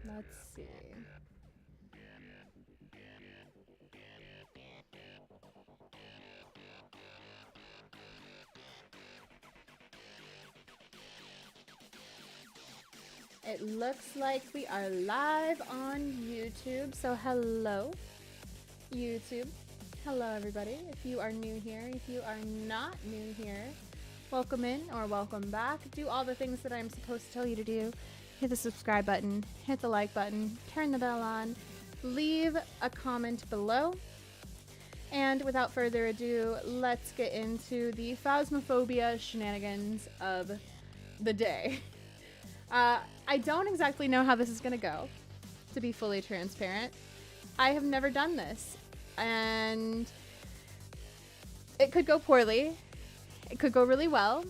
Let's see. It looks like we are live on YouTube. So hello, YouTube. Hello, everybody. If you are new here, if you are not new here, welcome in or welcome back. Do all the things that I'm supposed to tell you to do. Hit the subscribe button, hit the like button, turn the bell on, leave a comment below. And without further ado, let's get into the Phasmophobia shenanigans of the day. I don't exactly know how this is going to go, to be fully transparent. I have never done this, and it could go poorly. It could go really well.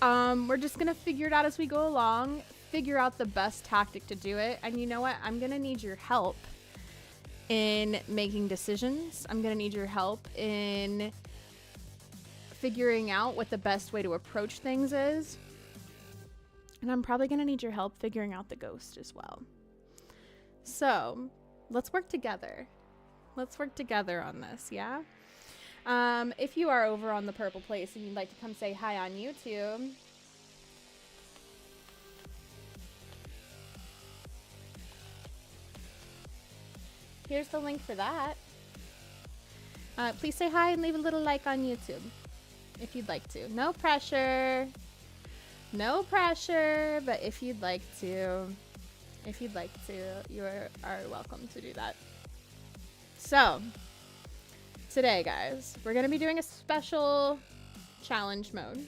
We're just going to figure it out as we go along, figure out the best tactic to do it. And you know what? I'm going to need your help in making decisions. I'm going to need your help in figuring out what the best way to approach things is. And I'm probably going to need your help figuring out the ghost as well. So let's work together. Let's work together on this, yeah? If you are over on the purple place and you'd like to come say hi on YouTube, here's the link for that. Please say hi and leave a little like on YouTube if you'd like to. No pressure. No pressure, but if you'd like to, you are welcome to do that. So, today, guys, we're going to be doing a special challenge mode.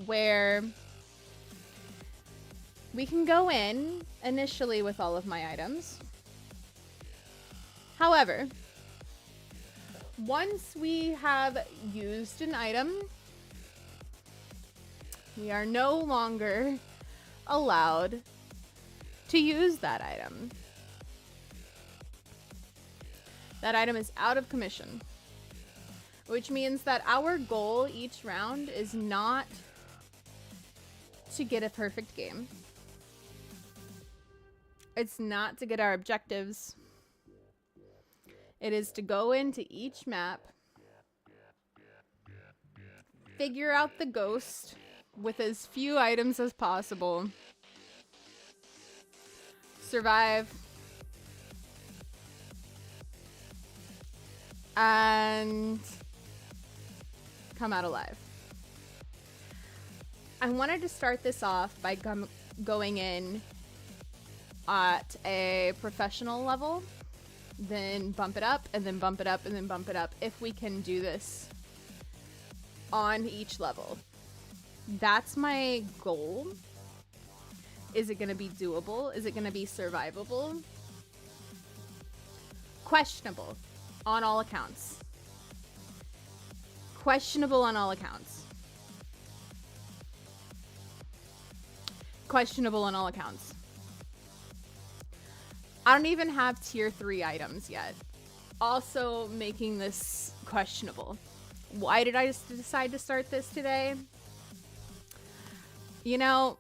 Where we can go in initially with all of my items. However, once we have used an item, we are no longer allowed to use that item. That item is out of commission, which means that our goal each round is not to get a perfect game. It's not to get our objectives. It is to go into each map, figure out the ghost with as few items as possible, survive, and come out alive. I wanted to start this off by going in at a professional level, then bump it up, and then bump it up, and then bump it up, if we can do this on each level. That's my goal. Is it going to be doable? Is it going to be survivable? Questionable on all accounts. Questionable on all accounts. Questionable on all accounts. I don't even have tier 3 items yet. Also making this questionable. Why did I just decide to start this today? You know,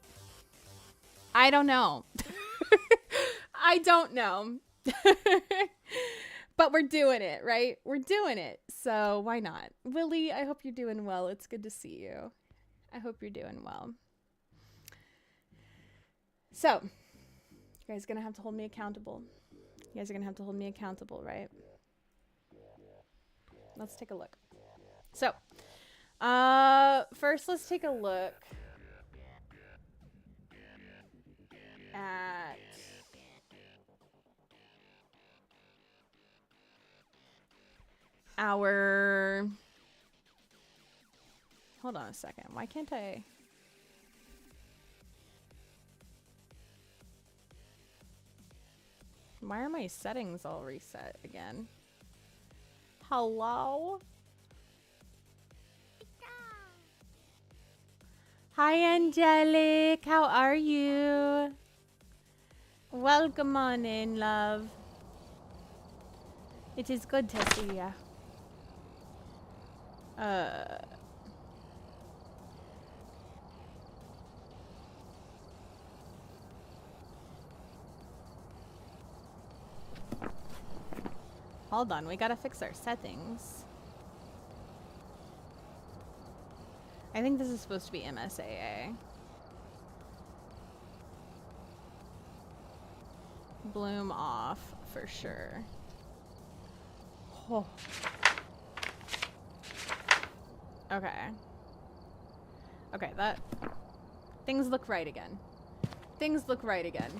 I don't know. I don't know. But we're doing it, right? We're doing it. So why not? Willie, I hope you're doing well. It's good to see you. I hope you're doing well. So, you guys are going to have to hold me accountable. You guys are going to have to hold me accountable, right? Let's take a look. So, first let's take a look at our, hold on a second. Why can't I? Why are my settings all reset again? Hello? Hi, Angelic. How are you? Welcome on in, love. It is good to see ya. Hold on, we gotta fix our settings. I think this is supposed to be MSAA. Bloom off for sure. Oh. Okay. Okay, that... Things look right again. Things look right again.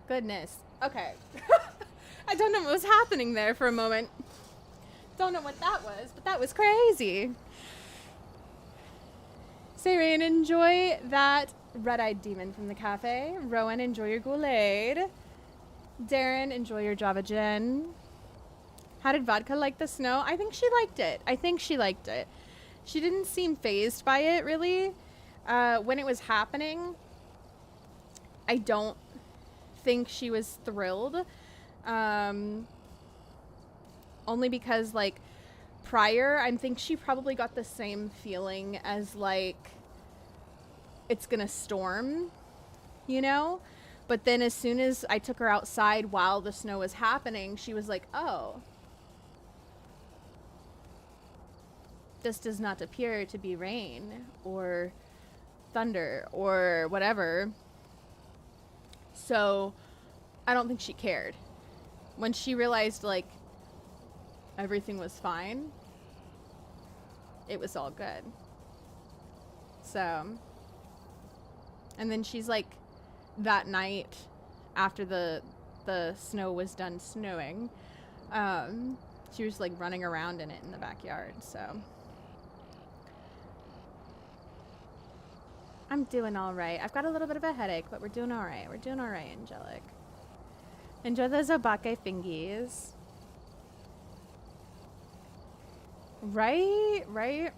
Goodness. Okay. I don't know what was happening there for a moment. Don't know what that was, but that was crazy. Sarain, enjoy that red-eyed demon from the cafe. Rowan, enjoy your Goulet. Darren, enjoy your Java Gin. How did Vodka like the snow? I think she liked it. I think she liked it. She didn't seem fazed by it, really. When it was happening, I don't think she was thrilled. Only because, like, prior, I think she probably got the same feeling as, like, it's gonna storm, you know? But then as soon as I took her outside while the snow was happening, she was like, oh, this does not appear to be rain or thunder or whatever. So I don't think she cared. When she realized, like, everything was fine, it was all good. So, and then she's like, that night after the snow was done snowing, she was like running around in it in the backyard. So I'm doing all right. I've got a little bit of a headache, but we're doing all right. We're doing all right, Angelic. Enjoy those obake fingies. Right? I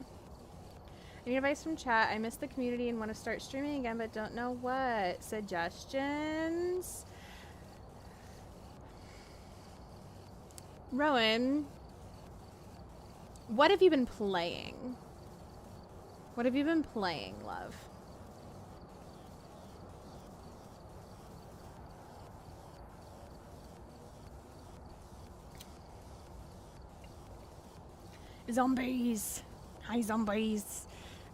need advice from chat. I miss the community and want to start streaming again, but don't know what. Suggestions? Rowan, what have you been playing? What have you been playing, love? Zombies. Hi, zombies.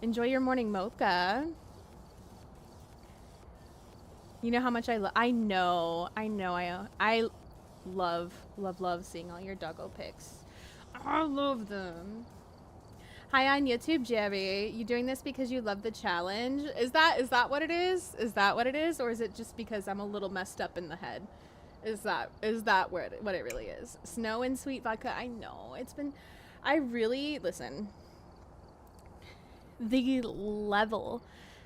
Enjoy your morning mocha. You know how much I love seeing all your doggo pics. I love them. Hi on YouTube, Jerry. You doing this because you love the challenge? Is that what it is? Is that what it is? Or is it just because I'm a little messed up in the head? Is that what it really is? Snow and sweet vodka. I know. Listen. The level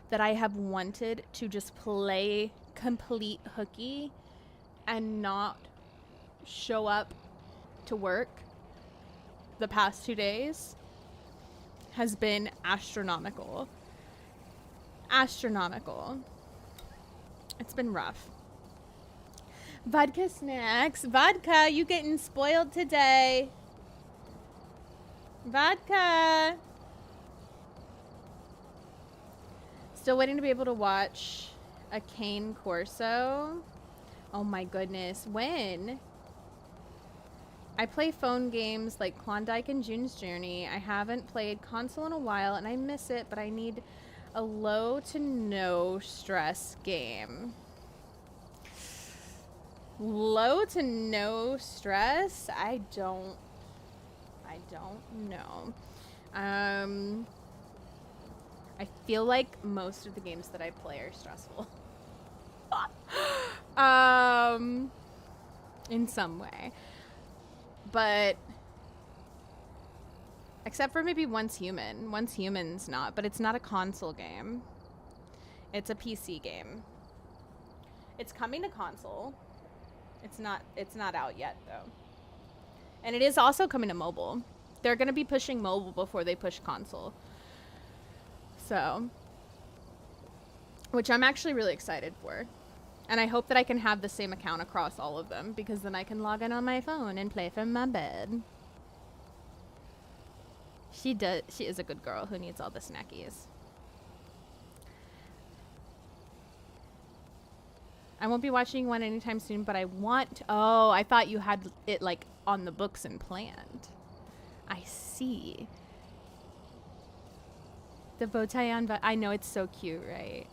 that I have wanted to just play complete hooky and not show up to work the past 2 days has been astronomical. Astronomical. It's been rough. Vodka snacks. Vodka, you getting spoiled today. Vodka. Still waiting to be able to watch a Cane Corso. Oh my goodness. When? I play phone games like Klondike and June's Journey. I haven't played console in a while and I miss it, but I need a low to no stress game. Low to no stress? I don't know. I feel like most of the games that I play are stressful. In some way. But except for maybe Once Human. Once Human's not, but it's not a console game. It's a PC game. It's coming to console. It's not out yet though. And it is also coming to mobile. They're going to be pushing mobile before they push console. So, which I'm actually really excited for. And I hope that I can have the same account across all of them, because then I can log in on my phone and play from my bed. She is a good girl who needs all the snackies. I won't be watching one anytime soon, but I want... Oh, I thought you had it, like, on the books and planned. I see. The bow tie on, but I know it's so cute, right?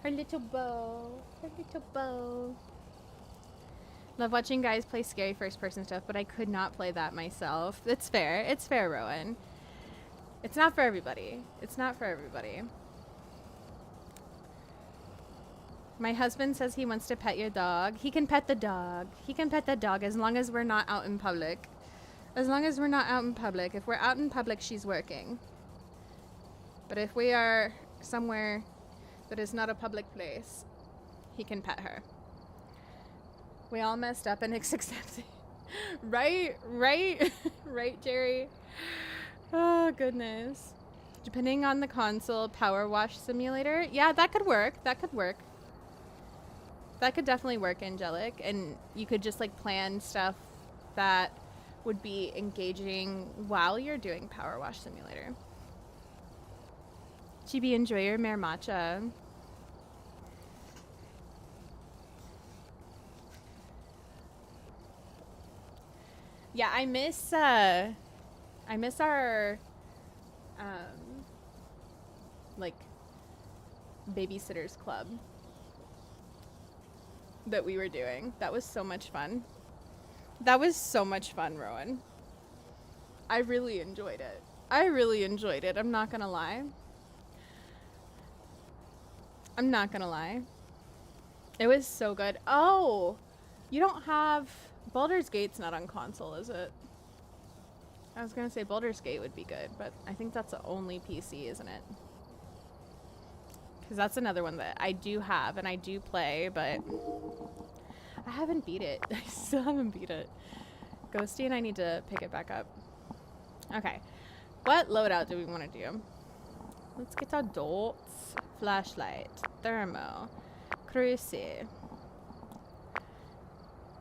Her little bow. Her little bow. Love watching guys play scary first-person stuff, but I could not play that myself. It's fair. It's fair, Rowan. It's not for everybody. It's not for everybody. My husband says he wants to pet your dog. He can pet the dog. He can pet the dog as long as we're not out in public. As long as we're not out in public. If we're out in public, she's working. But if we are somewhere that is not a public place, he can pet her. We all messed up and it's accepted. Right? Right? Right, Jerry? Oh, goodness. Depending on the console, power wash simulator. Yeah, that could work. That could work. That could definitely work, Angelic. And you could just like plan stuff that would be engaging while you're doing power wash simulator. Chibi, enjoy your mare matcha. Yeah, I miss our like babysitters club that we were doing. That was so much fun. That was so much fun, Rowan. I really enjoyed it. I really enjoyed it. I'm not gonna lie. I'm not gonna lie. It was so good. Oh, you don't have... Baldur's Gate's not on console, is it? I was gonna say Baldur's Gate would be good, but I think that's the only PC, isn't it? Because that's another one that I do have and I do play, but I haven't beat it. I still haven't beat it. Ghosty and I need to pick it back up. Okay. What loadout do we want to do? Let's get our dots. Flashlight. Thermo. Cruci.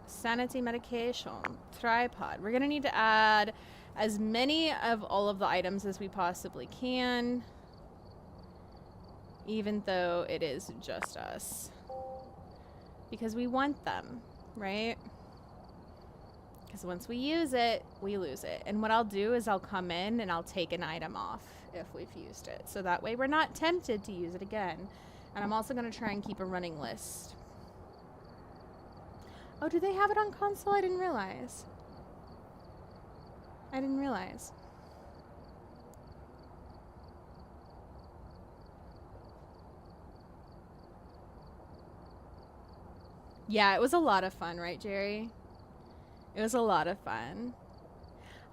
Sanity medication. Tripod. We're going to need to add as many of all of the items as we possibly can. Even though it is just us. Because we want them, right? Because once we use it, we lose it. And what I'll do is I'll come in and I'll take an item off if we've used it. So that way we're not tempted to use it again. And I'm also going to try and keep a running list. Oh, do they have it on console? I didn't realize. I didn't realize. Yeah, it was a lot of fun, right, Jerry? It was a lot of fun.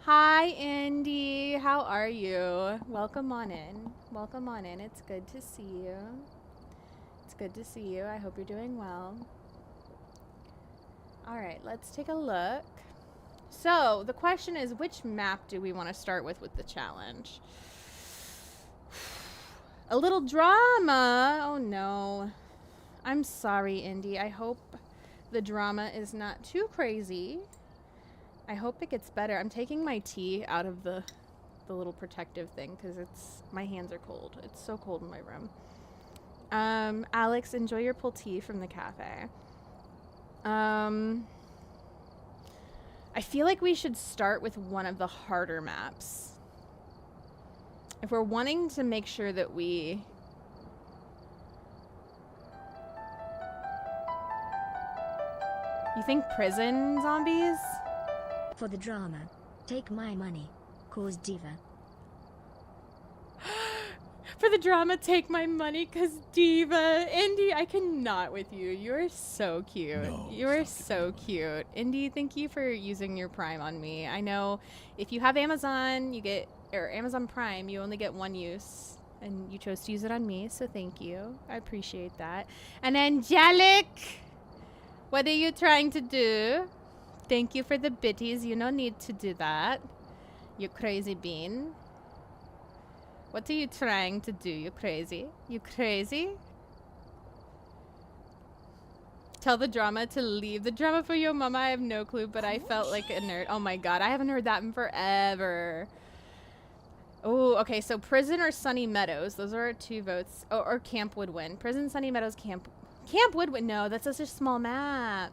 Hi, Andy. How are you? Welcome on in. Welcome on in. It's good to see you. It's good to see you. I hope you're doing well. All right, let's take a look. So, the question is, which map do we want to start with the challenge? A little drama. Oh, no. I'm sorry, Indy. I hope the drama is not too crazy. I hope it gets better. I'm taking my tea out of the little protective thing because my hands are cold. It's so cold in my room. Alex, enjoy your pulled tea from the cafe. I feel like we should start with one of the harder maps. If we're wanting to make sure that we... You think prison zombies? For the drama, take my money. Cause diva. For the drama, take my money, cause diva. Indy, I cannot with you. You're so cute. No, you are so cute. Indy, thank you for using your Prime on me. I know if you have Amazon, or Amazon Prime, you only get one use. And you chose to use it on me, so thank you. I appreciate that. And Angelic, what are you trying to do? Thank you for the bitties. You no need to do that. You crazy bean. What are you trying to do? You crazy? You crazy? Tell the drama to leave. The drama for your mama, I have no clue, but I felt like a nerd. Oh my god, I haven't heard that in forever. Oh, okay, so prison or Sunny Meadows. Those are our two votes. Oh, or camp would win. Prison, Sunny Meadows, camp Camp Woodwood. No, that's such a small map.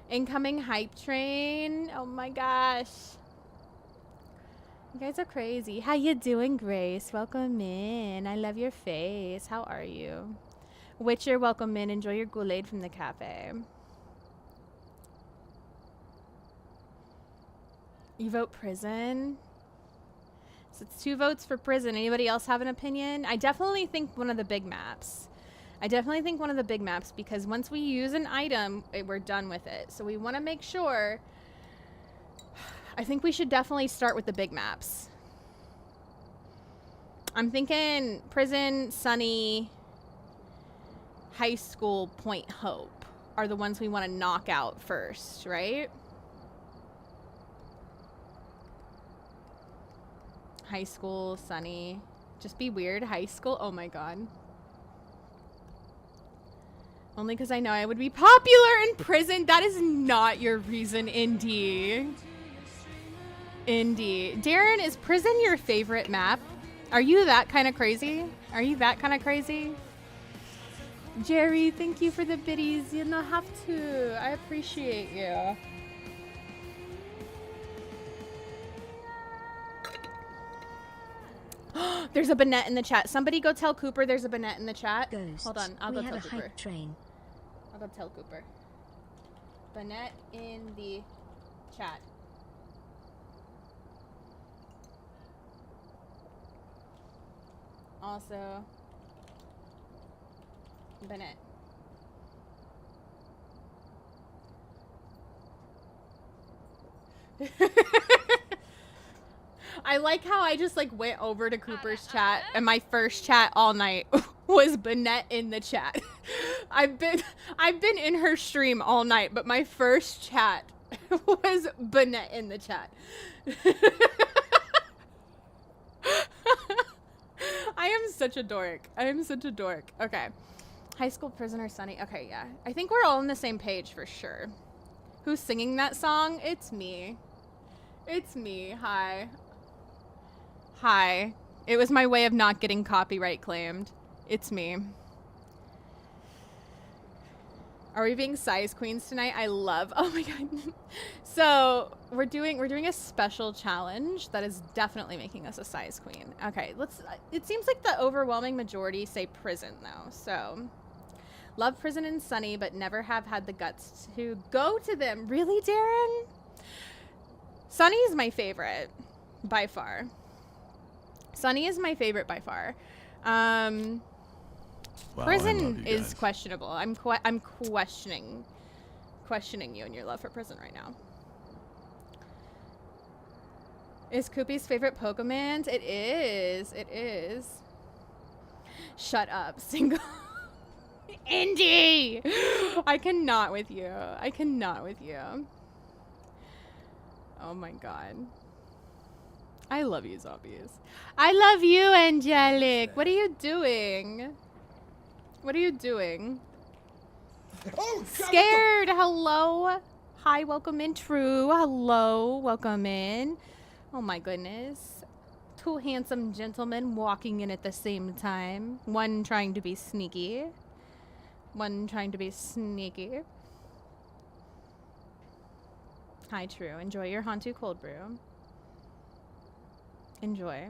Incoming hype train. Oh my gosh. You guys are crazy. How you doing, Grace? Welcome in. I love your face. How are you? Witcher, welcome in. Enjoy your Kool-Aid from the cafe. You vote prison? So it's 2 votes for prison. Anybody else have an opinion? I definitely think one of the big maps. Because once we use an item, we're done with it. So we want to make sure. I think we should definitely start with the big maps. I'm thinking prison, Sunny, high school, Point Hope are the ones we want to knock out first, right? High school, Sunny. Just be weird. High school. Oh my god. Only because I know I would be popular in prison. That is not your reason, Indy. Indy. Darren, is prison your favorite map? Are you that kind of crazy? Jerry, thank you for the biddies. You don't have to. I appreciate you. There's a Bennett in the chat. Somebody go tell Cooper there's a Bennett in the chat. Ghosts. Hold on, I'll go tell Cooper. Hype train. I'll go tell Cooper. Bennett in the chat. Also, Bennett. I like how I just like went over to Cooper's chat and my first chat all night was Bennett in the chat. I've been in her stream all night, but my first chat was Bennett in the chat. I am such a dork. Okay. High school prisoner Sunny. Okay, yeah. I think we're all on the same page for sure. Who's singing that song? It's me. Hi. It was my way of not getting copyright claimed. It's me. Are we being size queens tonight? Oh my god. So we're doing a special challenge that is definitely making us a size queen. Okay, it seems like the overwhelming majority say prison though. So love prison and Sunny, but never have had the guts to go to them. Really, Darren? Sunny's my favorite by far. Wow, prison is questionable. I'm questioning you and your love for prison right now. Is Koopy's favorite Pokemon? It is. Shut up, single. Indy! I cannot with you. Oh my god. I love you, zombies. I love you, Angelic. What are you doing? Oh, Scared. Hello. Hi, welcome in. True. Hello. Welcome in. Oh my goodness. 2 handsome gentlemen walking in at the same time. One trying to be sneaky. Hi, True. Enjoy your Hantu cold brew. Enjoy.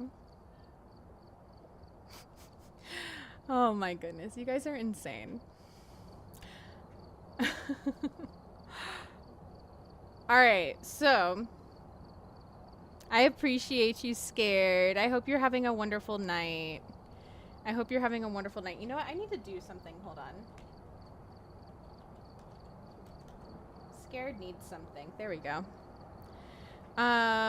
Oh my goodness, you guys are insane. Alright, so I appreciate you, Scared. I hope you're having a wonderful night. You know what? I need to do something. Hold on. Scared needs something. There we go.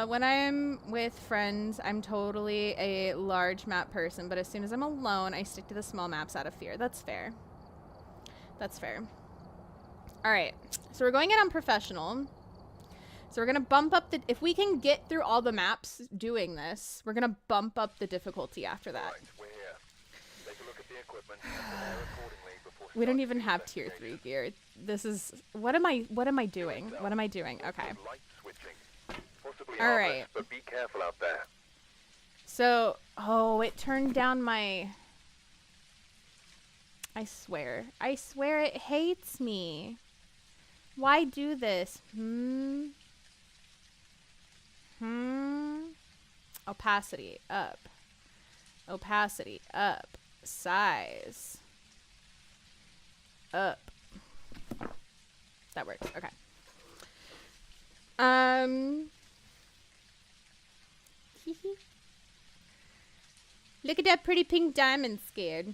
When I'm with friends, I'm totally a large map person, but as soon as I'm alone, I stick to the small maps out of fear. That's fair. Alright, so we're going in on professional. So we're gonna bump up the, if we can get through all the maps doing this, we're gonna bump up the difficulty after that. We don't even have tier 3 gear. This is, what am I doing? Okay. All right. But be careful out there. So, oh, it turned down my... I swear it hates me. Why do this? Opacity up. Opacity up. Size up. That works. Okay. Look at that pretty pink diamond, scared.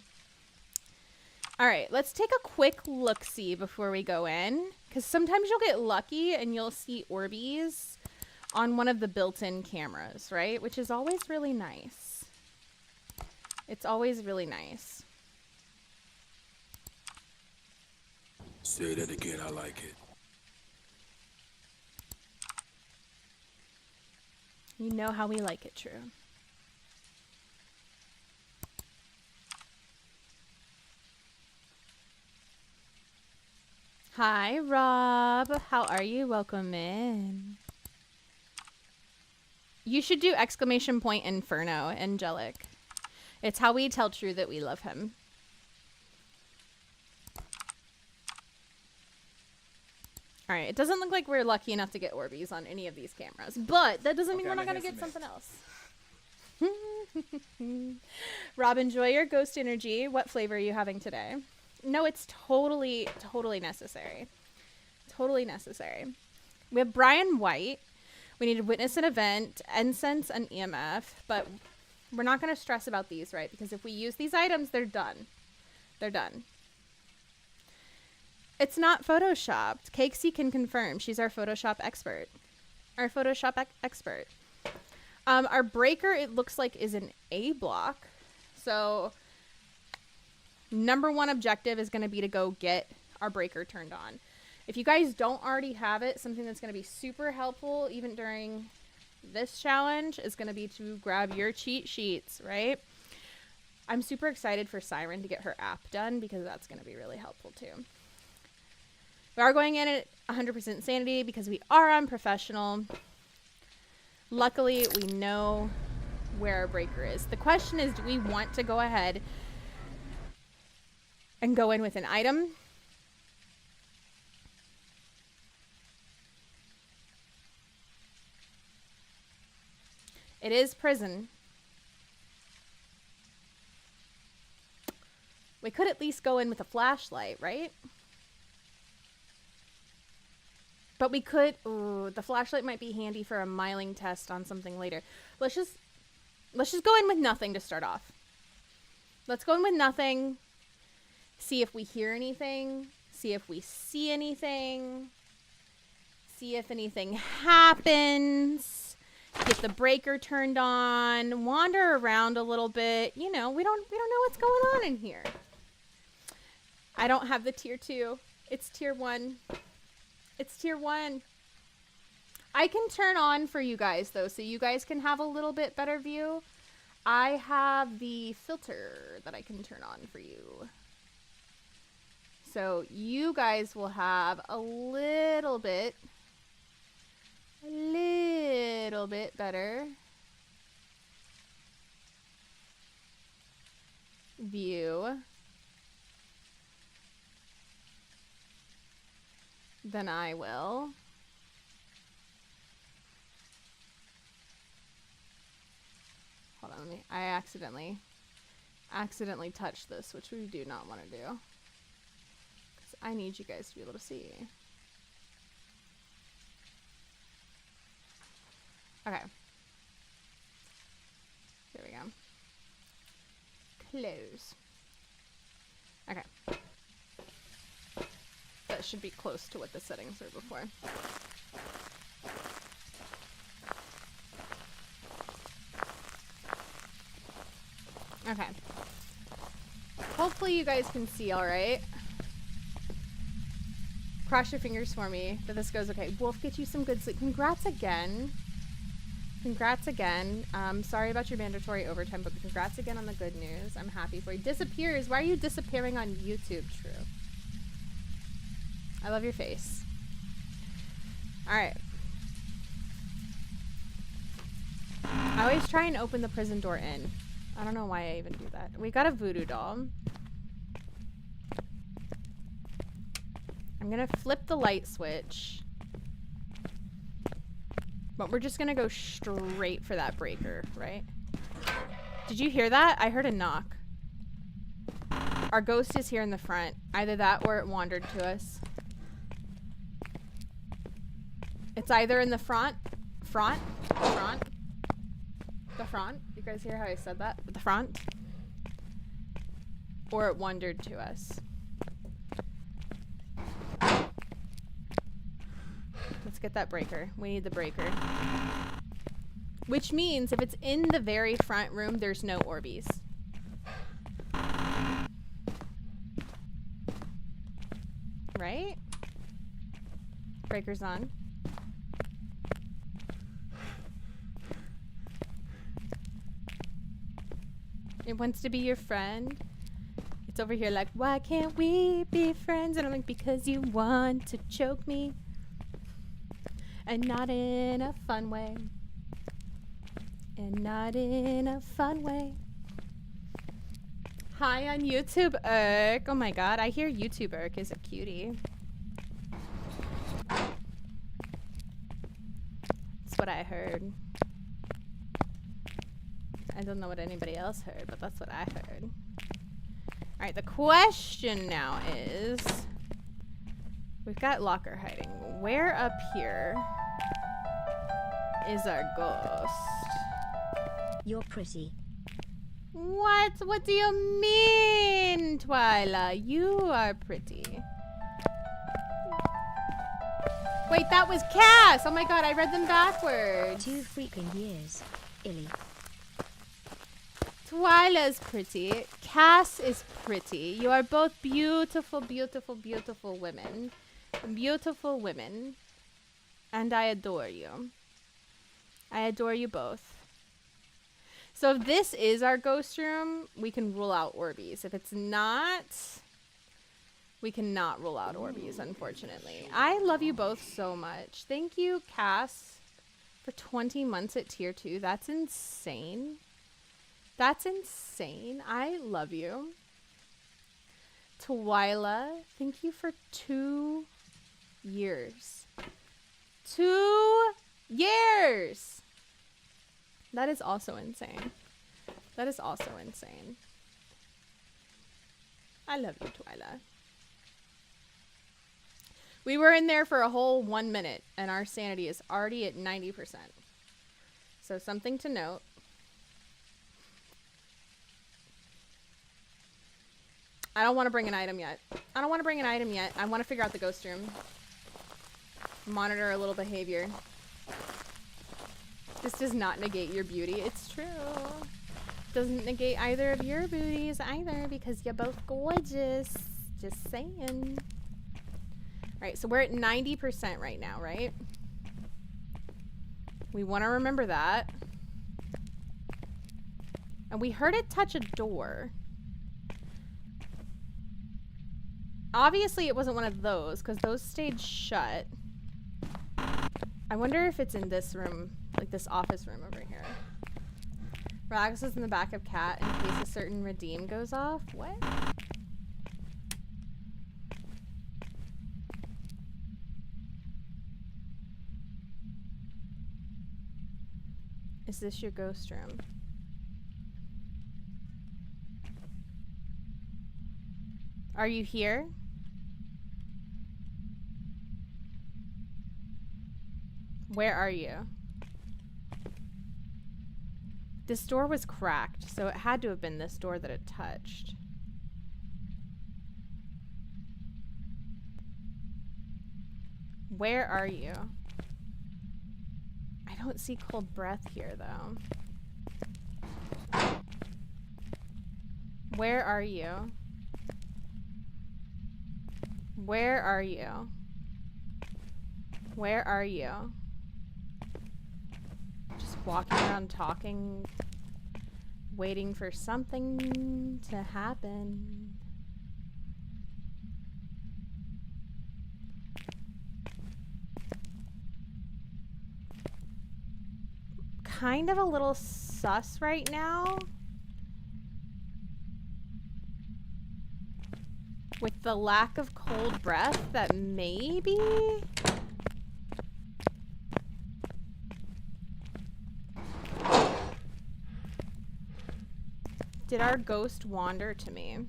All right, let's take a quick look-see before we go in, because sometimes you'll get lucky and you'll see Orbeez on one of the built-in cameras, right? Which is always really nice. It's always really nice. Say that again, I like it. You know how we like it, True. Hi, Rob. How are you? Welcome in. You should do exclamation point Inferno, Angelic. It's how we tell True that we love him. All right, it doesn't look like we're lucky enough to get Orbeez on any of these cameras, but that doesn't mean we're not going to get something else. Rob, enjoy your ghost energy. What flavor are you having today? No, it's totally necessary. Totally necessary. We have Brian White. We need to witness an event, Incense, and EMF, but we're not going to stress about these, right? Because if we use these items, they're done. They're done. It's not photoshopped. Cakesy can confirm. She's our Photoshop expert. Our Photoshop expert. Our breaker, it looks like, is an A block. So number one objective is going to be to go get our breaker turned on. If you guys don't already have it, something that's going to be super helpful even during this challenge is going to be to grab your cheat sheets, right? I'm super excited for Siren to get her app done because that's going to be really helpful too. We are going in at 100% sanity because we are unprofessional. Luckily, we know where our breaker is. The question is, do we want to go ahead and go in with an item? It is prison. We could at least go in with a flashlight, right? But we could, ooh, the flashlight might be handy for a miling test on something later. Let's just go in with nothing to start off. Let's go in with nothing. See if we hear anything. See if we see anything. See if anything happens. Get the breaker turned on. Wander around a little bit. You know, we don't know what's going on in here. I don't have the tier 2. It's tier 1. It's tier 1. I can turn on for you guys though, so you guys can have a little bit better view. I have the filter that I can turn on for you. So you guys will have a little bit better view than I will. Hold on, I accidentally touched this, which we do not want to do. 'Cause I need you guys to be able to see. Okay. There we go. Close. Okay. That should be close to what the settings were before. Okay. Hopefully you guys can see all right. Cross your fingers for me that this goes okay. Wolf, get you some good sleep. Congrats again. Congrats again. Sorry about your mandatory overtime, but congrats again on the good news. I'm happy for you. Disappears. Why are you disappearing on YouTube, True? I love your face. Alright. I always try and open the prison door in. I don't know why I even do that. We got a voodoo doll. I'm gonna flip the light switch. But we're just gonna go straight for that breaker, right? Did you hear that? I heard a knock. Our ghost is here in the front. Either that or it wandered to us. It's either in the front. The front. You guys hear how I said that? The front. Or it wandered to us. Let's get that breaker. We need the breaker. Which means if it's in the very front room, there's no Orbeez. Right? Breaker's on. It wants to be your friend. It's over here like, why can't we be friends? And I'm like, because you want to choke me. And not in a fun way. And not in a fun way. Hi on YouTube, Irk. Oh my god, I hear YouTube Irk is a cutie. That's what I heard. I don't know what anybody else heard, but that's what I heard. Alright, the question now is... We've got locker hiding. Where up here is our ghost? You're pretty. What? What do you mean, Twyla? You are pretty. Wait, that was Cass! Oh my god, I read them backwards. 2 freaking years. Illy. Twyla's pretty. Cass is pretty. You are both beautiful, beautiful, beautiful women. Beautiful women. And I adore you. I adore you both. So if this is our ghost room, we can rule out Orbeez. If it's not, we cannot rule out Orbeez, unfortunately. I love you both so much. Thank you, Cass, for 20 months at tier 2. That's insane. That's insane. I love you. Twyla, thank you for 2 years. 2 years! That is also insane. That is also insane. I love you, Twyla. We were in there for a whole 1 minute, and our sanity is already at 90%. So something to note. I don't want to bring an item yet. I don't want to bring an item yet. I want to figure out the ghost room. Monitor a little behavior. This does not negate your beauty. It's true. Doesn't negate either of your beauties either because you're both gorgeous. Just saying. Alright, so we're at 90% right now, right? We want to remember that. And we heard it touch a door. Obviously, it wasn't one of those because those stayed shut. I wonder if it's in this room, like this office room over here. Rags is in the back of Cat in case a certain redeem goes off. What? Is this your ghost room? Are you here? Where are you? This door was cracked, so it had to have been this door that it touched. Where are you? I don't see cold breath here, though. Where are you? Where are you? Where are you? Just walking around talking, waiting for something to happen. Kind of a little sus right now. With the lack of cold breath, that maybe... Did our ghost wander to me?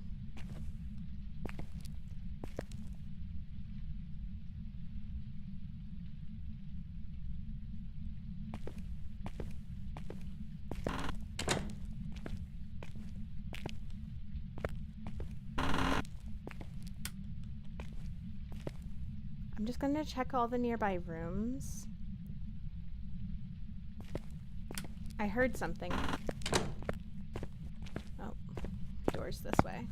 I'm just gonna check all the nearby rooms. I heard something. Oh, doors this way.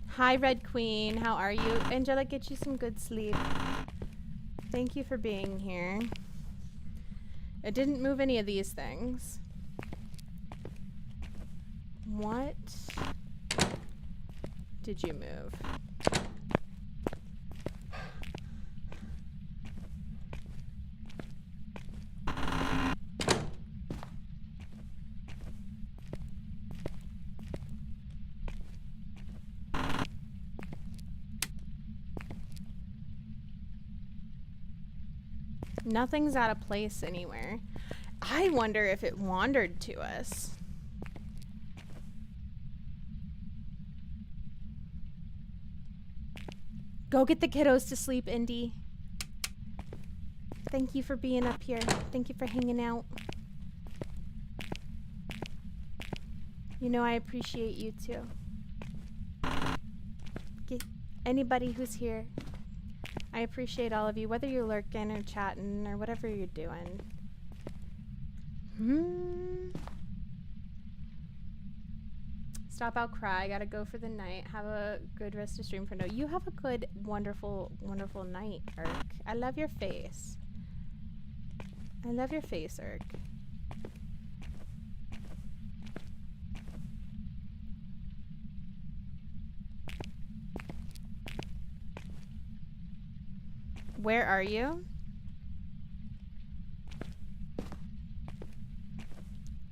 Hi, Red Queen. How are you? Angela, get you some good sleep. Thank you for being here. It didn't move any of these things. What did you move? Nothing's out of place anywhere. I wonder if it wandered to us. Go get the kiddos to sleep, Indy. Thank you for being up here. Thank you for hanging out. You know I appreciate you too. Get anybody who's here. I appreciate all of you, whether you're lurking or chatting or whatever you're doing. Stop out, cry. I gotta go for the night. Have a good rest of stream for no. You have a good, wonderful, wonderful night, Irk. I love your face. I love your face, Irk. Where are you?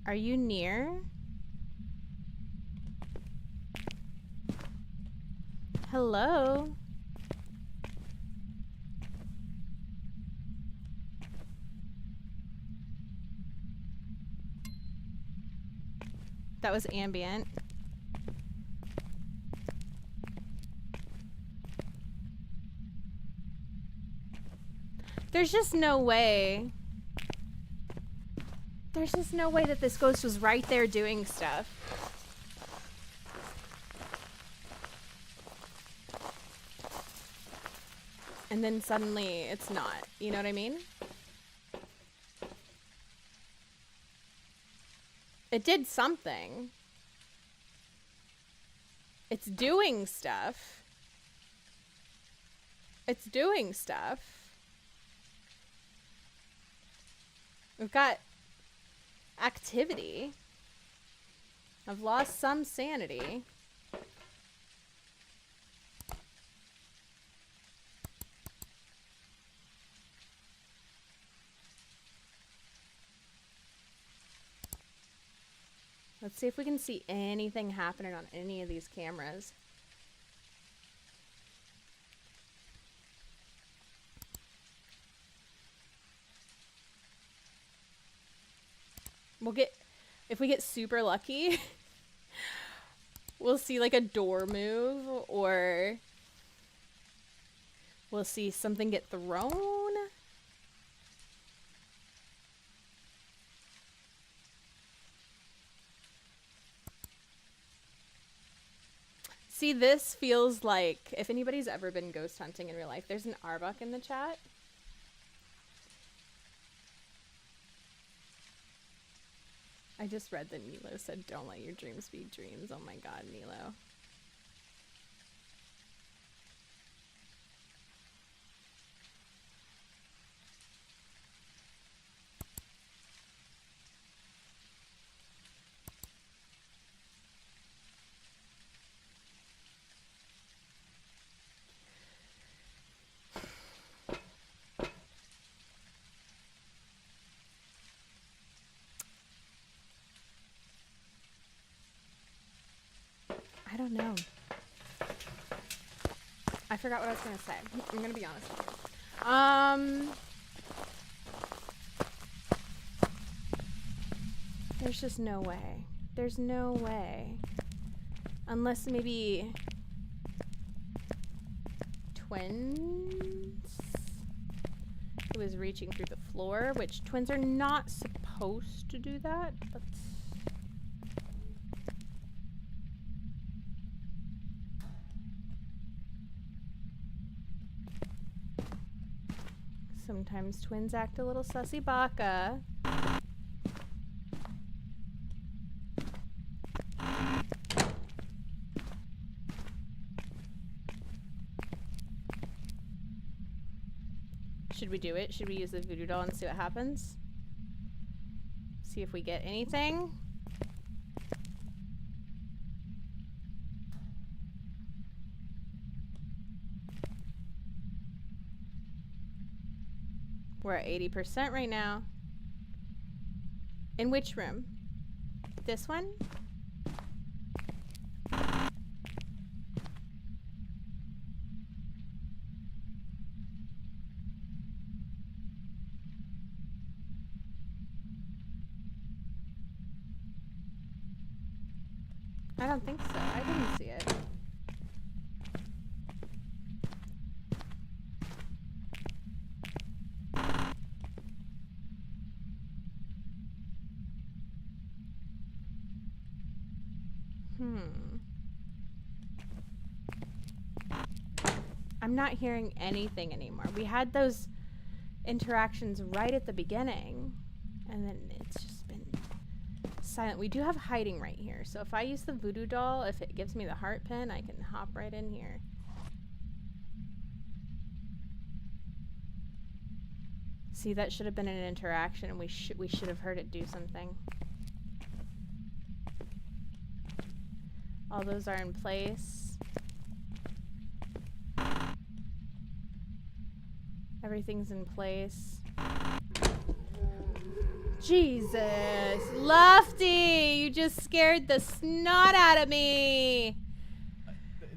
Are you near? Hello? That was ambient. There's just no way. There's just no way that this ghost was right there doing stuff. And then suddenly it's not. You know what I mean? It did something. It's doing stuff. It's doing stuff. We've got activity. I've lost some sanity. Let's see if we can see anything happening on any of these cameras. We'll get, if we get super lucky, we'll see like a door move, or we'll see something get thrown. See, this feels like, if anybody's ever been ghost hunting in real life, there's an Arbuck in the chat. I just read that Nilo said, don't let your dreams be dreams. Oh my god, Nilo. don't know. I forgot what I was gonna say. I'm gonna be honest with you. There's just no way. There's no way. Unless maybe twins? It was reaching through the floor, which twins are not supposed to do that, but sometimes twins act a little sussy baka. Should we do it? Should we use the voodoo doll and see what happens? See if we get anything? We're at 80% right now. In which room? This one? I don't think so. I didn't see it. I'm not hearing anything anymore. We had those interactions right at the beginning, and then it's just been silent. We do have hiding right here, so if I use the voodoo doll, if it gives me the heart pin, I can hop right in here. See, that should have been an interaction, and we should have heard it do something. All those are in place. Everything's in place. Jesus, Lofty, you just scared the snot out of me.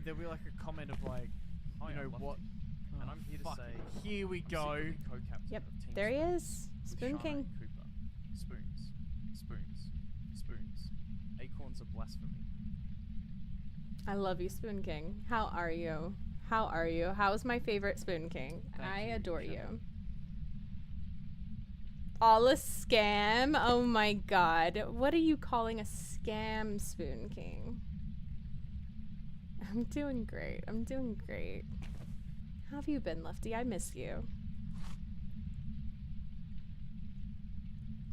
There'll be like a comment of like, you know what? And I'm here to say, here we go. Yep, there he is. Spoon Shana King. and Cooper. Spoons. Spoons. Spoons. Acorns are blasphemy. I love you, Spoon King. How are you? How are you? How's my favorite Spoon King? I adore you. All a scam? Oh my god. What are you calling a scam, Spoon King? I'm doing great. I'm doing great. How have you been, Lefty? I miss you.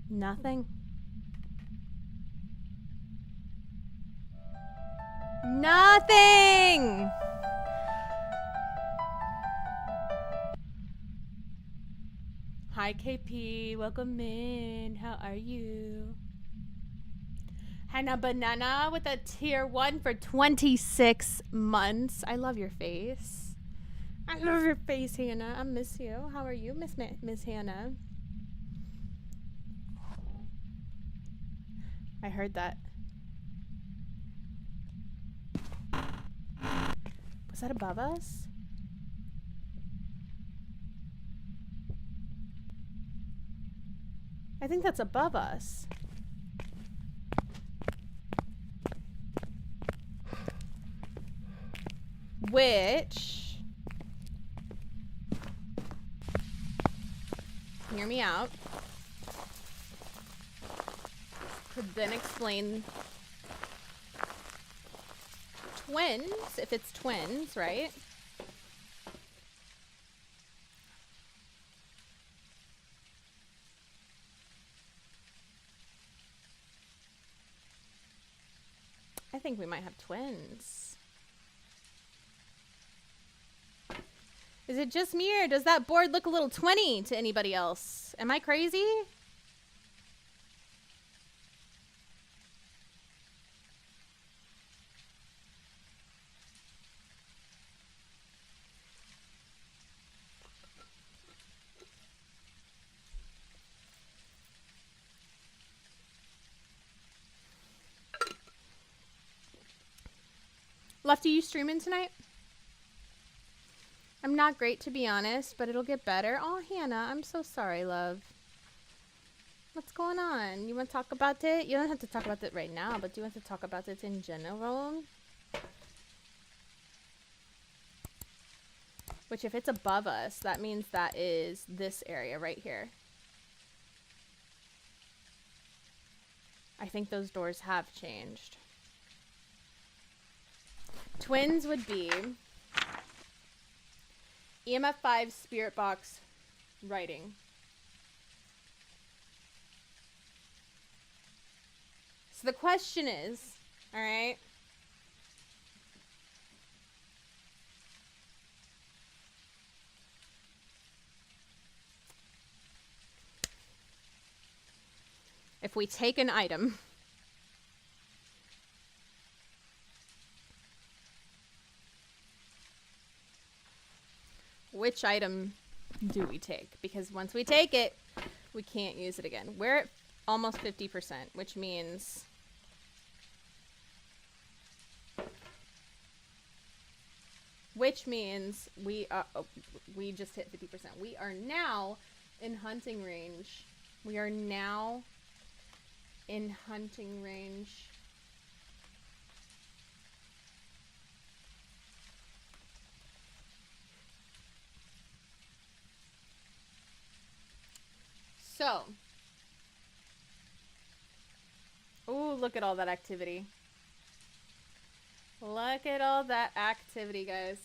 Nothing. Nothing! Hi KP, welcome in. How are you? Hannah Banana with a tier 1 for 26 months. I love your face. I love your face, Hannah. I miss you. How are you, Miss Hannah? I heard that. Was that above us? I think that's above us. Which, hear me out, could then explain twins, if it's twins, right? I think we might have twins. Is it just me, or does that board look a little 20 to anybody else? Am I crazy? Lefty, you streaming tonight? I'm not great, to be honest, but it'll get better. Oh, Hannah, I'm so sorry, love. What's going on? You want to talk about it? You don't have to talk about it right now, but do you want to talk about it in general? Which, if it's above us, that means that is this area right here. I think those doors have changed. Twins would be EMF 5 spirit box writing. So the question is, all right, if we take an item, which item do we take? Because once we take it, we can't use it again. We're at almost 50%, which means we just hit 50%. We are now in hunting range. We are now in hunting range. So, ooh, look at all that activity. Look at all that activity, guys.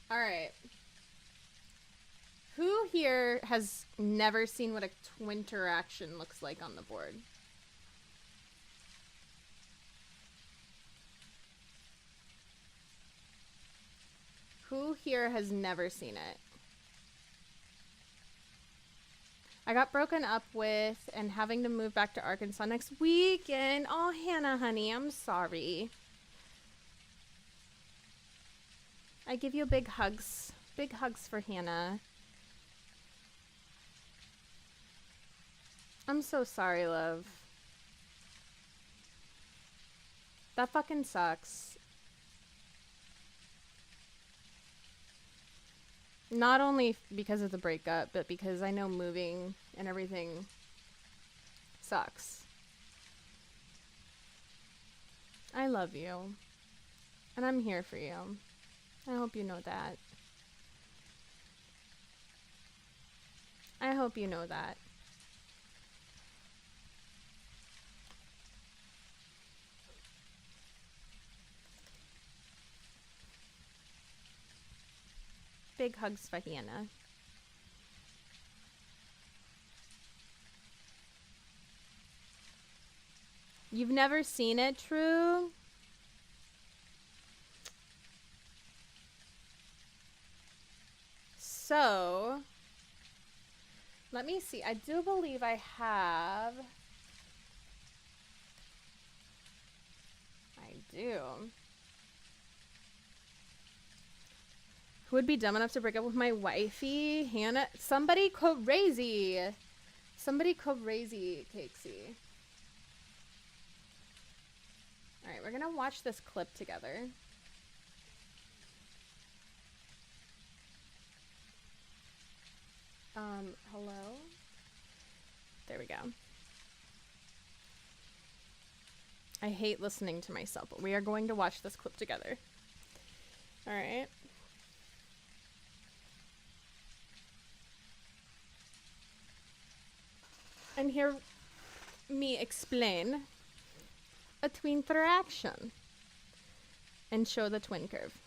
All right. Who here has never seen what a twinteraction looks like on the board? Who here has never seen it? I got broken up with and having to move back to Arkansas next week. And oh, Hannah, honey, I'm sorry. I give you big hugs. Big hugs for Hannah. I'm so sorry, love. That fucking sucks. Not only because of the breakup, but because I know moving and everything sucks. I love you. And I'm here for you. I hope you know that. I hope you know that. Big hugs for Hannah. You've never seen it, True? So, let me see. I do believe I have. I do. Who would be dumb enough to break up with my wifey? Hannah? Somebody crazy. Somebody crazy, Cakesy. Alright, we're gonna watch this clip together. Hello? There we go. I hate listening to myself, but we are going to watch this clip together. Alright. And hear me explain a twin interaction and show the twin curve.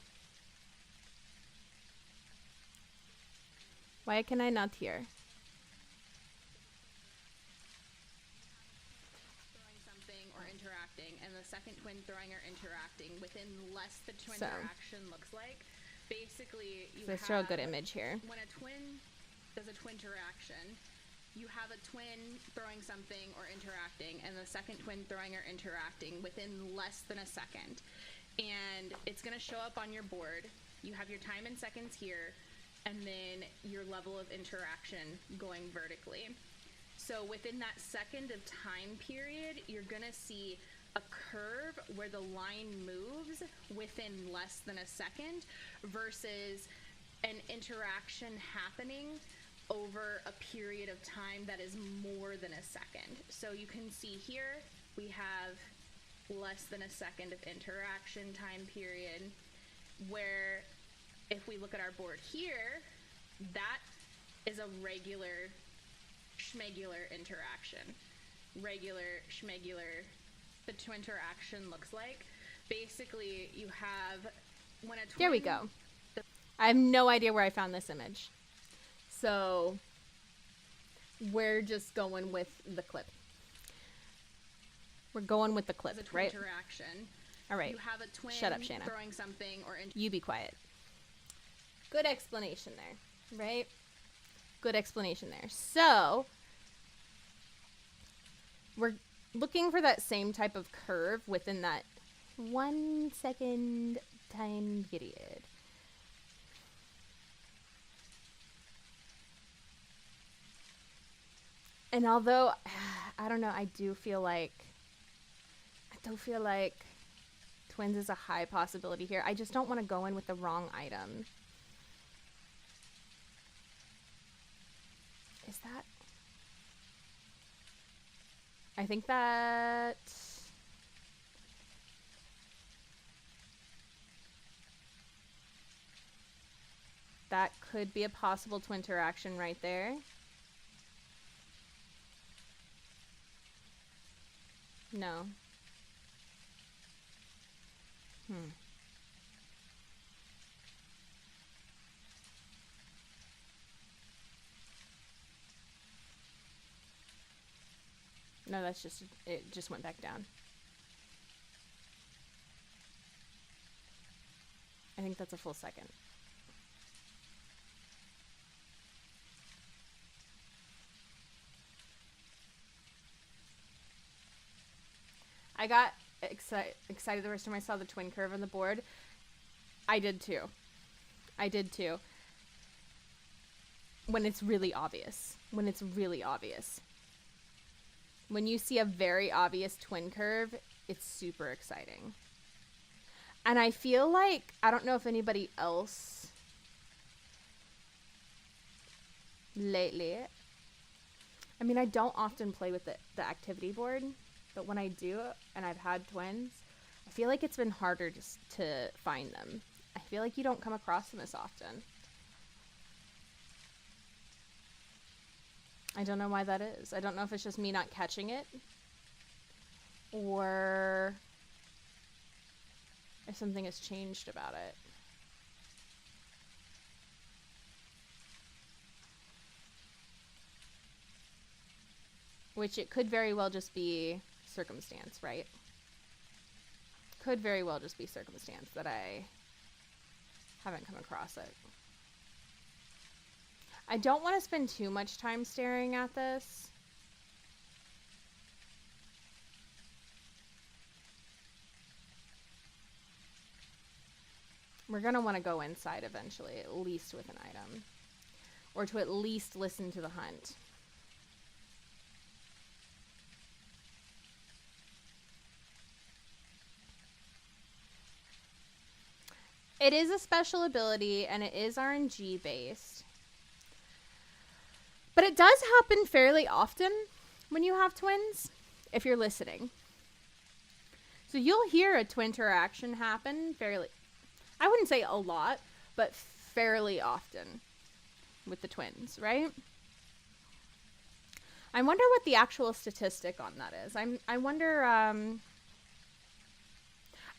Why can I not hear? Throwing something or interacting, and the second twin throwing or interacting within less the twin interaction looks like. Basically, you Let's show a good image here. When a twin does a twin interaction, you have a twin throwing something or interacting, and the second twin throwing or interacting within less than a second. And it's going to show up on your board. You have your time in seconds here, and then your level of interaction going vertically. So within that second of time period, you're gonna see a curve where the line moves within less than a second versus an interaction happening over a period of time that is more than a second. So you can see here we have less than a second of interaction time period, where if we look at our board here, that is a regular schmegular interaction. Regular schmegular, the twin interaction looks like. Basically, you have when a twin... There we go. I have no idea where I found this image. So we're just going with the clip. We're going with the clip, As a twin right? interaction. All right. You have a twin Shut up, Shana. throwing something or... You be quiet. Good explanation there, right? Good explanation there. So we're looking for that same type of curve within that 1 second time period. And although, I don't know, I do feel like twins is a high possibility here. I just don't want to go in with the wrong item. Is that... I think that... that could be a possible twin interaction right there. No. No, that's just, it just went back down. I think that's a full second. I got excited the first time I saw the twin curve on the board. I did too. When it's really obvious. When you see a very obvious twin curve, it's super exciting. And I feel like, I don't know if anybody else lately, I mean, I don't often play with the activity board, but when I do, and I've had twins, I feel like it's been harder just to find them. I feel like you don't come across them as often. I don't know why that is. I don't know if it's just me not catching it, or if something has changed about it. Which it could very well just be circumstance, right? Could very well just be circumstance that I haven't come across it. I don't want to spend too much time staring at this. We're going to want to go inside eventually, at least with an item. Or to at least listen to the hunt. It is a special ability, and it is RNG based. But it does happen fairly often when you have twins, if you're listening. So you'll hear a twin interaction happen fairly, I wouldn't say a lot, but fairly often with the twins, right? I wonder what the actual statistic on that is. I wonder,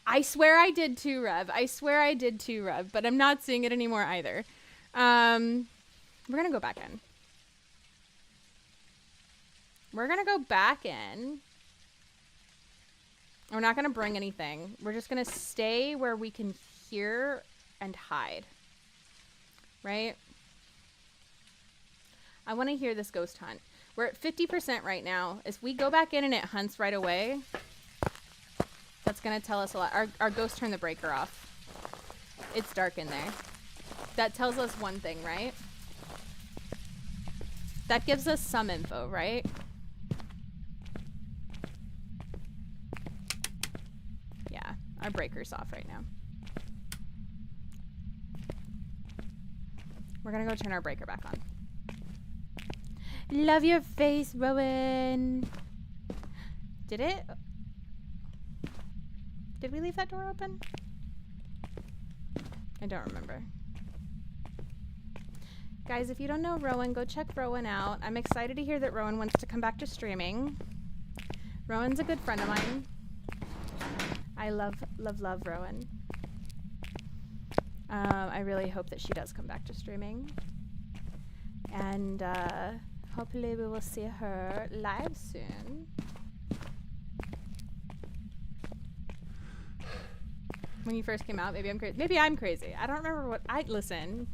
I swear I did too, Rev. But I'm not seeing it anymore either. We're going to go back in. We're not going to bring anything. We're just going to stay where we can hear and hide. Right? I want to hear this ghost hunt. We're at 50% right now. If we go back in and it hunts right away, that's going to tell us a lot. Our ghost turned the breaker off. It's dark in there. That tells us one thing, right? That gives us some info, right? Yeah, our breaker's off right now. We're gonna go turn our breaker back on. Love your face, Rowan. Did it? Did we leave that door open? I don't remember. Guys, if you don't know Rowan, go check Rowan out. I'm excited to hear that Rowan wants to come back to streaming. Rowan's a good friend of mine. I love Rowan. I really hope that she does come back to streaming. And hopefully we will see her live soon. When you first came out, maybe I'm crazy. Maybe I'm crazy. I don't remember what listen.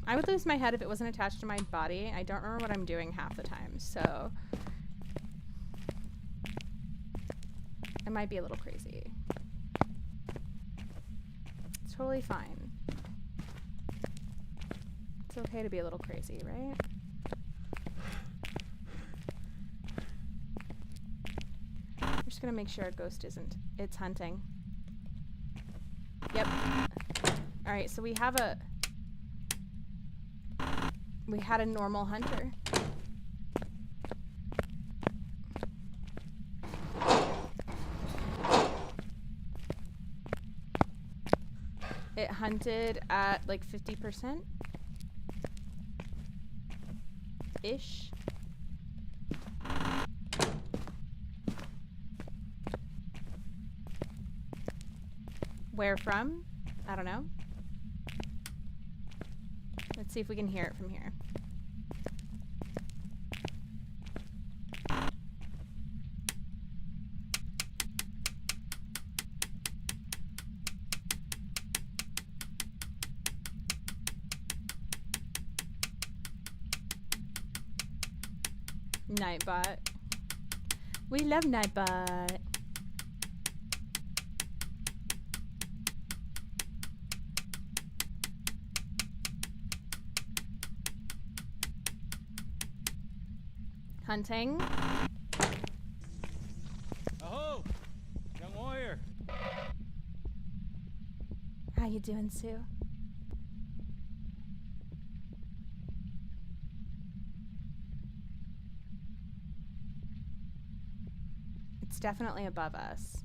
I would lose my head if it wasn't attached to my body. I don't remember what I'm doing half the time, so I might be a little crazy. It's totally fine. It's okay to be a little crazy, right? I'm just gonna make sure our ghost isn't. It's hunting. Yep. Alright, so we had a normal hunter. It hunted at like 50%. Ish. Where from? I don't know. Let's see if we can hear it from here. Nightbot. We love Nightbot. Hunting. Aho! Young warrior. How you doing, Sue? It's definitely above us.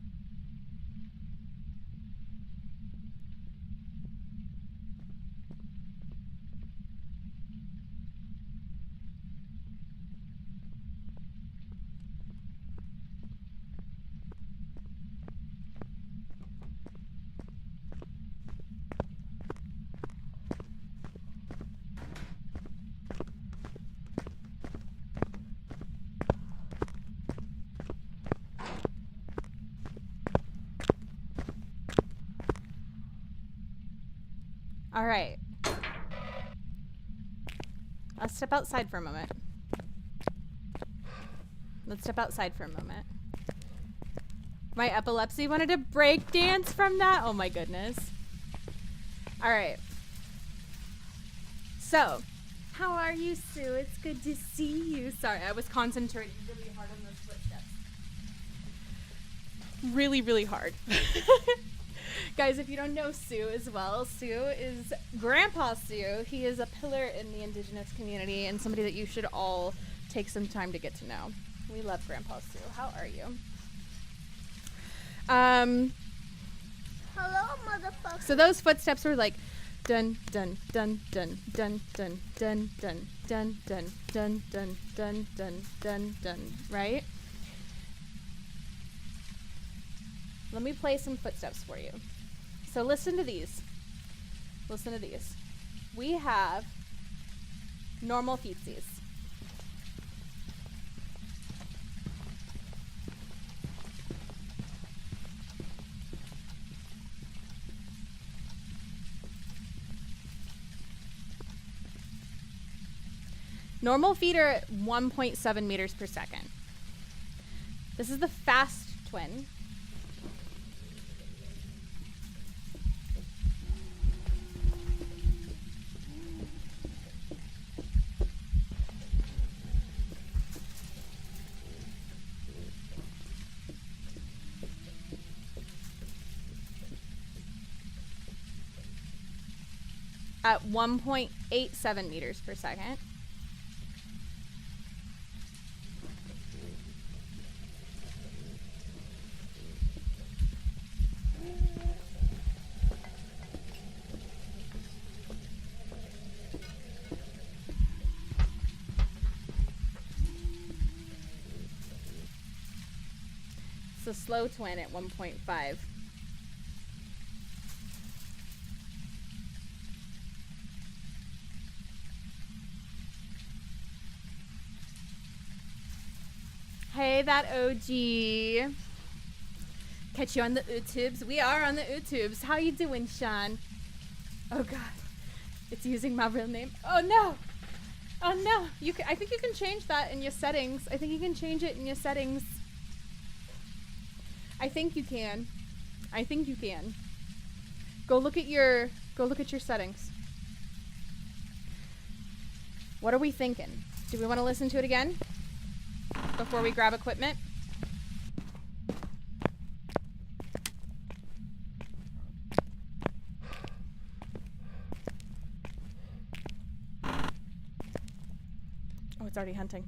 All right. Let's step outside for a moment. Let's step outside for a moment. My epilepsy wanted to break dance from that. Oh my goodness. All right. So, how are you, Sue? It's good to see you. Sorry, I was concentrating really hard on those footsteps. Really, really hard. Guys, if you don't know Sue as well, Sue is Grandpa Sue. He is a pillar in the Indigenous community and somebody that you should all take some time to get to know. We love Grandpa Sue. How are you? Hello, motherfucker. So those footsteps were like dun dun dun dun dun dun dun dun dun dun dun dun dun dun dun dun, right? Let me play some footsteps for you. So listen to these. Listen to these. We have normal feetsies. Normal feet are at 1.7 meters per second. This is the fast twin. at 1.87 meters per second. It's a slow twin at 1.5. Hey, that OG. Catch you on the YouTubes. We are on the YouTubes. How you doing, Sean? Oh God, it's using my real name. Oh no, oh no. I think you can change that in your settings. I think you can change it in your settings. I think you can. I think you can. Go look at your settings. What are we thinking? Do we want to listen to it again before we grab equipment? Oh, it's already hunting.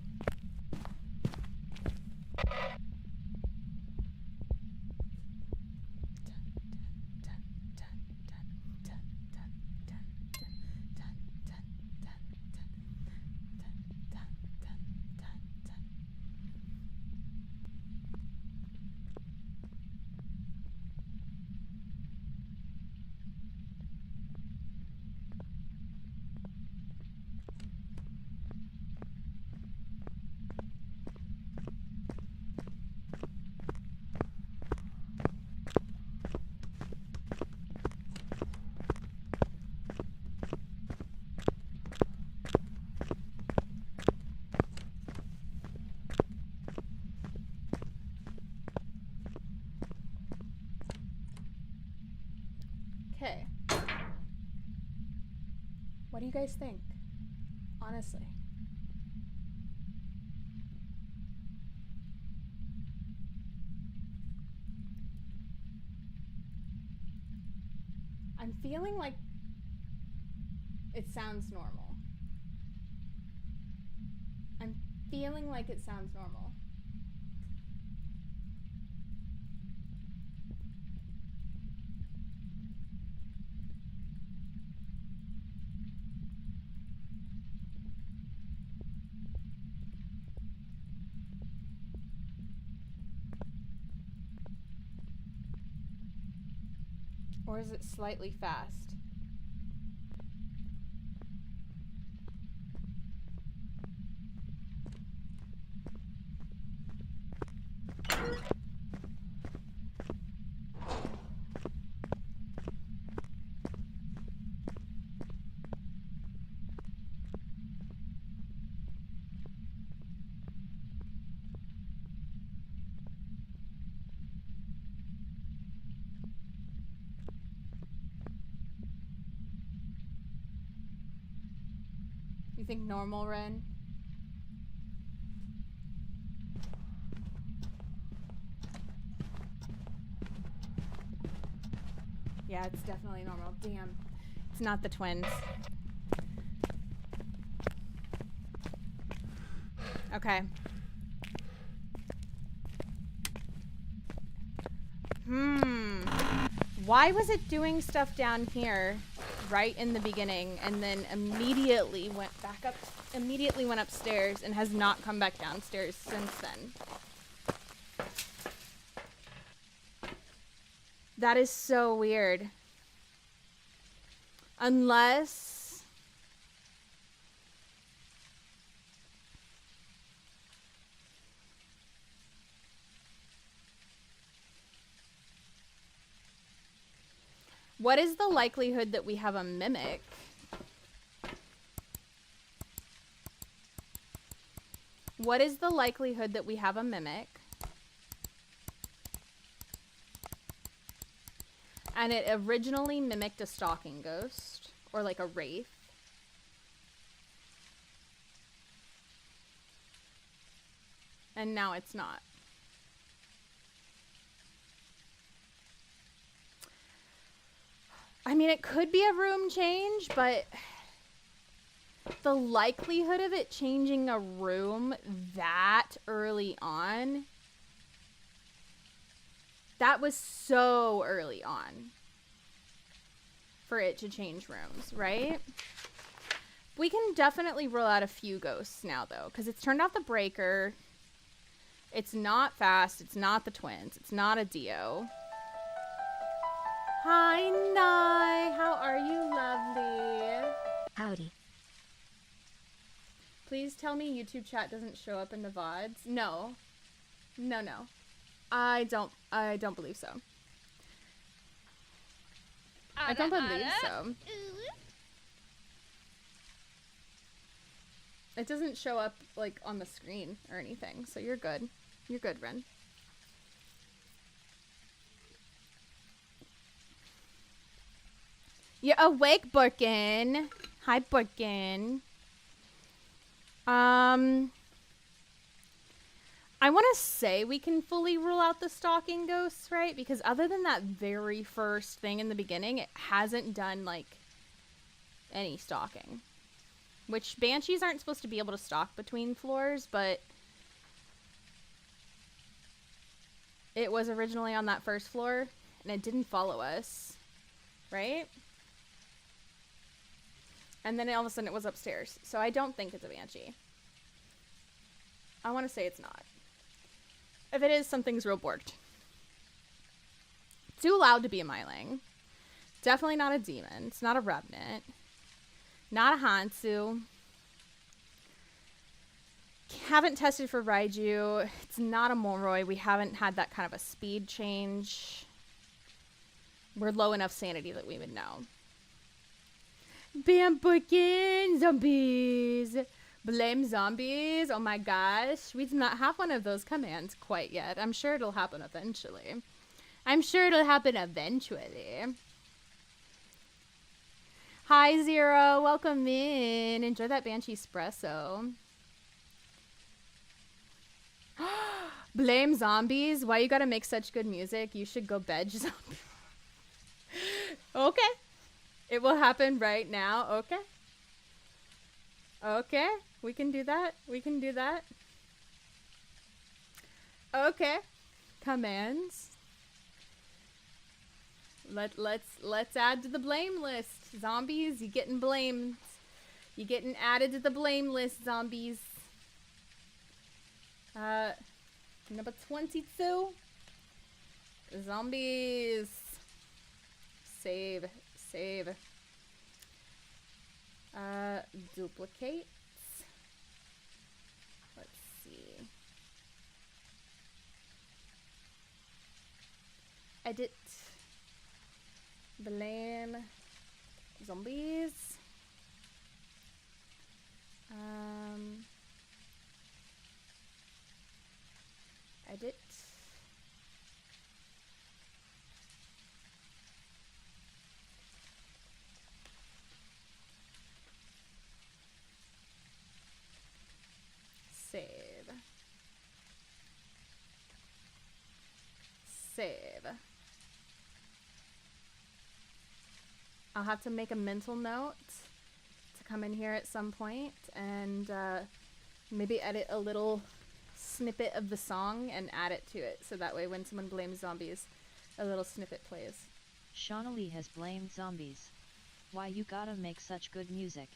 Okay. What do you guys think? Honestly. I'm feeling like it sounds normal. I'm feeling like it sounds normal. Or is it slightly fast? You think normal, Ren? Yeah, it's definitely normal. Damn. It's not the twins. Okay. Why was it doing stuff down here right in the beginning and then immediately went back up, immediately went upstairs and has not come back downstairs since then? That is so weird. Unless... What is the likelihood that we have a mimic? What is the likelihood that we have a mimic? And it originally mimicked a stalking ghost, or like a wraith. And now it's not. I mean, it could be a room change, but the likelihood of it changing a room that early on, that was so early on for it to change rooms, right? We can definitely roll out a few ghosts now, though, because it's turned off the breaker. It's not fast. It's not the twins. It's not a Dio. Hi, Nye. How are you, lovely? Howdy. Please tell me YouTube chat doesn't show up in the VODs. No. No, no. I don't believe so. I don't believe so. It doesn't show up, like, on the screen or anything, so you're good. You're good, Ren. You're awake, Borkin. Hi, Borkin. I want to say we can fully rule out the stalking ghosts, right? Because other than that very first thing in the beginning, it hasn't done, like, any stalking. Which, banshees aren't supposed to be able to stalk between floors, but it was originally on that first floor, and it didn't follow us, right? And then all of a sudden it was upstairs. So I don't think it's a banshee. I want to say it's not. If it is, something's real borked. Too loud to be a Myling. Definitely not a demon. It's not a revenant. Not a Hansu. Haven't tested for Raiju. It's not a Moroi. We haven't had that kind of a speed change. We're low enough sanity that we would know. Bambukin zombies. Blame zombies. Oh my gosh. We do not have one of those commands quite yet. I'm sure it'll happen eventually. I'm sure it'll happen eventually. Hi, Zero. Welcome in. Enjoy that Banshee espresso. Blame zombies. Why you gotta make such good music? You should go bed zombie. Okay. It will happen right now. Okay. Okay. We can do that. We can do that. Okay. Commands. Let's add to the blame list. Zombies, you getting blamed. You getting added to the blame list, zombies. Number 22. Zombies. Save. Save. Duplicate. Let's see. Edit. Blame. Zombies. Edit. Save. Save. I'll have to make a mental note to come in here at some point and maybe edit a little snippet of the song and add it to it, so that way when someone blames zombies, a little snippet plays. Shana Leigh has blamed zombies. Why you gotta make such good music?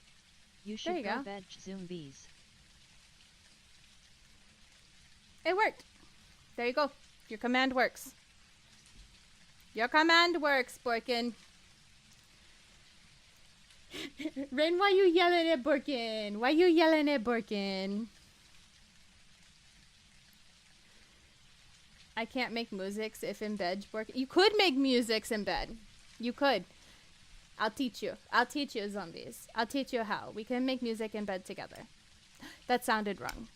You There should you go go. bed zombies. It worked. There you go. Your command works. Your command works, Borkin. Ren, why you yelling at Borkin? Why you yelling at Borkin? I can't make musics if in bed, Borkin. You could make musics in bed. You could. I'll teach you. I'll teach you, zombies. I'll teach you how. We can make music in bed together. That sounded wrong.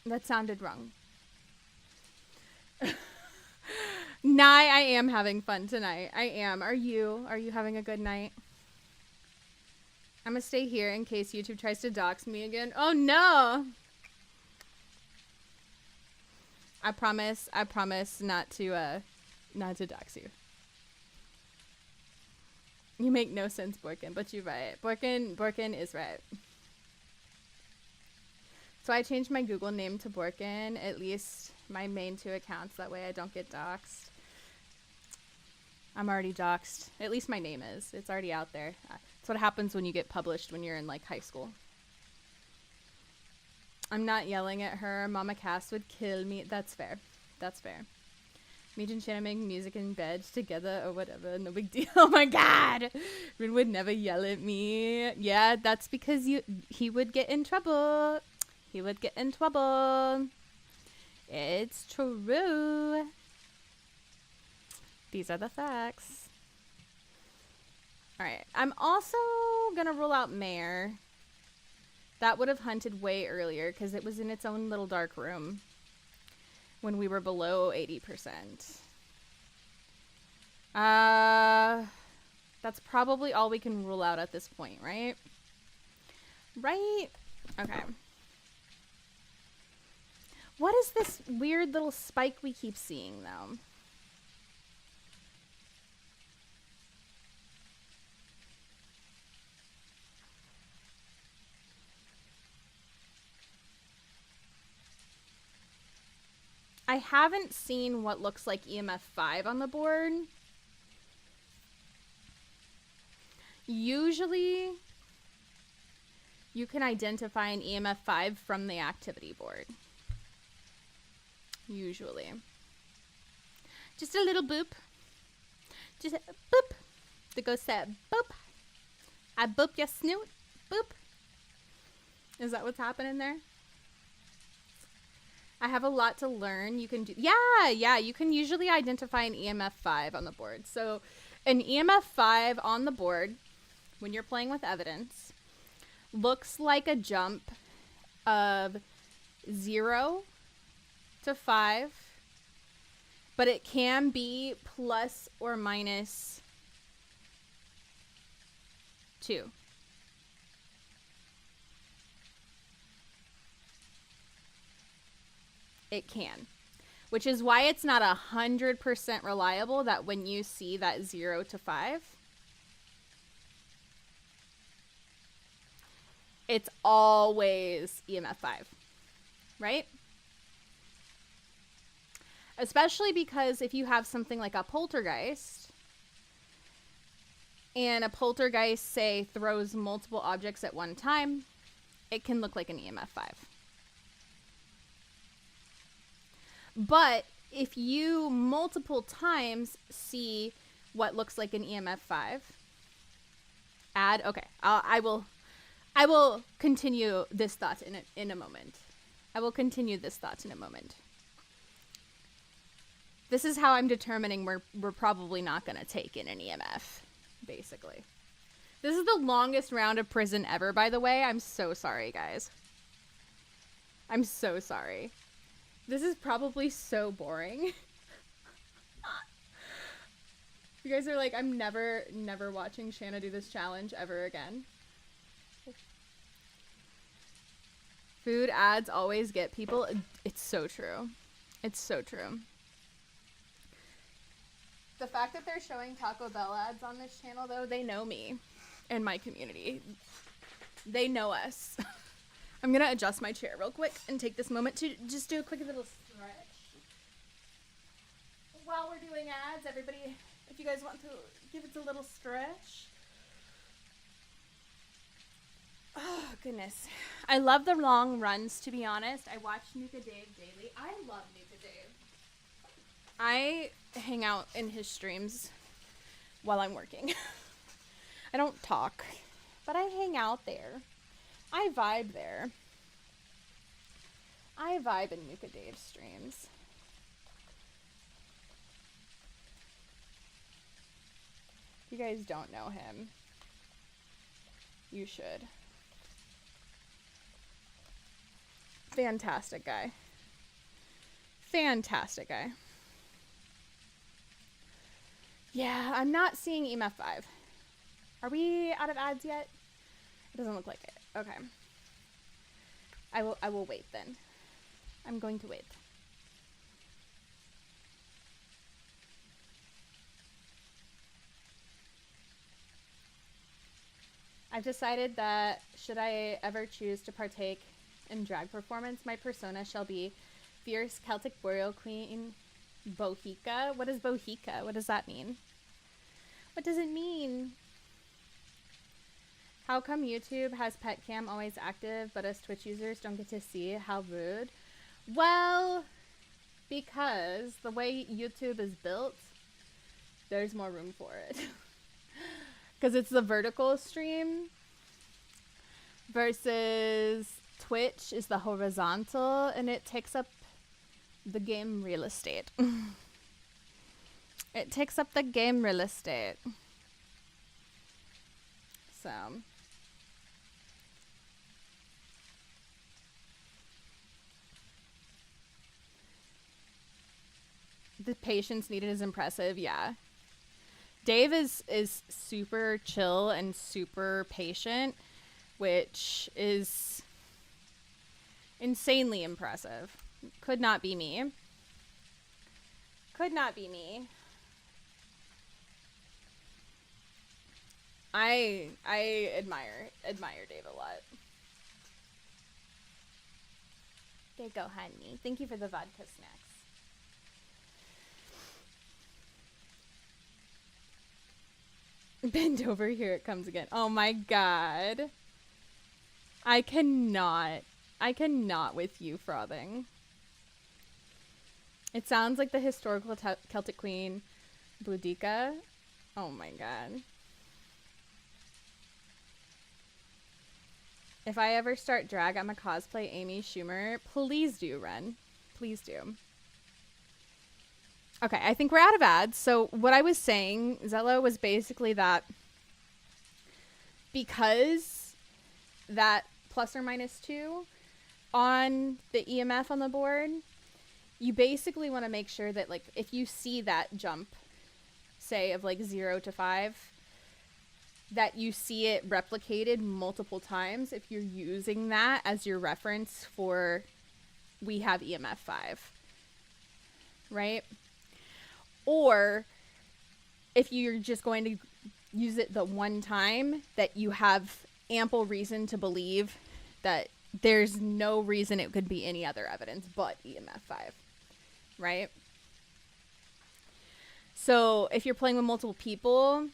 That sounded wrong. Nye, I am having fun tonight. I am. Are you? Are you having a good night? I'm gonna stay here in case YouTube tries to dox me again. Oh no! I promise not to dox you. You make no sense, Borkin, but you're right. Borkin is right. So I changed my Google name to Borkin, at least my main 2 accounts. That way I don't get doxxed. I'm already doxxed. At least my name is. It's already out there. That's what happens when you get published when you're in, like, high school. I'm not yelling at her. Mama Cass would kill me. That's fair. That's fair. Me and Shana make music in bed together or whatever. No big deal. Oh my god! Rin would never yell at me. Yeah, that's because he would get in trouble. He would get in trouble. It's true. These are the facts. Alright. I'm also gonna rule out Mare. That would have hunted way earlier because it was in its own little dark room when we were below 80%. That's probably all we can rule out at this point, right? Right? Okay. What is this weird little spike we keep seeing, though? I haven't seen what looks like EMF 5 on the board. Usually, you can identify an EMF 5 from the activity board. Usually. Just a little boop. Just a boop. The ghost said, boop. I boop your snoot. Boop. Is that what's happening there? I have a lot to learn. You can do, yeah, you can usually identify an EMF 5 on the board. So an EMF 5 on the board, when you're playing with evidence, looks like a jump of 0 to 5, but it can be plus or minus 2. It can, which is why it's not 100% reliable that when you see that 0 to 5, it's always EMF 5, right? Especially because if you have something like a poltergeist, and a poltergeist, say, throws multiple objects at one time, it can look like an EMF 5. But if you multiple times see what looks like an EMF 5, okay, I will continue this thought in a moment. I will continue this thought in a moment. This is how I'm determining we're probably not going to take in an EMF, basically. This is the longest round of prison ever, by the way. I'm so sorry, guys. I'm so sorry. This is probably so boring. You guys are like, I'm never watching Shana do this challenge ever again. Food ads always get people. It's so true. It's so true. The fact that they're showing Taco Bell ads on this channel, though, they know me and my community. They know us. I'm gonna adjust my chair real quick and take this moment to just do a quick little stretch. While we're doing ads, everybody, if you guys want to give it a little stretch. Oh, goodness. I love the long runs, to be honest. I watch Nuka Dave daily. I love Nuka Dave. I hang out in his streams while I'm working. I don't talk, but I hang out there. I vibe there. I vibe in Nuka Dave streams. If you guys don't know him, you should. Fantastic guy. Fantastic guy. Yeah, I'm not seeing EMF 5. Are we out of ads yet? It doesn't look like it. Okay. I will wait then. I'm going to wait. I've decided that should I ever choose to partake in drag performance, my persona shall be fierce Celtic burial queen Bohica. What is Bohica? What does that mean? What does it mean? How come YouTube has pet cam always active, but us Twitch users don't get to see? How rude. Well, because the way YouTube is built, there's more room for it. Because it's the vertical stream versus Twitch is the horizontal, and it takes up the game real estate. It takes up the game real estate. So the patience needed is impressive, yeah. Dave is super chill and super patient, which is insanely impressive. Could not be me. Could not be me. I admire Dave a lot. There you go, honey. Thank you for the vodka snacks. Bend over, here it comes again. Oh my god. I cannot with you frothing. It sounds like the historical Celtic queen, Boudica. Oh my god. If I ever start drag, I'm a cosplay Amy Schumer. Please do, Ren. Please do. Okay, I think we're out of ads. So what I was saying, Zello, was basically that because that plus or minus 2 on the EMF on the board, you basically want to make sure that, like, if you see that jump, say, of like 0 to 5, that you see it replicated multiple times if you're using that as your reference for we have EMF 5, right? Or if you're just going to use it the one time, that you have ample reason to believe that there's no reason it could be any other evidence but EMF 5, right? So if you're playing with multiple people,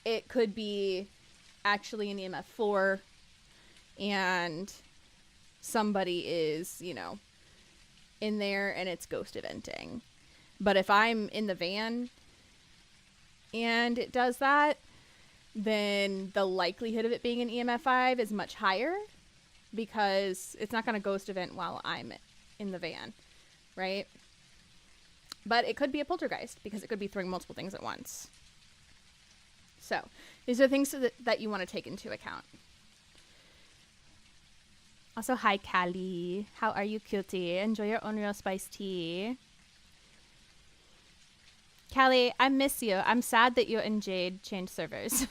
it could be actually an EMF 4 and somebody is, you know, in there and it's ghost eventing. But if I'm in the van and it does that, then the likelihood of it being an EMF 5 is much higher because it's not going to ghost event while I'm in the van, right? But it could be a poltergeist because it could be throwing multiple things at once. So these are things that you want to take into account. Also, hi, Callie. How are you, cutie? Enjoy your Onryo spiced tea. Callie, I miss you. I'm sad that you and Jade changed servers.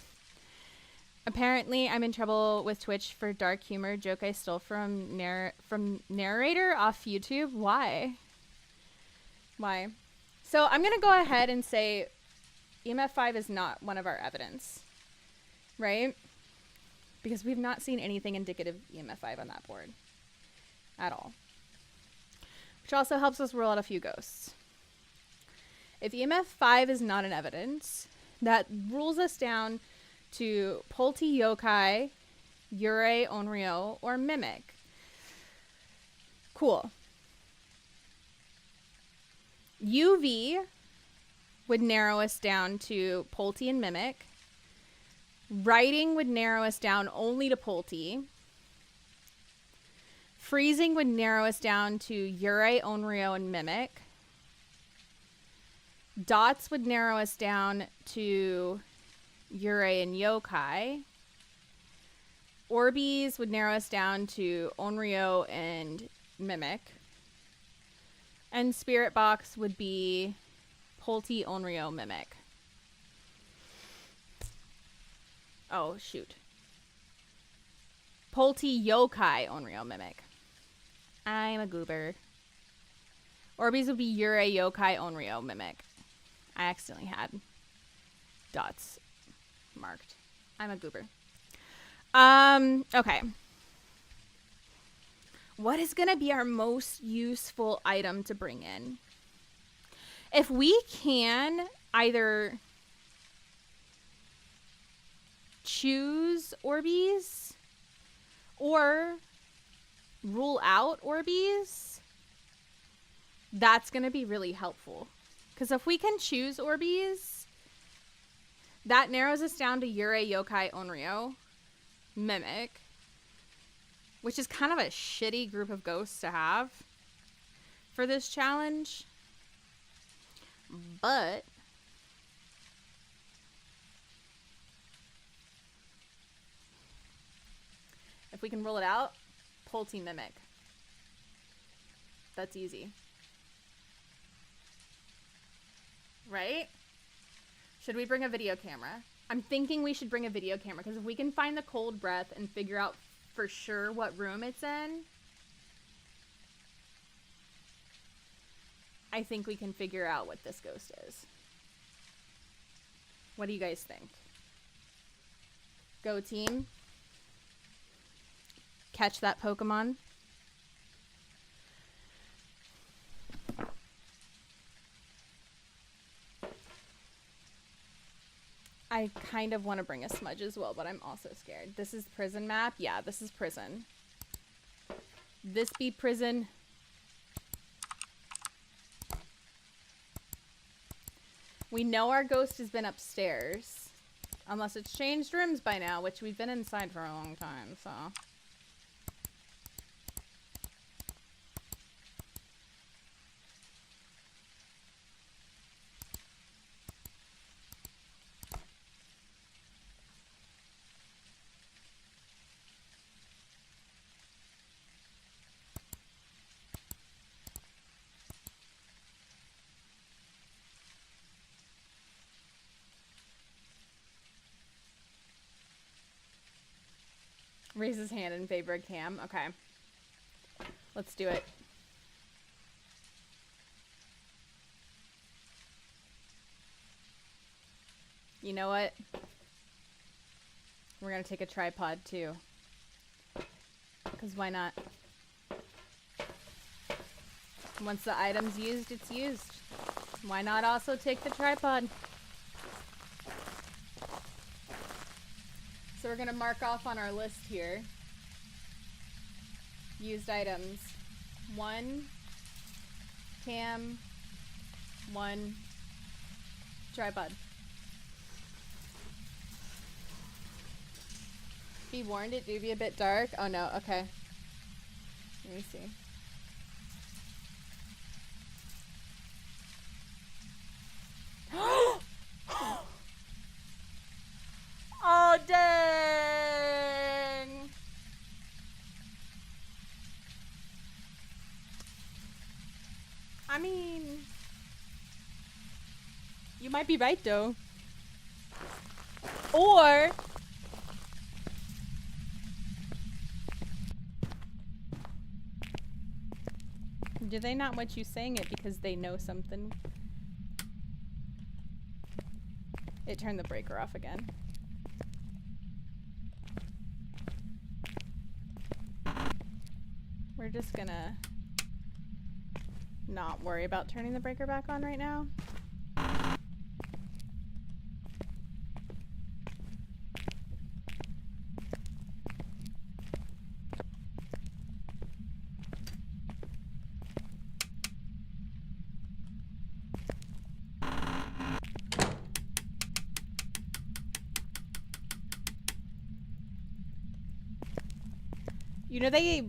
Apparently, I'm in trouble with Twitch for dark humor joke I stole from narrator off YouTube. Why? Why? So I'm going to go ahead and say EMF 5 is not one of our evidence, right? Because we've not seen anything indicative of EMF 5 on that board at all. Which also helps us rule out a few ghosts. If EMF 5 is not an evidence, that rules us down to Polti Yokai, Yurei Onryo, or Mimic. Cool. UV would narrow us down to Polti and Mimic. Writing would narrow us down only to Polti. Freezing would narrow us down to Yurei, Onryo, and Mimic. Dots would narrow us down to Yurei and Yokai. Orbeez would narrow us down to Onryo and Mimic. And Spirit Box would be Polti, Onryo, Mimic. Oh, shoot. Polti, Yokai, Onryo, Mimic. I'm a goober. Orbeez would be Yurei, Yokai, Onryo, Mimic. I accidentally had dots marked. I'm a goober. Okay. What is going to be our most useful item to bring in? If we can either choose Orbeez or rule out Orbeez, that's going to be really helpful. Because if we can choose Orbeez, that narrows us down to Yurei, Yokai, Onryo, Mimic, which is kind of a shitty group of ghosts to have for this challenge. But if we can rule it out, Polty Mimic. That's easy. Right? Should we bring a video camera? I'm thinking we should bring a video camera, because if we can find the cold breath and figure out for sure what room it's in, I think we can figure out what this ghost is. What do you guys think? Go team. Catch that Pokemon. I kind of want to bring a smudge as well, but I'm also scared. This is prison map? Yeah, this is prison. This be prison. We know our ghost has been upstairs. Unless it's changed rooms by now, which we've been inside for a long time, so. Raise his hand in favor of Cam. Okay. Let's do it. You know what? We're gonna take a tripod too. Because why not? Once the item's used, it's used. Why not also take the tripod? So we're going to mark off on our list here. Used items. 1 cam, 1 tripod. Be warned, it do be a bit dark. Oh no, okay. Let me see. Oh, dang! I mean, you might be right, though. Or do they not want you saying it because they know something? It turned the breaker off again. We're just gonna not worry about turning the breaker back on right now. You know they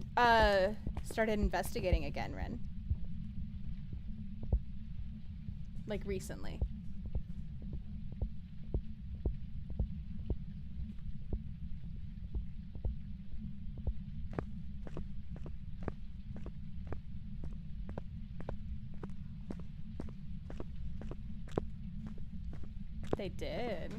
started investigating again, Ren. Like recently. They did.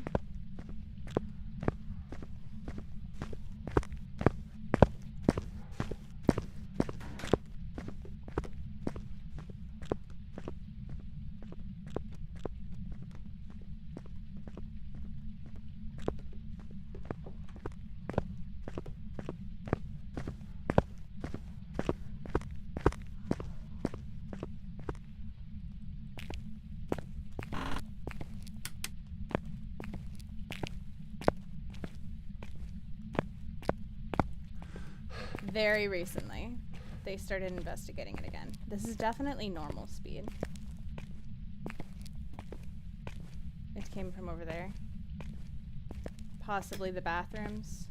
very recently, they started investigating it again. This is definitely normal speed. It came from over there. Possibly the bathrooms.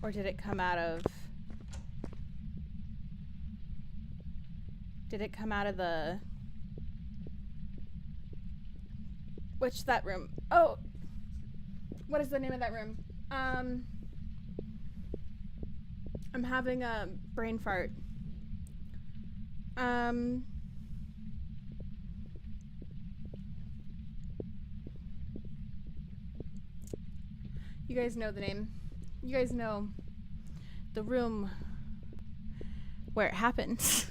Or did it come out of... Did it come out of the... that room? Oh! What is the name of that room? I'm having a brain fart. You guys know the name. You guys know the room where it happens.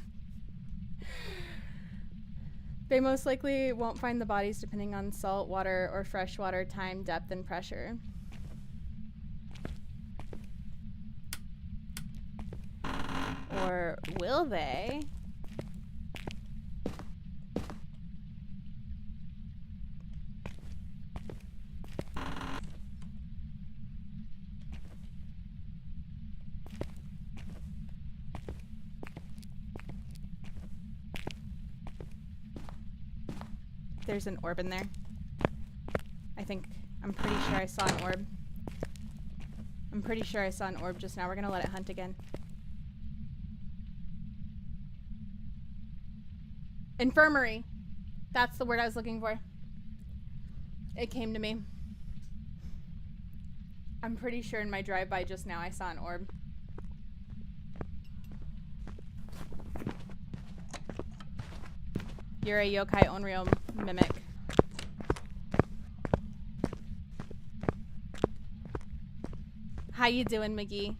They most likely won't find the bodies depending on salt water or fresh water, time, depth, and pressure. Or will they? There's an orb in there. I'm pretty sure I saw an orb. I'm pretty sure I saw an orb just now. We're gonna let it hunt again. Infirmary. That's the word I was looking for. It came to me. I'm pretty sure in my drive-by just now I saw an orb. You're a yokai onryo mimic. How you doing, McGee?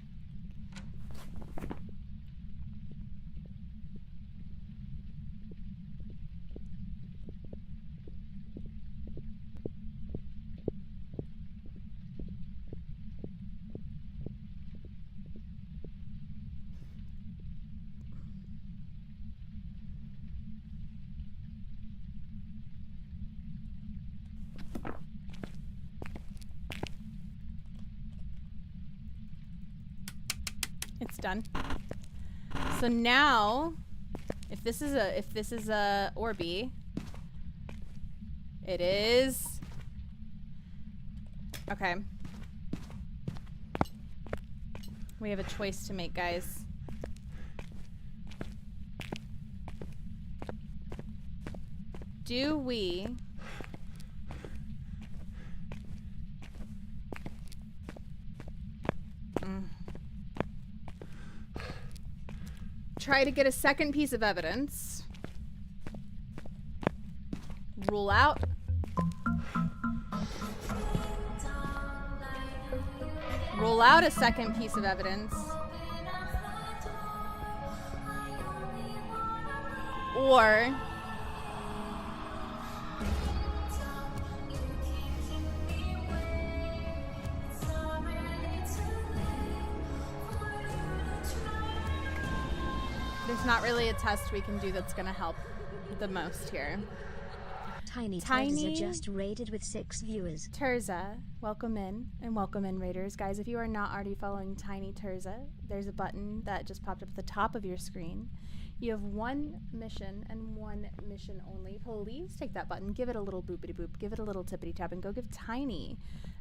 It's done. So now, if this is a Orby, it is. Okay. We have a choice to make, guys. Do we try to get a second piece of evidence, rule out a second piece of evidence, or there's not really a test we can do that's gonna help the most here. Tiny Terza just raided with 6 viewers. Terza, welcome in, and welcome in, raiders. Guys, if you are not already following Tiny Terza, there's a button that just popped up at the top of your screen. You have one mission and one mission only. Please take that button, give it a little boopity boop, give it a little tippity tap, and go give Tiny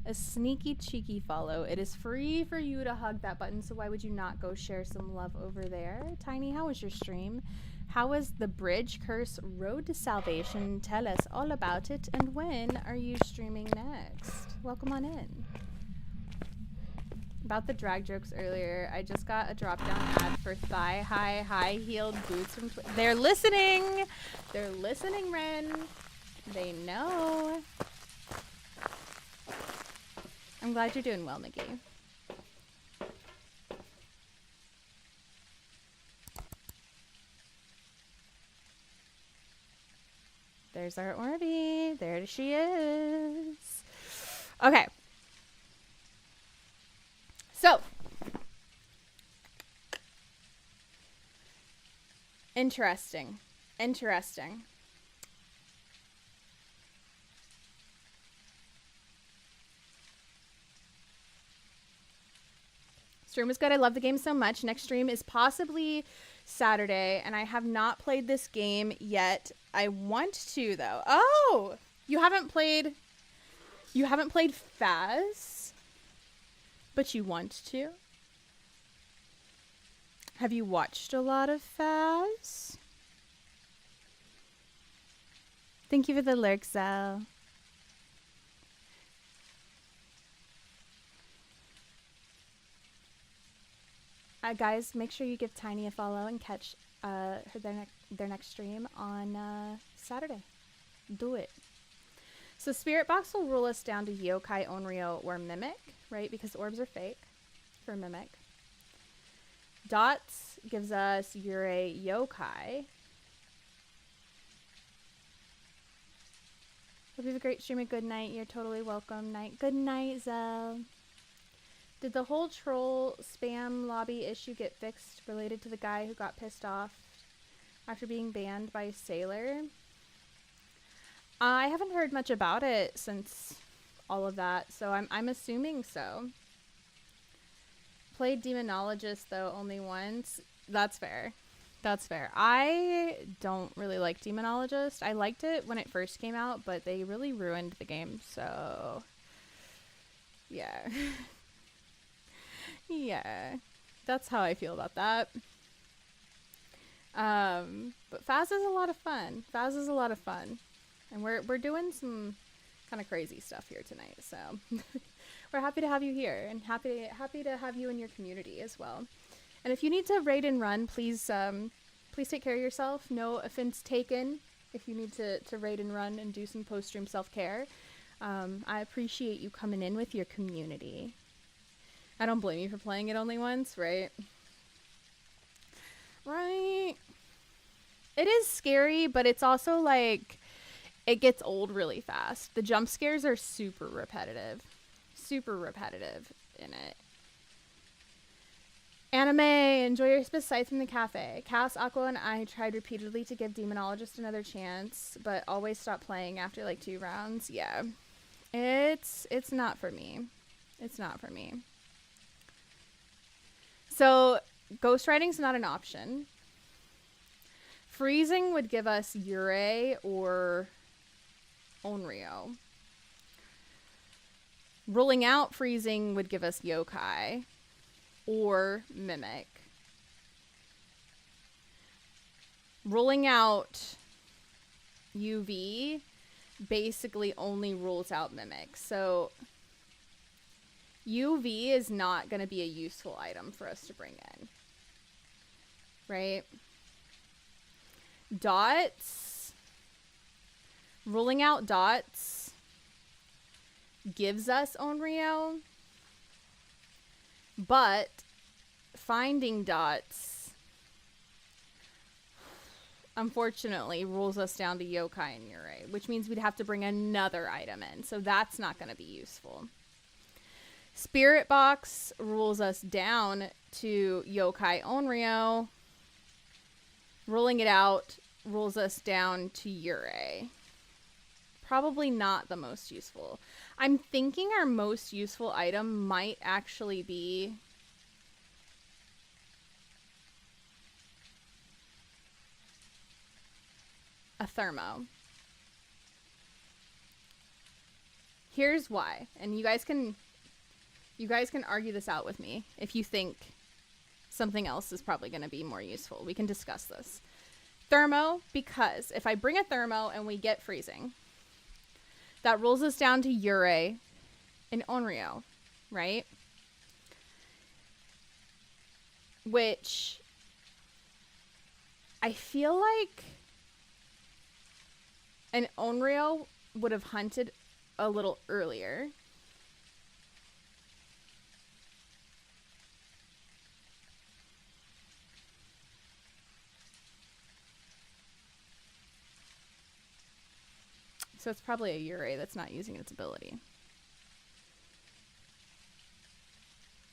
a sneaky cheeky follow. It is free for you to hug that button, so why would you not go share some love over there? Tiny, how was your stream? How was the Bridge Curse Road to Salvation? Tell us all about it, and when are you streaming next? Welcome on in. About the drag jokes earlier, I just got a drop-down ad for thigh-high, high-heeled boots from They're listening! They're listening, Ren. They know. I'm glad you're doing well, McGee. There's our Orby. There she is. Okay. So, Interesting. Interesting. Stream was good. I love the game so much. Next stream is possibly Saturday, and I have not played this game yet. I want to though. Oh, you haven't played Phas, but you want to? Have you watched a lot of Phas? Thank you for the lurk, Zal. Guys, make sure you give Tiny a follow and catch their next stream on Saturday. Do it. So Spirit Box will rule us down to Yokai, Onryo, or Mimic, right? Because orbs are fake for Mimic. Dots gives us Yurei, Yokai. Hope you have a great stream and good night. You're totally welcome. Night. Good night, Zell. Did the whole troll spam lobby issue get fixed related to the guy who got pissed off after being banned by Sailor? I haven't heard much about it since all of that, so I'm assuming so. Played Demonologist though only once. That's fair. That's fair. I don't really like Demonologist. I liked it when it first came out, but they really ruined the game, so yeah. Yeah, that's how I feel about that. But Phas is a lot of fun. Phas is a lot of fun. And we're doing some kind of crazy stuff here tonight, so we're happy to have you here and happy to have you in your community as well. And if you need to raid and run, please take care of yourself. No offense taken if you need to raid and run and do some post-stream self-care. I appreciate you coming in with your community. I don't blame you for playing it only once, right? Right. It is scary, but it's also like it gets old really fast. The jump scares are super repetitive in it. Anime, enjoy your sights from the cafe. Chaos Aqua and I tried repeatedly to give Demonologist another chance, but always stopped playing after like 2 rounds. Yeah. It's not for me. It's not for me. So, ghostwriting's not an option. Freezing would give us Yurei or Onryo. Ruling out freezing would give us Yokai or Mimic. Ruling out UV basically only rules out Mimic. So UV is not going to be a useful item for us to bring in. Right? Dots. Ruling out dots gives us Onryo. But finding dots, unfortunately, rules us down to Yokai and Yurei, which means we'd have to bring another item in. So that's not going to be useful. Spirit Box rules us down to Yokai Onryo. Ruling it out rules us down to Yurei. Probably not the most useful. I'm thinking our most useful item might actually be a thermo. Here's why, and you guys can argue this out with me if you think something else is probably going to be more useful. We can discuss this. Thermo, because if I bring a thermo and we get freezing, that rolls us down to Yurei and Onryo, right? Which I feel like an Onryo would have hunted a little earlier. So it's probably a Yurei that's not using its ability.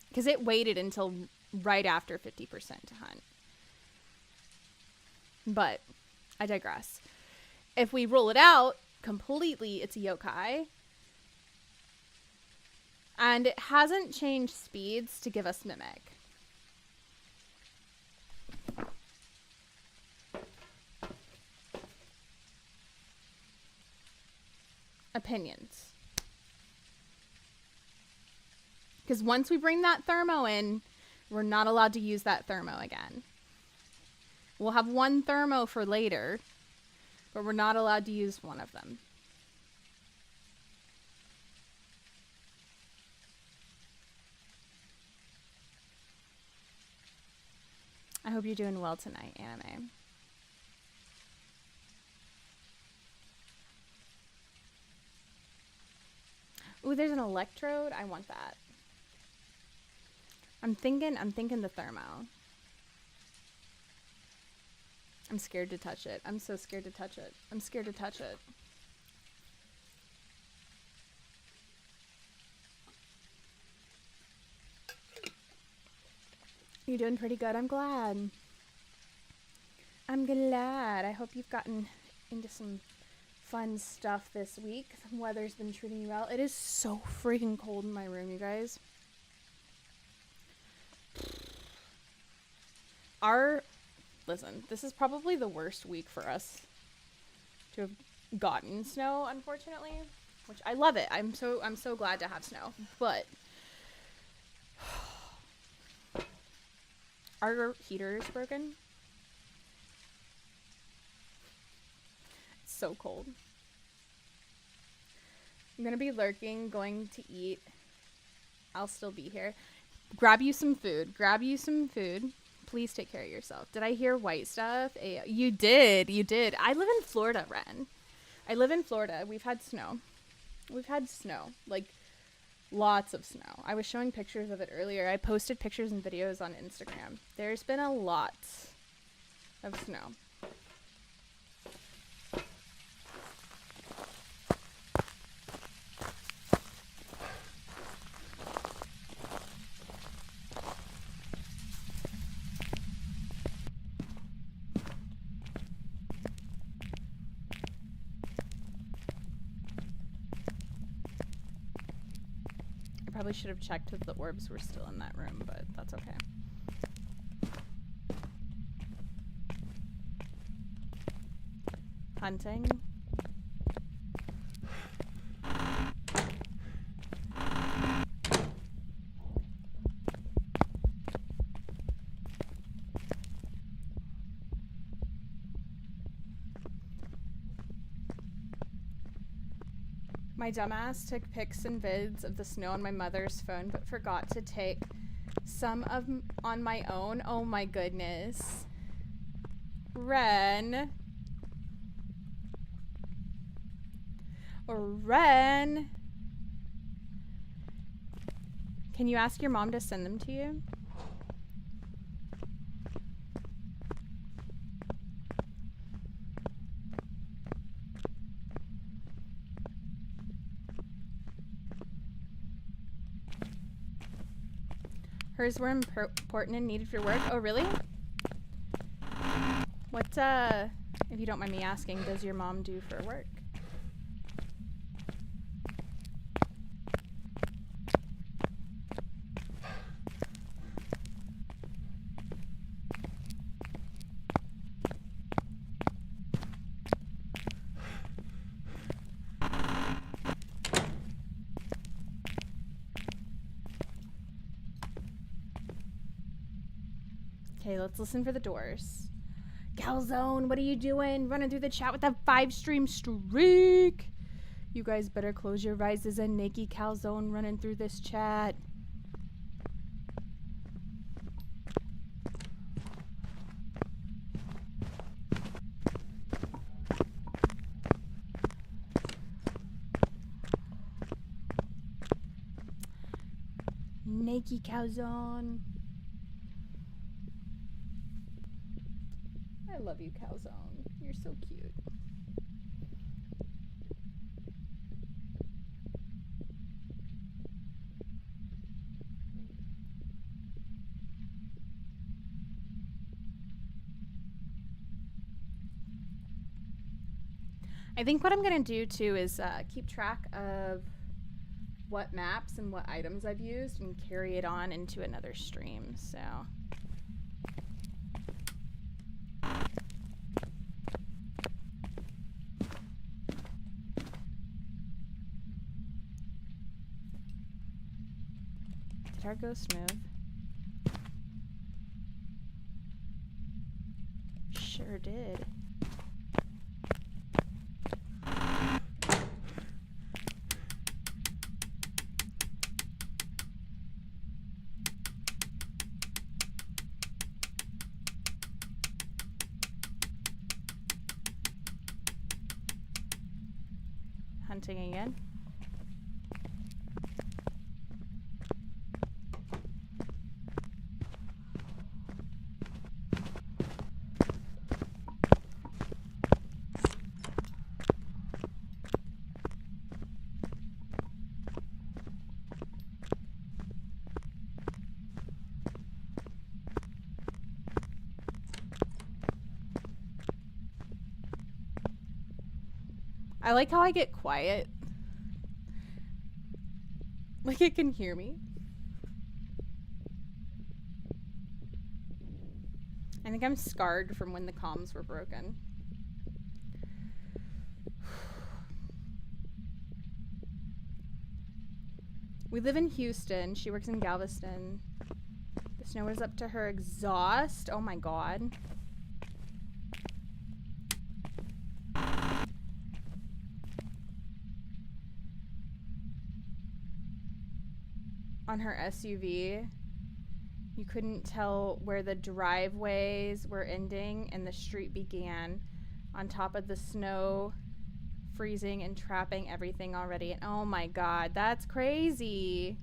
Because it waited until right after 50% to hunt. But I digress. If we roll it out completely, it's a yokai. And it hasn't changed speeds to give us mimic. Opinions. Because once we bring that thermo in, we're not allowed to use that thermo again. We'll have one thermo for later, but we're not allowed to use one of them. I hope you're doing well tonight, Anime. Ooh, there's an electrode. I want that. I'm thinking the thermo. I'm scared to touch it. I'm so scared to touch it. I'm scared to touch it. You're doing pretty good. I'm glad. I'm glad. I hope you've gotten into some fun stuff this week. The weather's been treating you well. It is so freaking cold in my room, you guys. Listen, this is probably the worst week for us to have gotten snow, unfortunately. Which I love it. I'm so glad to have snow. But our heater is broken. It's so cold. I'm gonna be lurking, going to eat. I'll still be here. Grab you some food. Grab you some food. Please take care of yourself. Did I hear white stuff? You did. You did. I live in Florida, Ren. I live in Florida. We've had snow. We've had snow. Like, lots of snow. I was showing pictures of it earlier. I posted pictures and videos on Instagram. There's been a lot of snow. Probably should have checked if the orbs were still in that room, but that's okay. Hunting. My dumbass took pics and vids of the snow on my mother's phone, but forgot to take some on my own. Oh my goodness. Ren. Ren. Can you ask your mom to send them to you? Hers were important and needed for work. Oh, really? What, if you don't mind me asking, does your mom do for work? Okay, let's listen for the doors. Calzone, what are you doing? Running through the chat with that 5-stream streak. You guys better close your eyes. There's a naked Calzone running through this chat. Naked Calzone. I love you, Calzone. You're so cute. I think what I'm gonna do too is keep track of what maps and what items I've used and carry it on into another stream, so. Did our go smooth? Sure did. Hunting again. I like how I get quiet. Like it can hear me. I think I'm scarred from when the comms were broken. We live in Houston. She works in Galveston. The snow is up to her exhaust. Oh my god. On her SUV, you couldn't tell where the driveways were ending and the street began, on top of the snow freezing and trapping everything already. And oh my god, that's crazy.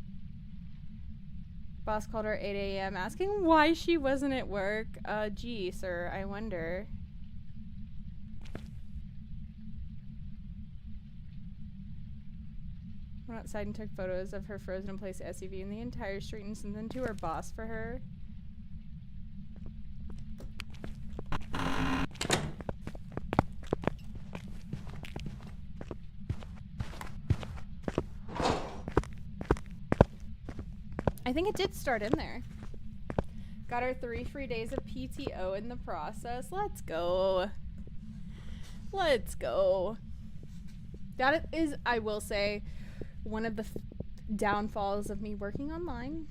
Boss called her 8 a.m. asking why she wasn't at work. Gee, sir, I wonder. Went outside and took photos of her frozen in place SUV in the entire street and sent them to her boss for her. I think it did start in there. Got her 3 free days of PTO in the process. Let's go. Let's go. That is, I will say, one of the downfalls of me working online.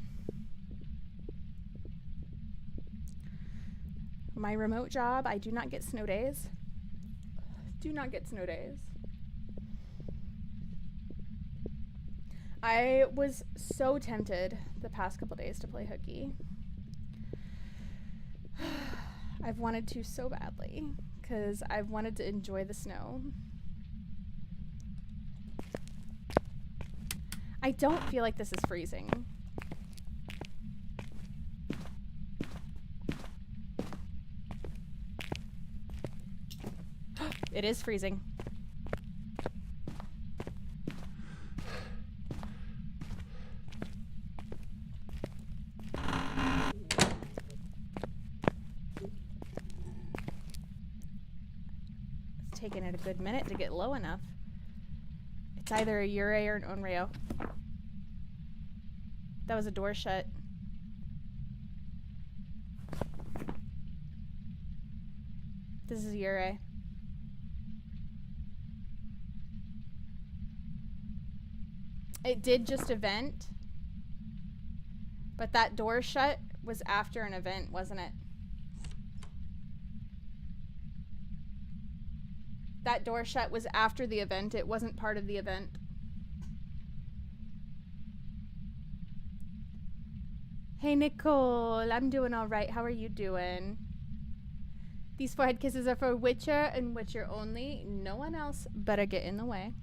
My remote job, I do not get snow days. Do not get snow days. I was so tempted the past couple days to play hooky. I've wanted to so badly because I've wanted to enjoy the snow. I don't feel like this is freezing. It is freezing. It's taken it a good minute to get low enough. It's either a Ure or an Onryo. That was a door shut. This is Ure. It did just event, but that door shut was after an event, wasn't it? That door shut was after the event. It wasn't part of the event. Hey, Nicole. I'm doing all right. How are you doing? These forehead kisses are for Witcher and Witcher only. No one else better get in the way.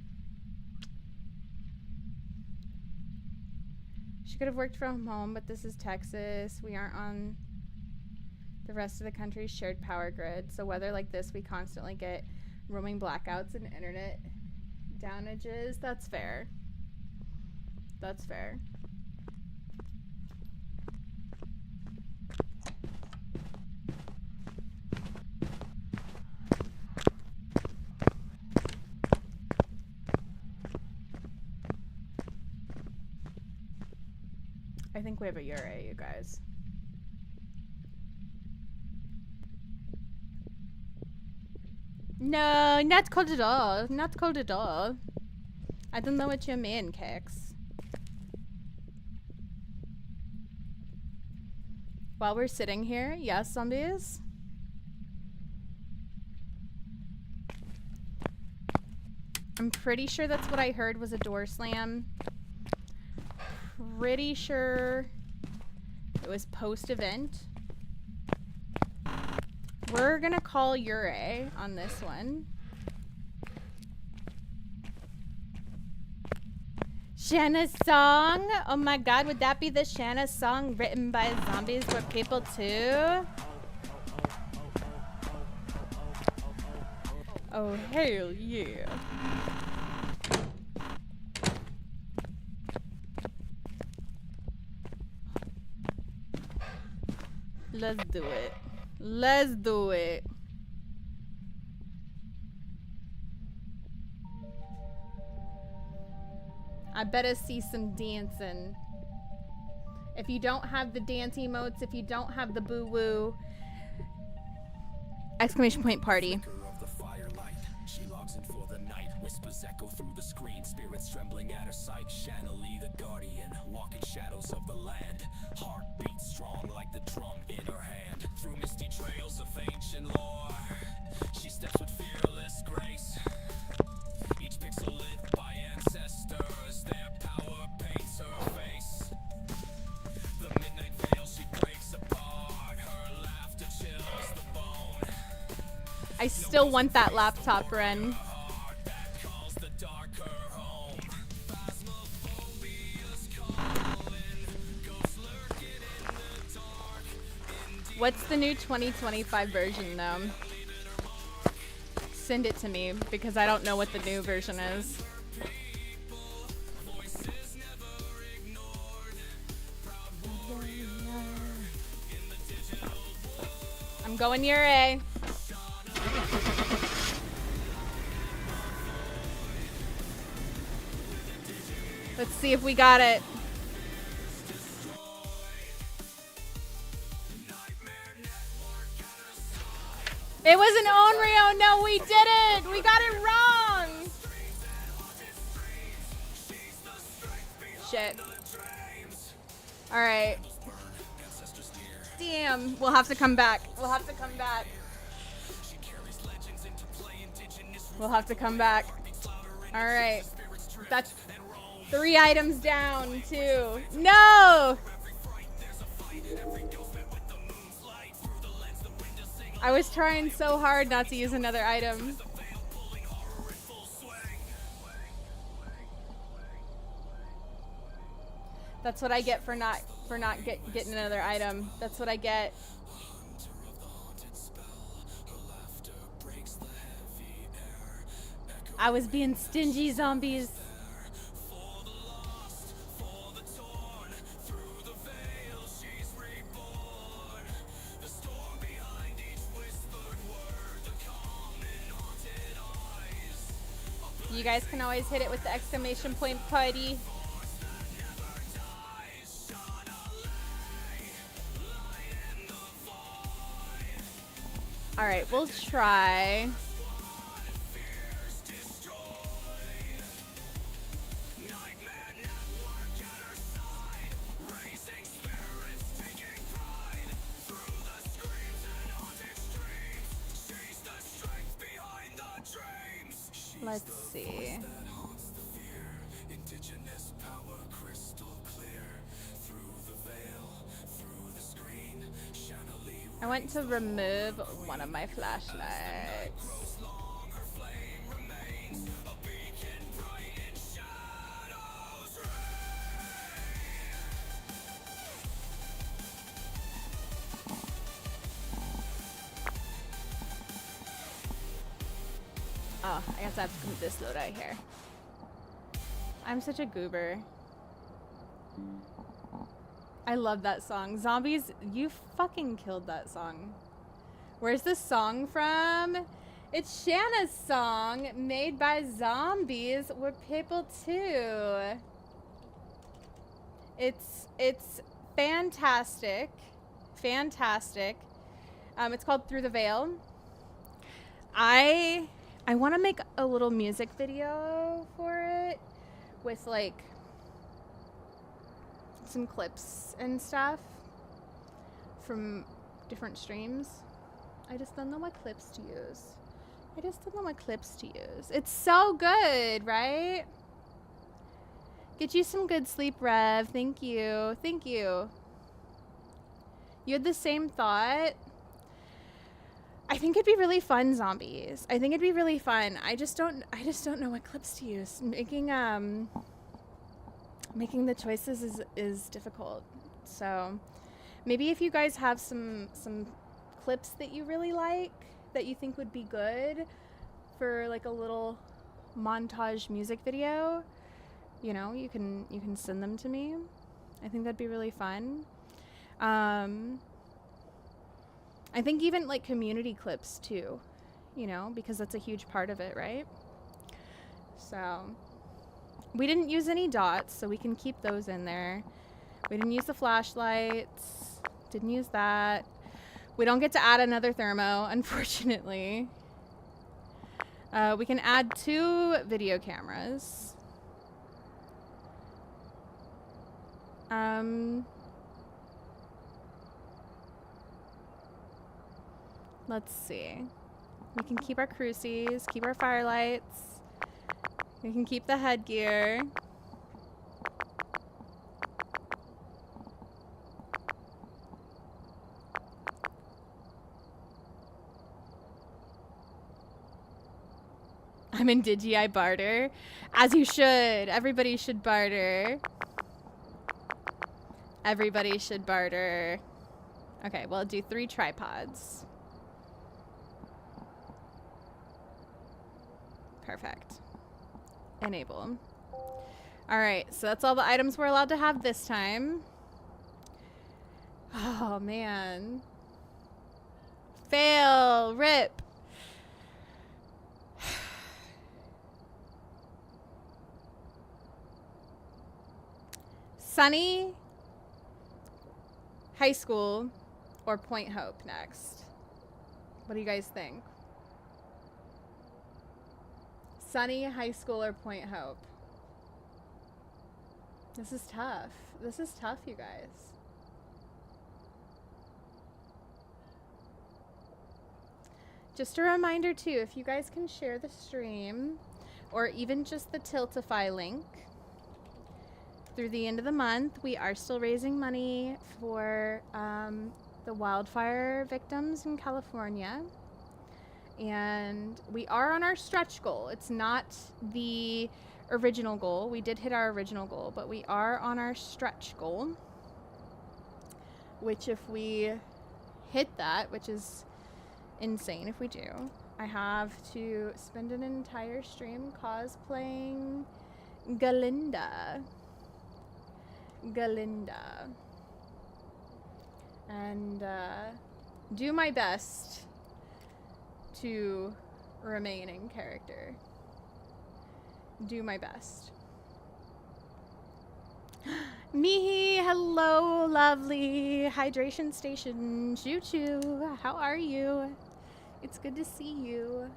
She could have worked from home, but this is Texas. We aren't on the rest of the country's shared power grid. So weather like this, we constantly get roaming blackouts and internet damages. That's fair. That's fair. I think we have a Yurei, you guys. No, not cold at all. Not cold at all. I don't know what you mean, Kex. While we're sitting here, yes, zombies? I'm pretty sure that's what I heard was a door slam. Pretty sure it was post-event. We're gonna call Yurei on this one. Shana's song? Oh my god, would that be the Shana song written by zombies with people too? Oh hell yeah. Let's do it. Let's do it. I better see some dancing. If you don't have the dance emotes, if you don't have the boo woo, exclamation point party. Of the firelight, she logs in for the night. Whispers echo through the screen. Spirits trembling at her sight. Shana, Leigh, the guardian, walking shadows of the land. Heart beats strong like the drum in her hand. Through misty trails of ancient lore, she steps with fearless grace. Each pixel lit by ancestors. Their power paints her face. The midnight veil she breaks apart. Her laughter chills the bone. I still want that laptop, Ren. What's the new 2025 version, though? Send it to me, because I don't know what the new version is. I'm going Yurei. Let's see if we got it. It was an Onryo. No, we didn't. We got it wrong. Shit. All right. Damn. We'll have to come back. We'll have to come back. We'll have to come back. All right. That's 3 items down, too. No! I was trying so hard not to use another item. That's what I get for not getting another item. That's what I get. I was being stingy, zombies. You guys can always hit it with the exclamation point party. All right, we'll try. Let's see. I went to remove one of my flashlights. Oh, I guess I have to put this load right here. I'm such a goober. I love that song. Zombies, you fucking killed that song. Where's the song from? It's Shana's song, made by zombies with people too. It's fantastic. Fantastic. It's called Through the Veil. I want to make a little music video for it with like some clips and stuff from different streams. I just don't know what clips to use. It's so good, right? Get you some good sleep, Rev. Thank you. Thank you. You had the same thought. I think it'd be really fun, zombies. I think it'd be really fun. I just don't know what clips to use. Making the choices is difficult. So maybe if you guys have some clips that you really like that you think would be good for like a little montage music video, you know, you can send them to me. I think that'd be really fun. I think even like community clips too, you know, because that's a huge part of it, right? So we didn't use any dots, so we can keep those in there. We didn't use the flashlights, didn't use that. We don't get to add another thermo, unfortunately. We can add 2 video cameras. Let's see. We can keep our crucies, keep our firelights. We can keep the headgear. I'm in Digi, I barter. As you should. Everybody should barter. Everybody should barter. Okay, well, do 3 tripods. Perfect. Enable. Alright, so that's all the items we're allowed to have this time. Oh, man. Fail. Rip. Sunny, High School, or Point Hope next? What do you guys think? Sunny, High School, or Point Hope? This is tough. This is tough, you guys. Just a reminder too, if you guys can share the stream, or even just the Tiltify link, through the end of the month, we are still raising money for the wildfire victims in California. And we are on our stretch goal. It's not the original goal. We did hit our original goal, but we are on our stretch goal. Which if we hit that, which is insane if we do, I have to spend an entire stream cosplaying Galinda. And do my best to remain in character. Do my best. Mihi, hello, lovely hydration station. Choo choo. How are you? It's good to see you.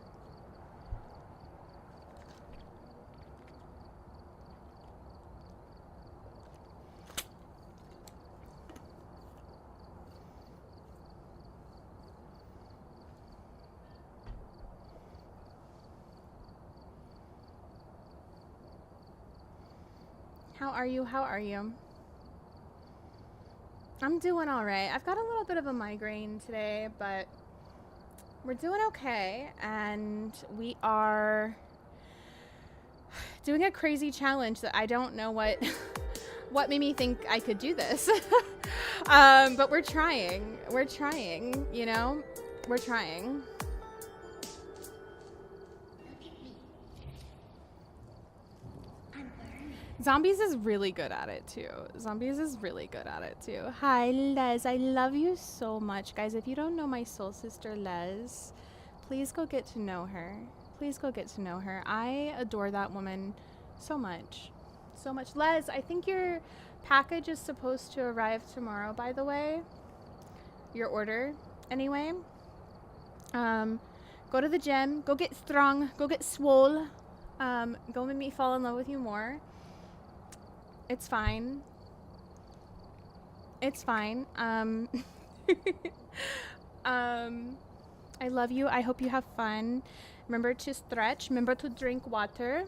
How are you? How are you? I'm doing all right. I've got a little bit of a migraine today, but we're doing okay. And we are doing a crazy challenge that I don't know what what made me think I could do this. But we're trying. We're trying, you know? We're trying. Zombies is really good at it too. Zombies is really good at it too. Hi, Les. I love you so much. Guys, if you don't know my soul sister, Les, please go get to know her. Please go get to know her. I adore that woman so much. So much. Les, I think you're package is supposed to arrive tomorrow, by the way. Your order, anyway. Go to the gym. Go get strong. Go get swole. Go make me fall in love with you more. It's fine. It's fine. I love you. I hope you have fun. Remember to stretch. Remember to drink water.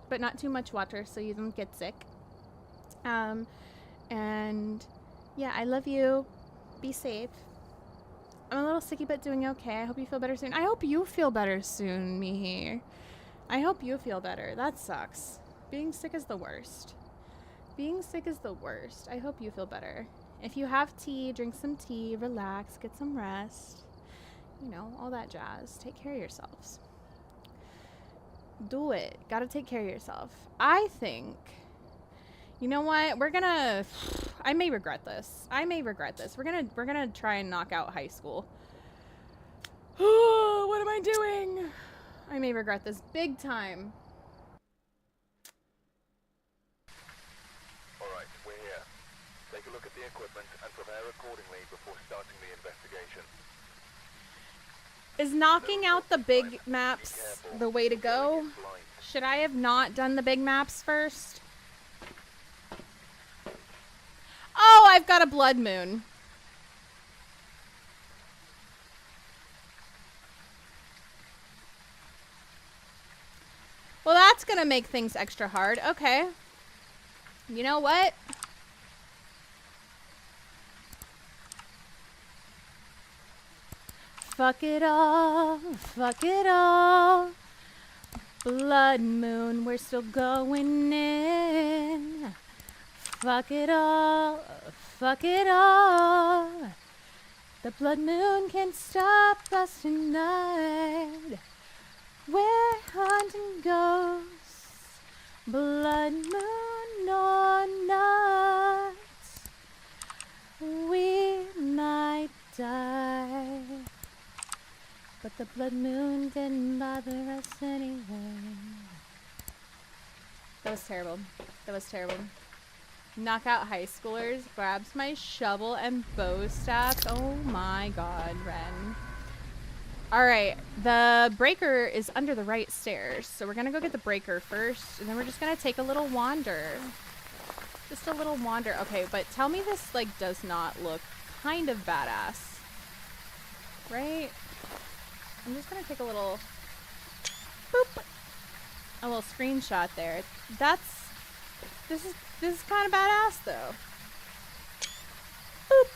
But not too much water so you don't get sick. And yeah, I love you. Be safe. I'm a little sicky but doing okay. I hope you feel better soon. I hope you feel better soon, Mihi. I hope you feel better. That sucks. Being sick is the worst. Being sick is the worst. I hope you feel better. If you have tea, drink some tea, relax, get some rest. You know, all that jazz. Take care of yourselves. Do it. Gotta take care of yourself. I think, you know what? We're gonna, I may regret this. I may regret this. We're gonna try and knock out high school. Oh, what am I doing? I may regret this big time. Alright, we're here. Take a look at the equipment and prepare accordingly before starting the investigation. Is knocking out the big maps the way to go? Should I have not done the big maps first? Oh, I've got a blood moon. Well, that's gonna make things extra hard. Okay. You know what? Fuck it all. Fuck it all. Blood moon, we're still going in. Fuck it all. Fuck it all. The blood moon can't stop us tonight. We're hunting ghosts. Blood moon or not. We might die. But the blood moon didn't bother us anyway. That was terrible. That was terrible. Knock out high schoolers, grabs my shovel and bow staff. Oh my god, Ren. Alright, the breaker is under the right stairs. So we're gonna go get the breaker first, and then we're just gonna take a little wander. Just a little wander. Okay, but tell me this, like, does not look kind of badass. Right? I'm just gonna take a little boop, a little screenshot there. This is kind of badass though. Boop.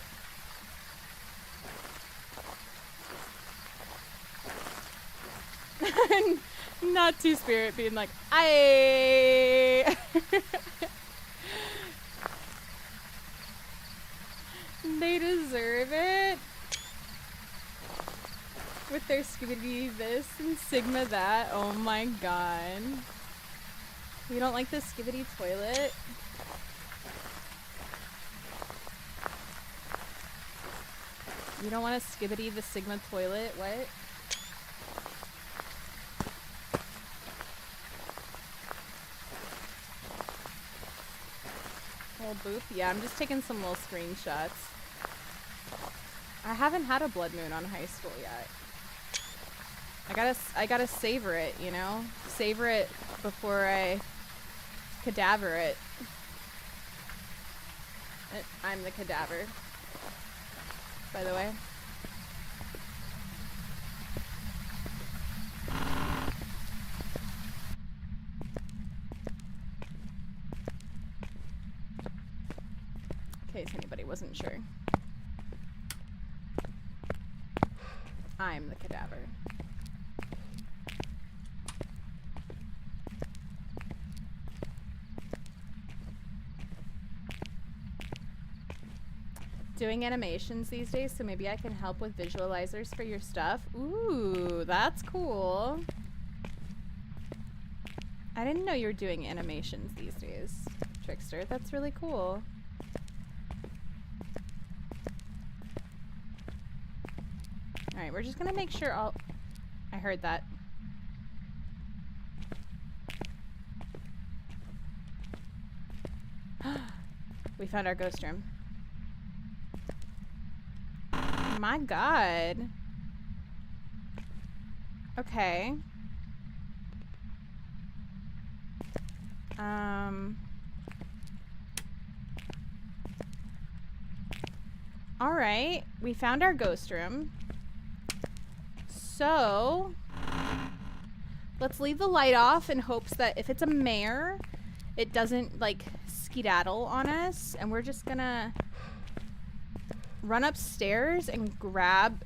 Not Two-Spirit being like, I. They deserve it. With their skibbity this and sigma that. Oh my god. You don't like the skibbity toilet? You don't want to skibbity the sigma toilet? What? Little boop? Yeah, I'm just taking some little screenshots. I haven't had a blood moon on high school yet. I gotta savor it, you know? Savor it before I cadaver it. I'm the cadaver, by the way. In case anybody wasn't sure. I'm the cadaver. Doing animations these days, so maybe I can help with visualizers for your stuff. Ooh, that's cool. I didn't know you were doing animations these days, Trickster. That's really cool. Alright, we're just gonna make sure all... I heard that. We found our ghost room. My god. Okay. Alright. We found our ghost room. So, let's leave the light off in hopes that if it's a mare, it doesn't, like, skedaddle on us. And we're just gonna run upstairs and grab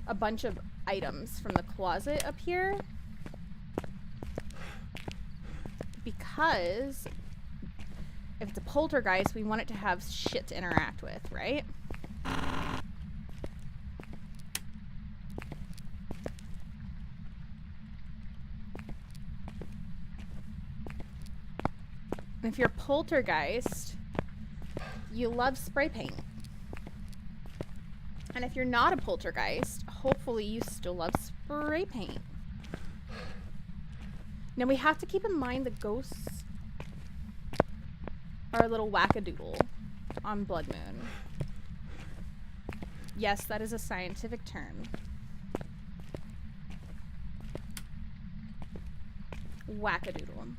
a bunch of items from the closet up here. Because if it's a poltergeist, we want it to have shit to interact with, right? And if you're a poltergeist, you love spray paint. And if you're not a poltergeist, hopefully you still love spray paint. Now we have to keep in mind the ghosts are a little wackadoodle on Blood Moon. Yes, that is a scientific term. Wackadoodle.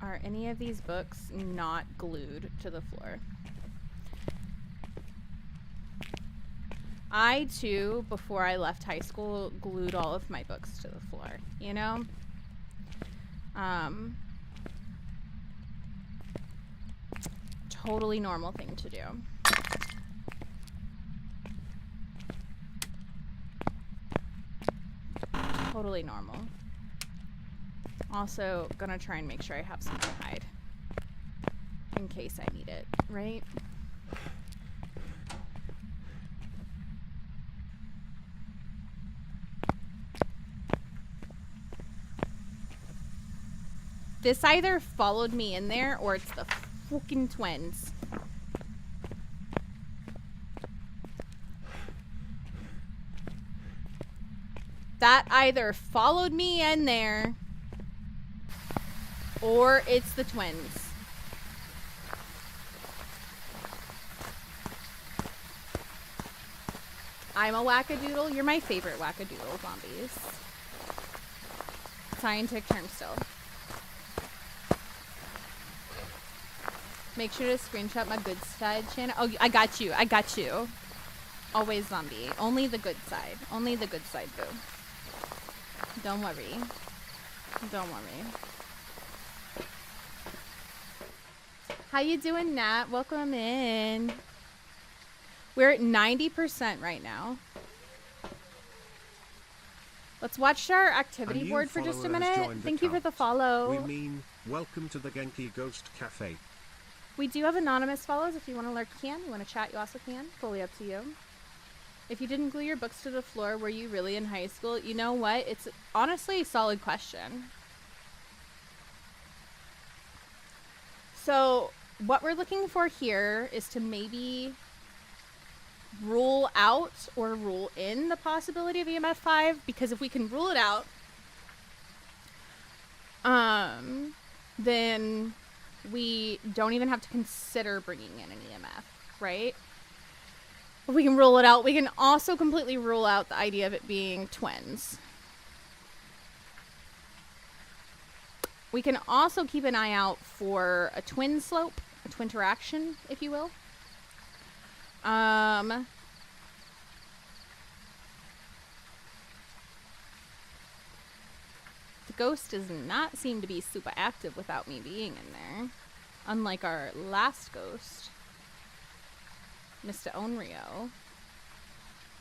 Are any of these books not glued to the floor? I, too, before I left high school, glued all of my books to the floor, you know? Totally normal thing to do. Totally normal. Also, gonna try and make sure I have some to hide. In case I need it, right? This either followed me in there or it's the fucking twins. That either followed me in there or it's the twins. I'm a wackadoodle. You're my favorite wackadoodle zombies. Scientific term still. Make sure to screenshot my good side, Shana. Oh, I got you. I got you. Always zombie. Only the good side. Only the good side, boo. Don't worry. Don't worry. How you doing, Nat? Welcome in. We're at 90% right now. Let's watch our activity board for just a minute. Thank you for the follow. We mean, welcome to the Genki Ghost Cafe. We do have anonymous follows. If you want to lurk, you can. You want to chat, you also can. Fully up to you. If you didn't glue your books to the floor, were you really in high school? You know what? It's honestly a solid question. So, what we're looking for here is to maybe rule out or rule in the possibility of EMF 5, because if we can rule it out, then we don't even have to consider bringing in an EMF, right? If we can rule it out, we can also completely rule out the idea of it being twins. We can also keep an eye out for a twin slope, a twin interaction, if you will. The ghost does not seem to be super active without me being in there. Unlike our last ghost, Mr. Onryo,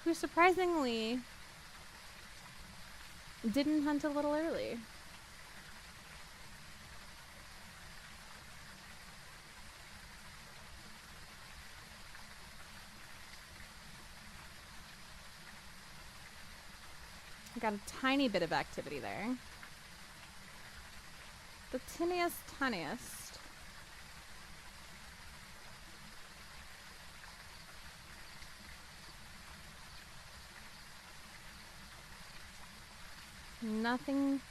who surprisingly didn't hunt a little early. Got a tiny bit of activity there. The tiniest. Nothing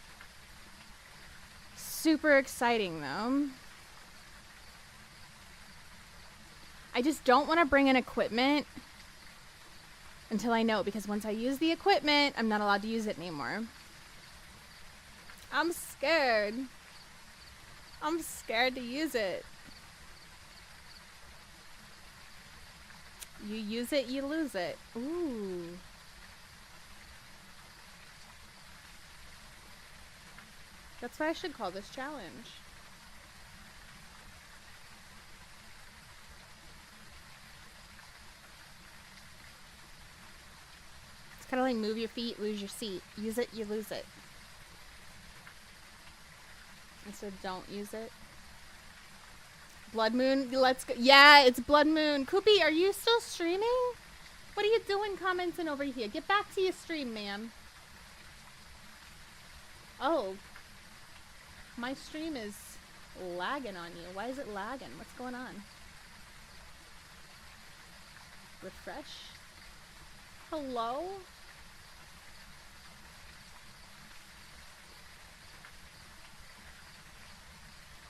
super exciting though. I just don't want to bring in equipment until I know, because once I use the equipment, I'm not allowed to use it anymore. I'm scared. I'm scared to use it. You use it, you lose it. Ooh. That's what I should call this challenge. It's kind of like move your feet, lose your seat. Use it, you lose it. And so don't use it. Blood Moon, let's go. Yeah, it's Blood Moon. Koopy, are you still streaming? What are you doing commenting over here? Get back to your stream, ma'am. Oh. My stream is lagging on you. Why is it lagging? What's going on? Refresh. Hello?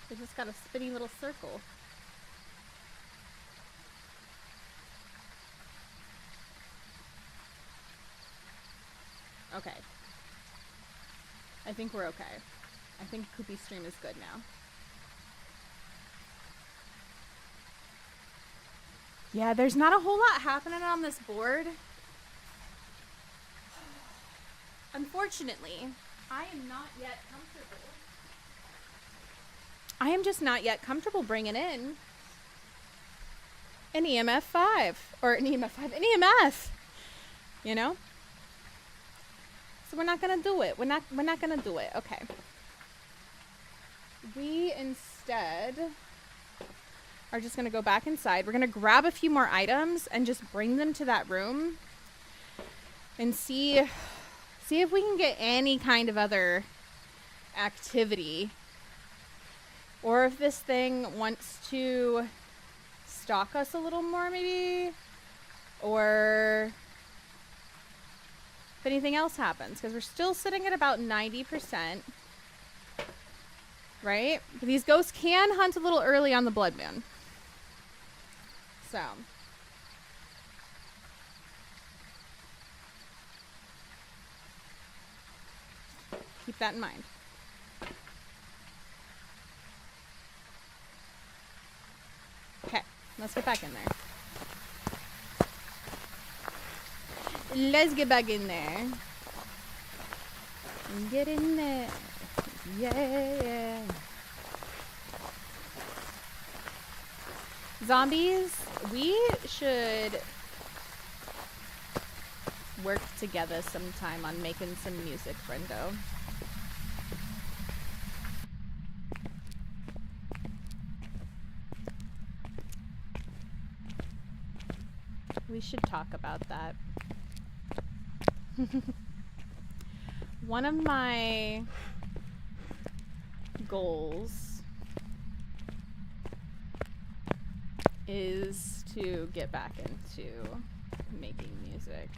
They just got a spinny little circle. Okay. I think we're okay. I think Koopy's stream is good now. Yeah, there's not a whole lot happening on this board. Unfortunately, I am not yet comfortable. I am just not yet comfortable bringing in an EMF 5 or an EMF 5, an EMF, you know? So we're not gonna do it. We're not gonna do it. Okay. We instead are just gonna go back inside. We're gonna grab a few more items and just bring them to that room and see if we can get any kind of other activity, or if this thing wants to stalk us a little more maybe, or if anything else happens, because we're still sitting at about 90%, right? But these ghosts can hunt a little early on the Blood Moon. So keep that in mind. Okay, let's get back in there. Let's get back in there. Get in there. Yeah. Zombies, we should work together sometime on making some music, friendo. We should talk about that. One of my goals is to get back into making music.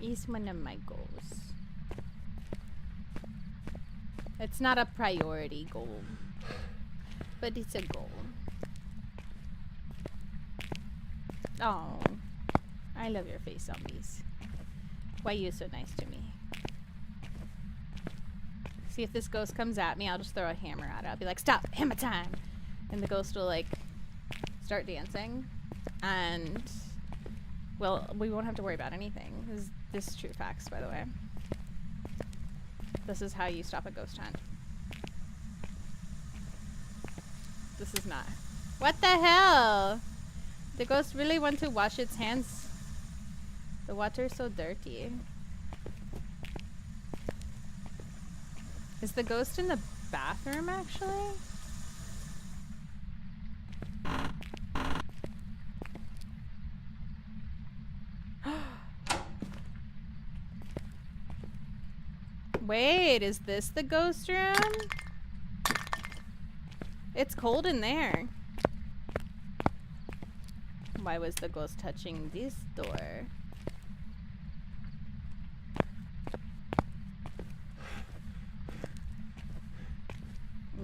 Is one of my goals. It's not a priority goal, but it's a goal. Oh, I love your face, zombies. Why are you so nice to me? See, if this ghost comes at me, I'll just throw a hammer at it. I'll be like, stop, hammer time! And the ghost will, like, start dancing. And, well, we won't have to worry about anything. This is true facts, by the way. This is how you stop a ghost hunt. This is not. What the hell? The ghost really want to wash its hands. The water is so dirty. Is the ghost in the bathroom, actually? Wait, is this the ghost room? It's cold in there. Why was the ghost touching this door?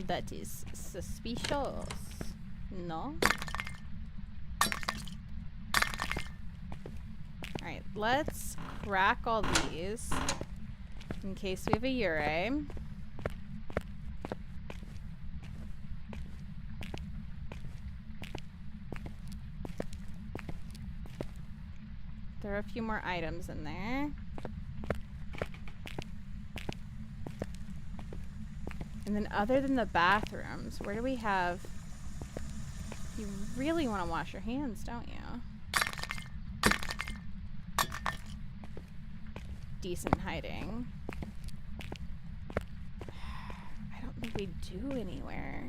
That is suspicious. No? Alright, let's crack all these in case we have a Ure. There are a few more items in there. And then other than the bathrooms, where do we have... You really want to wash your hands, don't you? Decent hiding. I don't think we do anywhere.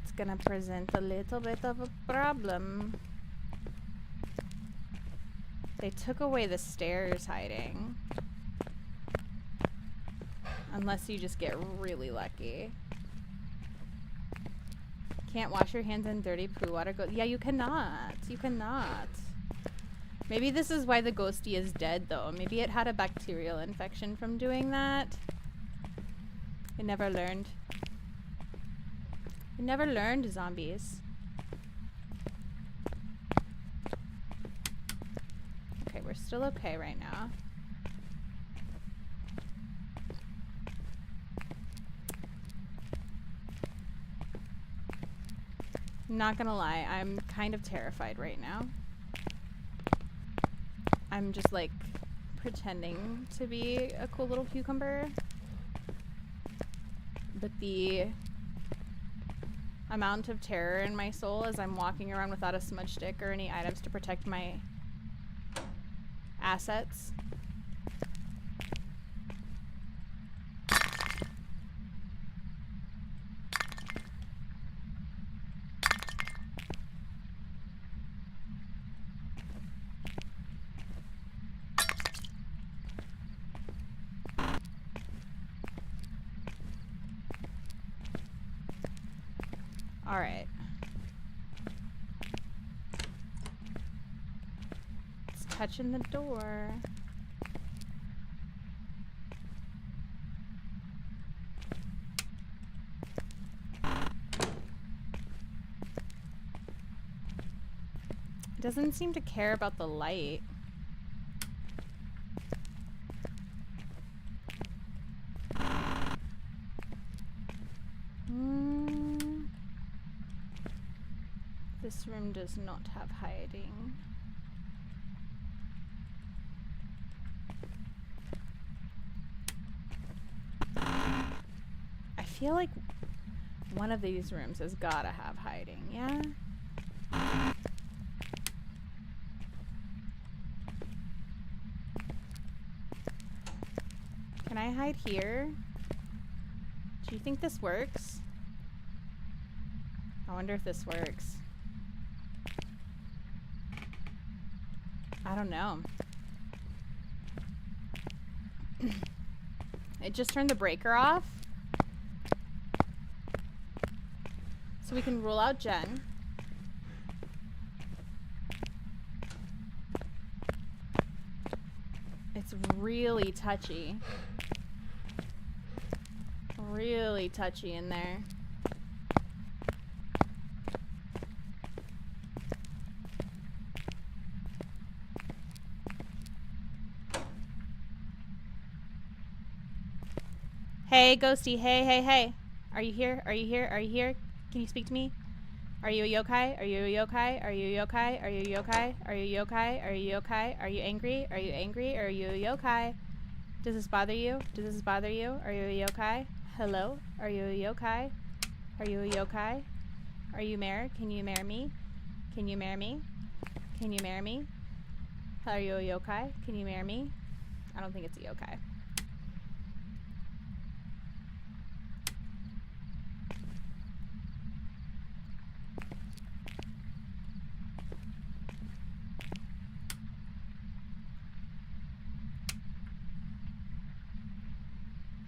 It's gonna present a little bit of a problem. They took away the stairs hiding. Unless you just get really lucky. Can't wash your hands in dirty poo water. Yeah, you cannot. You cannot. Maybe this is why the ghostie is dead, though. Maybe it had a bacterial infection from doing that. I never learned. I never learned, zombies. Okay, we're still okay right now. Not gonna lie, I'm kind of terrified right now. I'm just like pretending to be a cool little cucumber. But the amount of terror in my soul as I'm walking around without a smudge stick or any items to protect my assets. All right. It's touching the door. It doesn't seem to care about the light. This room does not have hiding. I feel like one of these rooms has gotta have hiding, yeah? Can I hide here? Do you think this works? I wonder if this works. I don't know. It just turned the breaker off. So we can rule out Jen. It's really touchy. Really touchy in there. Hey, Ghosty. Hey, hey, hey. Are you here? Are you here? Are you here? Can you speak to me? Are you a yokai? Are you a yokai? Are you a yokai? Are you a yokai? Are you a yokai? Are you a yokai? Are you angry? Are you angry? Are you a yokai? Does this bother you? Does this bother you? Are you a yokai? Hello? Are you a yokai? Are you a yokai? Are you mare? Can you mare me? Can you mare me? Can you mare me? Are you a yokai? Can you mare me? I don't think it's a yokai.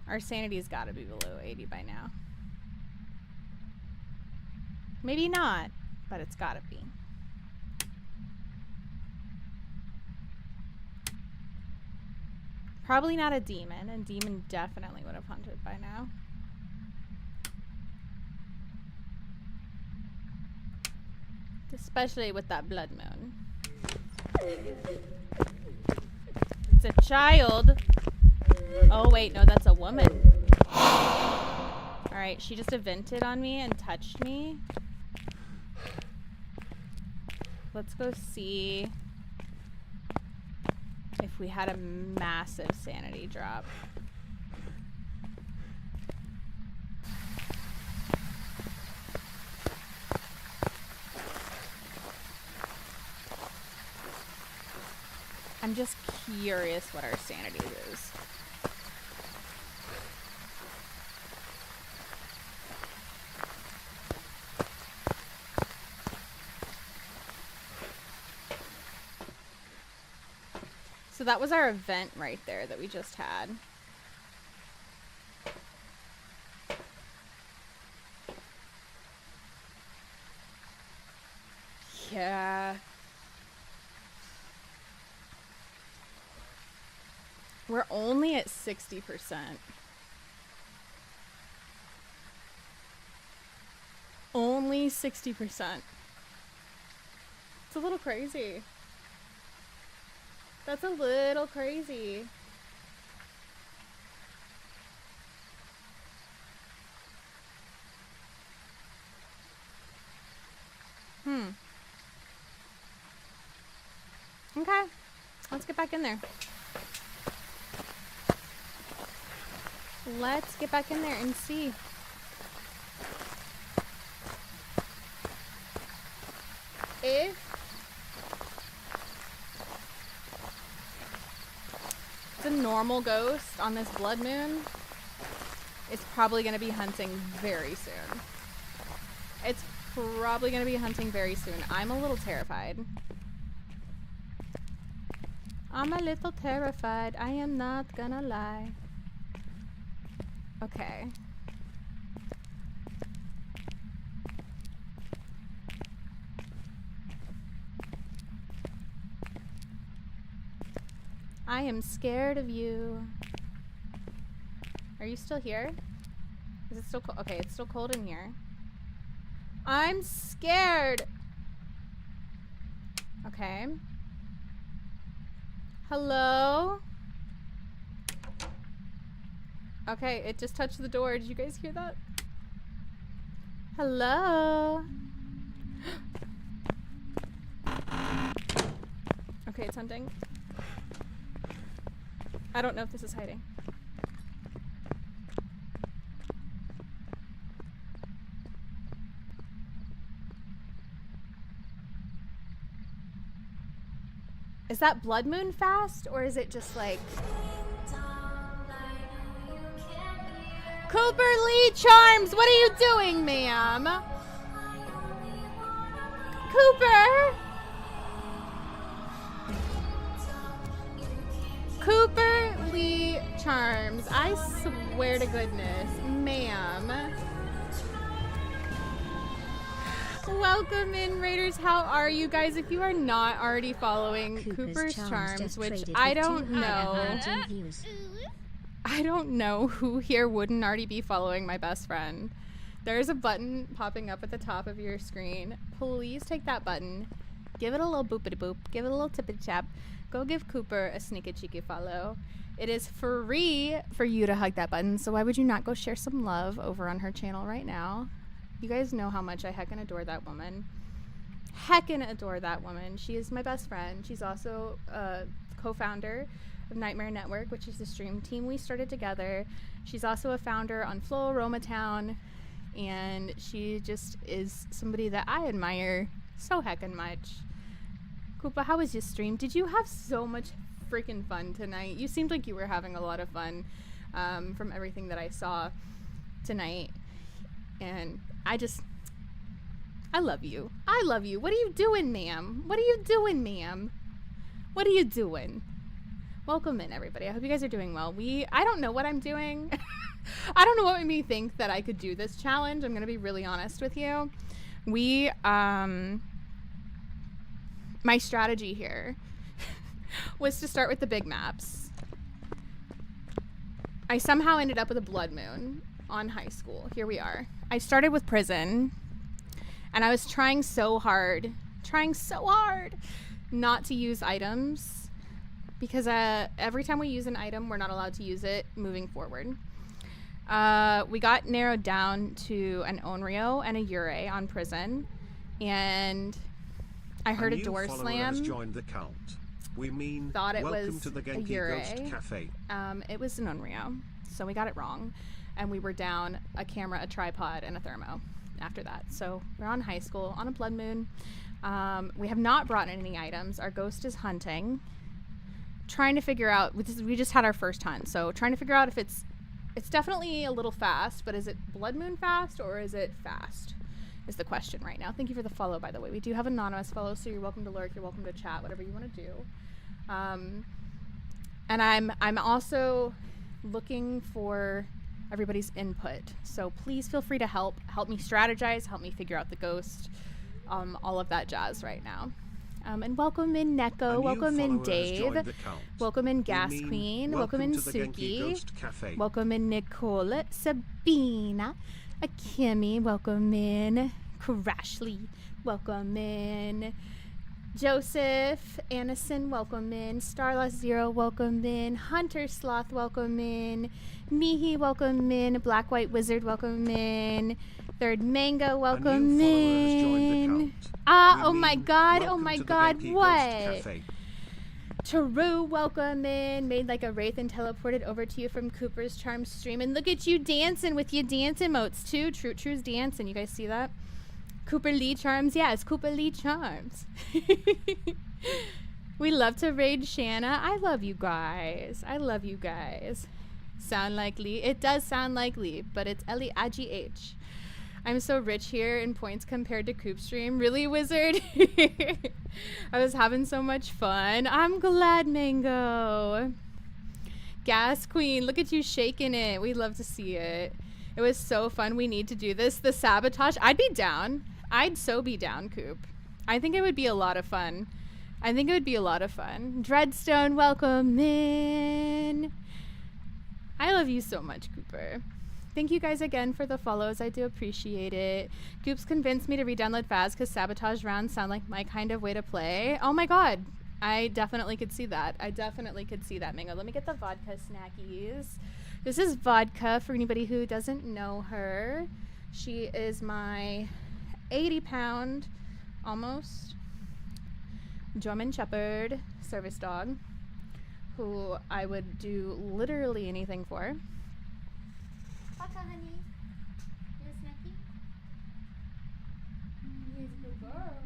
Our sanity's gotta be below 80 by now. Maybe not, but it's gotta be. Probably not a demon. A demon definitely would have hunted by now. Especially with that blood moon. It's a child. Oh wait, no, that's a woman. Alright, she just evented on me and touched me. Let's go see if we had a massive sanity drop. I'm just curious what our sanity is. So that was our event right there that we just had. Yeah. We're only at 60%. Only 60%. It's a little crazy. That's a little crazy. Okay. Let's get back in there. Let's get back in there and see. If it's a normal ghost on this blood moon, it's probably going to be hunting very soon. It's probably going to be hunting very soon. I'm a little terrified. I'm a little terrified. I am not gonna lie. Okay. I am scared of you. Are you still here? Is it still cold? Okay, it's still cold in here. I'm scared. Okay. Hello? Okay, it just touched the door. Did you guys hear that? Hello? Okay, it's hunting. I don't know if this is hiding. Is that blood moon fast, or is it just like... Cooper Leigh Charms, what are you doing, ma'am? Cooper? Cooper Leigh Charms, I swear to goodness, ma'am. Welcome in, Raiders. How are you guys? If you are not already following Cooper's Charms, which I don't know. I don't know who here wouldn't already be following my best friend. There's a button popping up at the top of your screen. Please take that button. Give it a little boopity boop. Give it a little tippity tap. Go give Cooper a sneaky cheeky follow. It is free for you to hug that button, so why would you not go share some love over on her channel right now? You guys know how much I heckin' adore that woman. Heckin' adore that woman. She is my best friend. She's also a co-founder of Nightmare Network, which is the stream team we started together. She's also a founder on Flow Roma Town, and she just is somebody that I admire so heckin' much. Koopa, how was your stream? Did you have so much freaking fun tonight? You seemed like you were having a lot of fun from everything that I saw tonight. And I love you. I love you. What are you doing, ma'am? What are you doing, ma'am? What are you doing? Welcome in, everybody. I hope you guys are doing well. I don't know what I'm doing. I don't know what made me think that I could do this challenge. I'm going to be really honest with you. My strategy here was to start with the big maps. I somehow ended up with a blood moon on high school. Here we are. I started with prison, and I was trying so hard not to use items, because every time we use an item, we're not allowed to use it moving forward. We got narrowed down to an Onryo and a Yurei on prison, and I heard a door slam. Has joined the cult. We mean, thought it welcome was to the a Genki Yurei. Ghost Cafe. It was an Onryo, so we got it wrong, and we were down a camera, a tripod, and a thermo after that. So we're on high school on a blood moon. We have not brought in any items. Our ghost is hunting, trying to figure out. We just had our first hunt, so trying to figure out if it's definitely a little fast, but is it blood moon fast or is it fast? Is the question right now. Thank you for the follow, by the way. We do have anonymous follow, so you're welcome to lurk, you're welcome to chat, whatever you want to do. And I'm also looking for everybody's input. So please feel free to help me strategize, help me figure out the ghost, all of that jazz right now. And welcome in Neko, welcome in Dave, welcome in Gas Queen, welcome in Suki, welcome in Nicole, Sabina, Akimi, welcome in Crashly, welcome in Joseph, Anison, welcome in Starlost Zero, welcome in Hunter Sloth, welcome in Mihi, welcome in Black White Wizard, welcome in Third Mango, welcome in. Oh my god, what? Taru, welcome in. Made like a wraith and teleported over to you from Cooper's Charm stream. And look at you dancing with your dance emotes too. True's dancing. You guys see that? Cooper Lee Charms. Yes, Cooper Lee Charms. We love to raid Shana. I love you guys. Sound like Leigh. It does sound like Leigh, but it's Leigh. I'm so rich here in points compared to Coop Stream. Really, Wizard? I was having so much fun. I'm glad, Mango. Gas Queen, look at you shaking it. We love to see it. It was so fun. We need to do this. The sabotage. I'd be down. I'd so be down, Coop. I think it would be a lot of fun. Dreadstone, welcome in. I love you so much, Cooper. Thank you guys again for the follows. I do appreciate it. Goops convinced me to re-download Phas because sabotage rounds sound like my kind of way to play. Oh my god. I definitely could see that. Mango. Let me get the vodka snackies. This is vodka for anybody who doesn't know her. She is my 80-pound, almost, German Shepherd service dog who I would do literally anything for. Vodka, honey. You a snacky? Yes, good girl.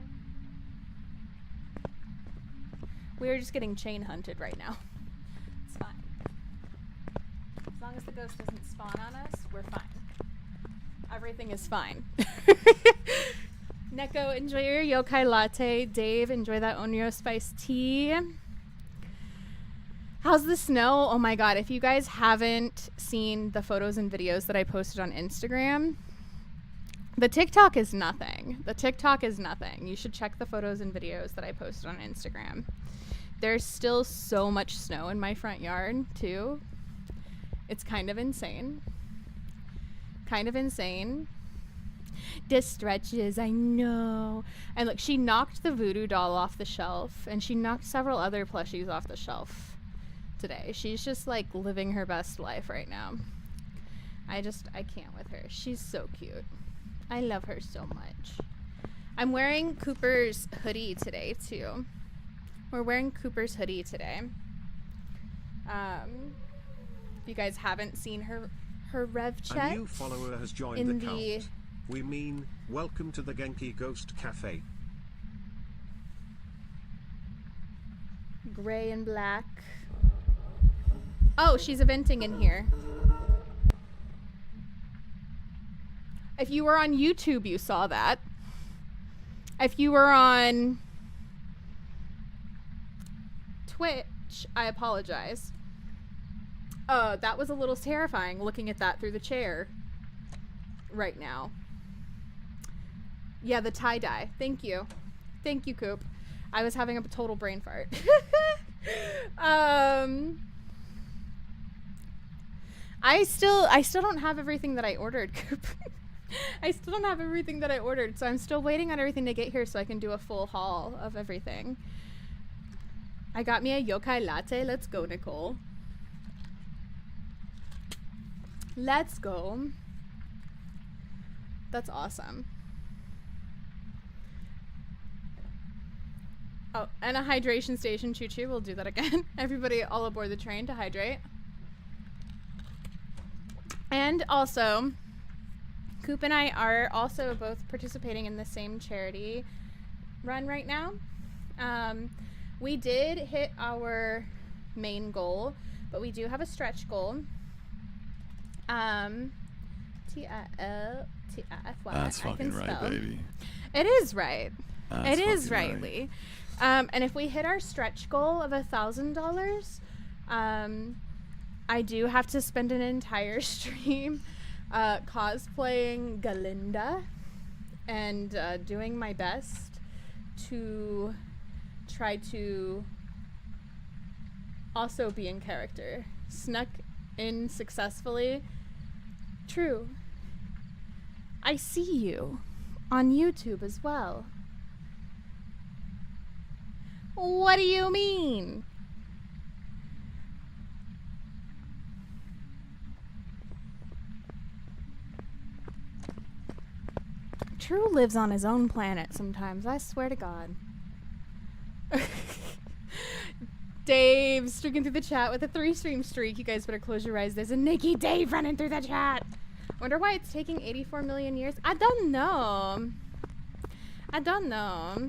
We're just getting chain hunted right now. It's fine. As long as the ghost doesn't spawn on us, we're fine. Everything is fine. Neko, enjoy your yokai latte. Dave, enjoy that Onryo spiced tea. How's the snow? Oh my god, if you guys haven't seen the photos and videos that I posted on Instagram, the TikTok is nothing. You should check the photos and videos that I posted on Instagram. There's still so much snow in my front yard, too. It's kind of insane. This stretches, I know. And look, she knocked the voodoo doll off the shelf, and she knocked several other plushies off the shelf today. She's just like living her best life right now. I can't with her. She's so cute. I love her so much. I'm wearing Cooper's hoodie today too. We're wearing Cooper's hoodie today. If you guys haven't seen her rev check, a new follower has joined the cult. We mean, welcome to the Genki Ghost Cafe. Gray and black. Oh, she's eventing in here. If you were on YouTube, you saw that. If you were on Twitch, I apologize. That was a little terrifying looking at that through the chair right now. Yeah, the tie-dye. Thank you. Thank you, Coop. I was having a total brain fart. I still don't have everything that I ordered, Coop. I still don't have everything that I ordered, so I'm still waiting on everything to get here so I can do a full haul of everything. I got me a yokai latte. Let's go, Nicole. Let's go. That's awesome. Oh, and a hydration station, Choo-Choo. We'll do that again. Everybody all aboard the train to hydrate. And also, Coop and I are also both participating in the same charity run right now. We did hit our main goal, but we do have a stretch goal. T-I-L T-I-F-Y. That's fucking right, baby. It is right. That's it is fucking right, Leigh. And if we hit our stretch goal of $1,000, I do have to spend an entire stream cosplaying Galinda and doing my best to try to also be in character. Snuck in successfully. True. I see you on YouTube as well. What do you mean? True lives on his own planet sometimes, I swear to God. Dave streaking through the chat with a 3-stream streak. You guys better close your eyes. There's a Nikki Dave running through the chat. Wonder why it's taking 84 million years. I don't know. I don't know.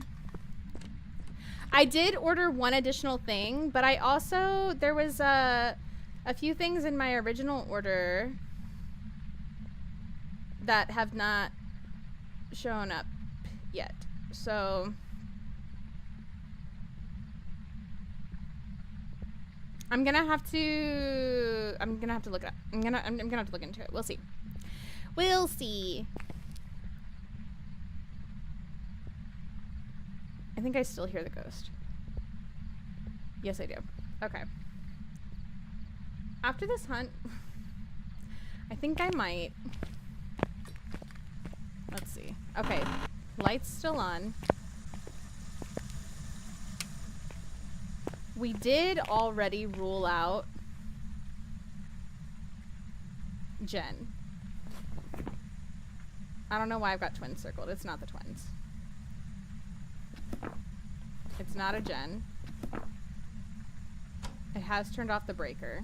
I did order one additional thing, but I also, there was a few things in my original order that have not shown up yet. So I'm gonna have to look it up. I'm gonna have to look into it. We'll see. We'll see. I think I still hear the ghost. Yes, I do. Okay. After this hunt, I think I might. Let's see. Okay. Light's still on. We did already rule out Jen. I don't know why I've got twins circled. It's not the twins. It's not a Jen. It has turned off the breaker.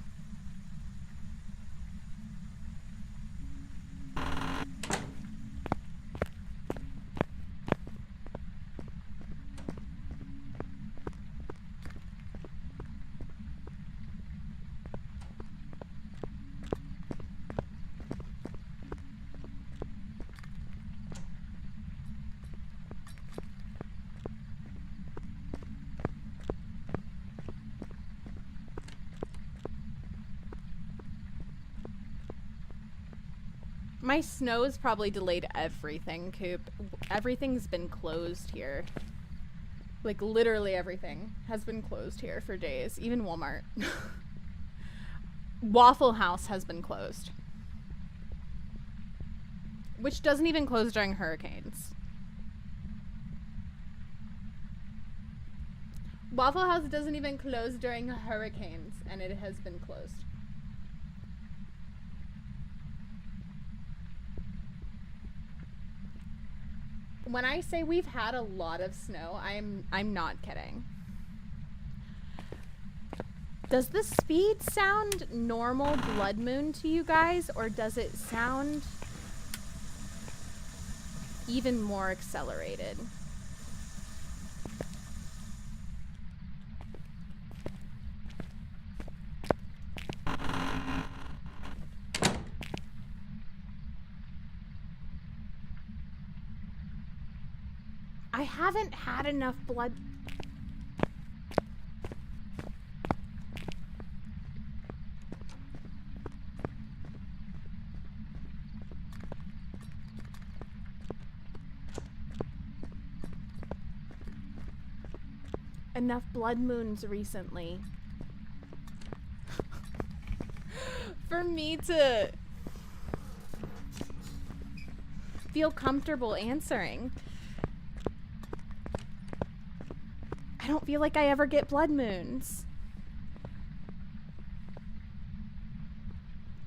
My snow's probably delayed everything, Coop. Everything's been closed here. Like, literally everything has been closed here for days. Even Walmart. Waffle House has been closed. Which doesn't even close during hurricanes. Waffle House doesn't even close during hurricanes, and it has been closed. When I say we've had a lot of snow, I'm not kidding. Does the speed sound normal blood moon to you guys, or does it sound even more accelerated? I haven't had enough blood. Enough blood moons recently. for me to feel comfortable answering. I don't feel like I ever get blood moons.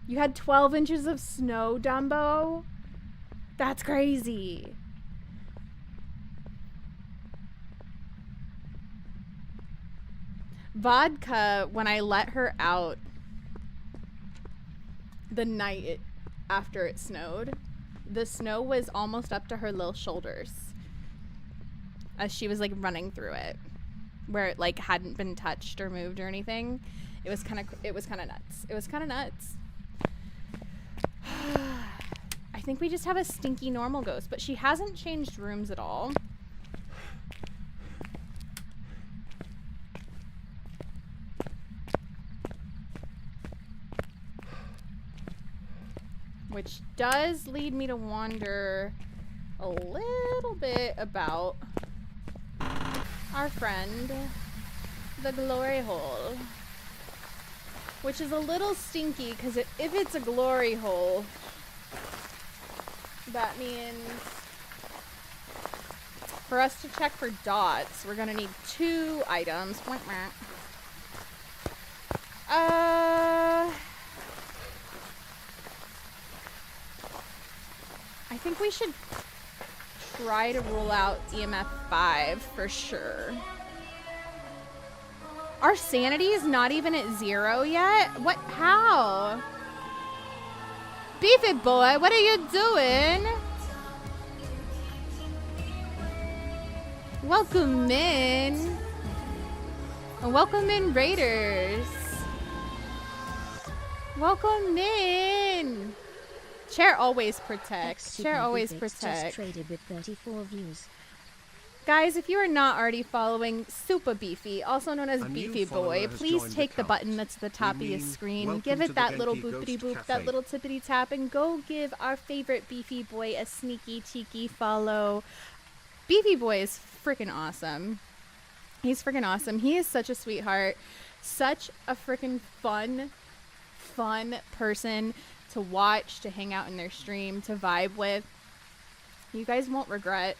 You had 12 inches of snow, Dumbo? That's crazy. Vodka, when I let her out the night after it snowed, the snow was almost up to her little shoulders as she was like running through it, where it like hadn't been touched or moved or anything. It was kind of nuts. It was kind of nuts. I think we just have a stinky normal ghost, but she hasn't changed rooms at all. Which does lead me to wonder a little bit about our friend, the glory hole. Which is a little stinky, because if it's a glory hole, that means for us to check for dots, we're going to need 2 items. I think we should try to rule out EMF 5 for sure. Our sanity is not even at 0 yet? What? How? Beefy boy, what are you doing? Welcome in. Welcome in, Raiders. Welcome in. Chair always protects. Chair always protects. Just traded with 34 views. Guys, if you are not already following Super Beefy, also known as Beefy Boy, please take the button that's at the top of your screen, give it that little boopity boop, that little tippity tap, and go give our favorite Beefy Boy a sneaky cheeky follow. Beefy Boy is freaking awesome. He's freaking awesome. He is such a sweetheart. Such a freaking fun person to watch, to hang out in their stream, to vibe with. You guys won't regret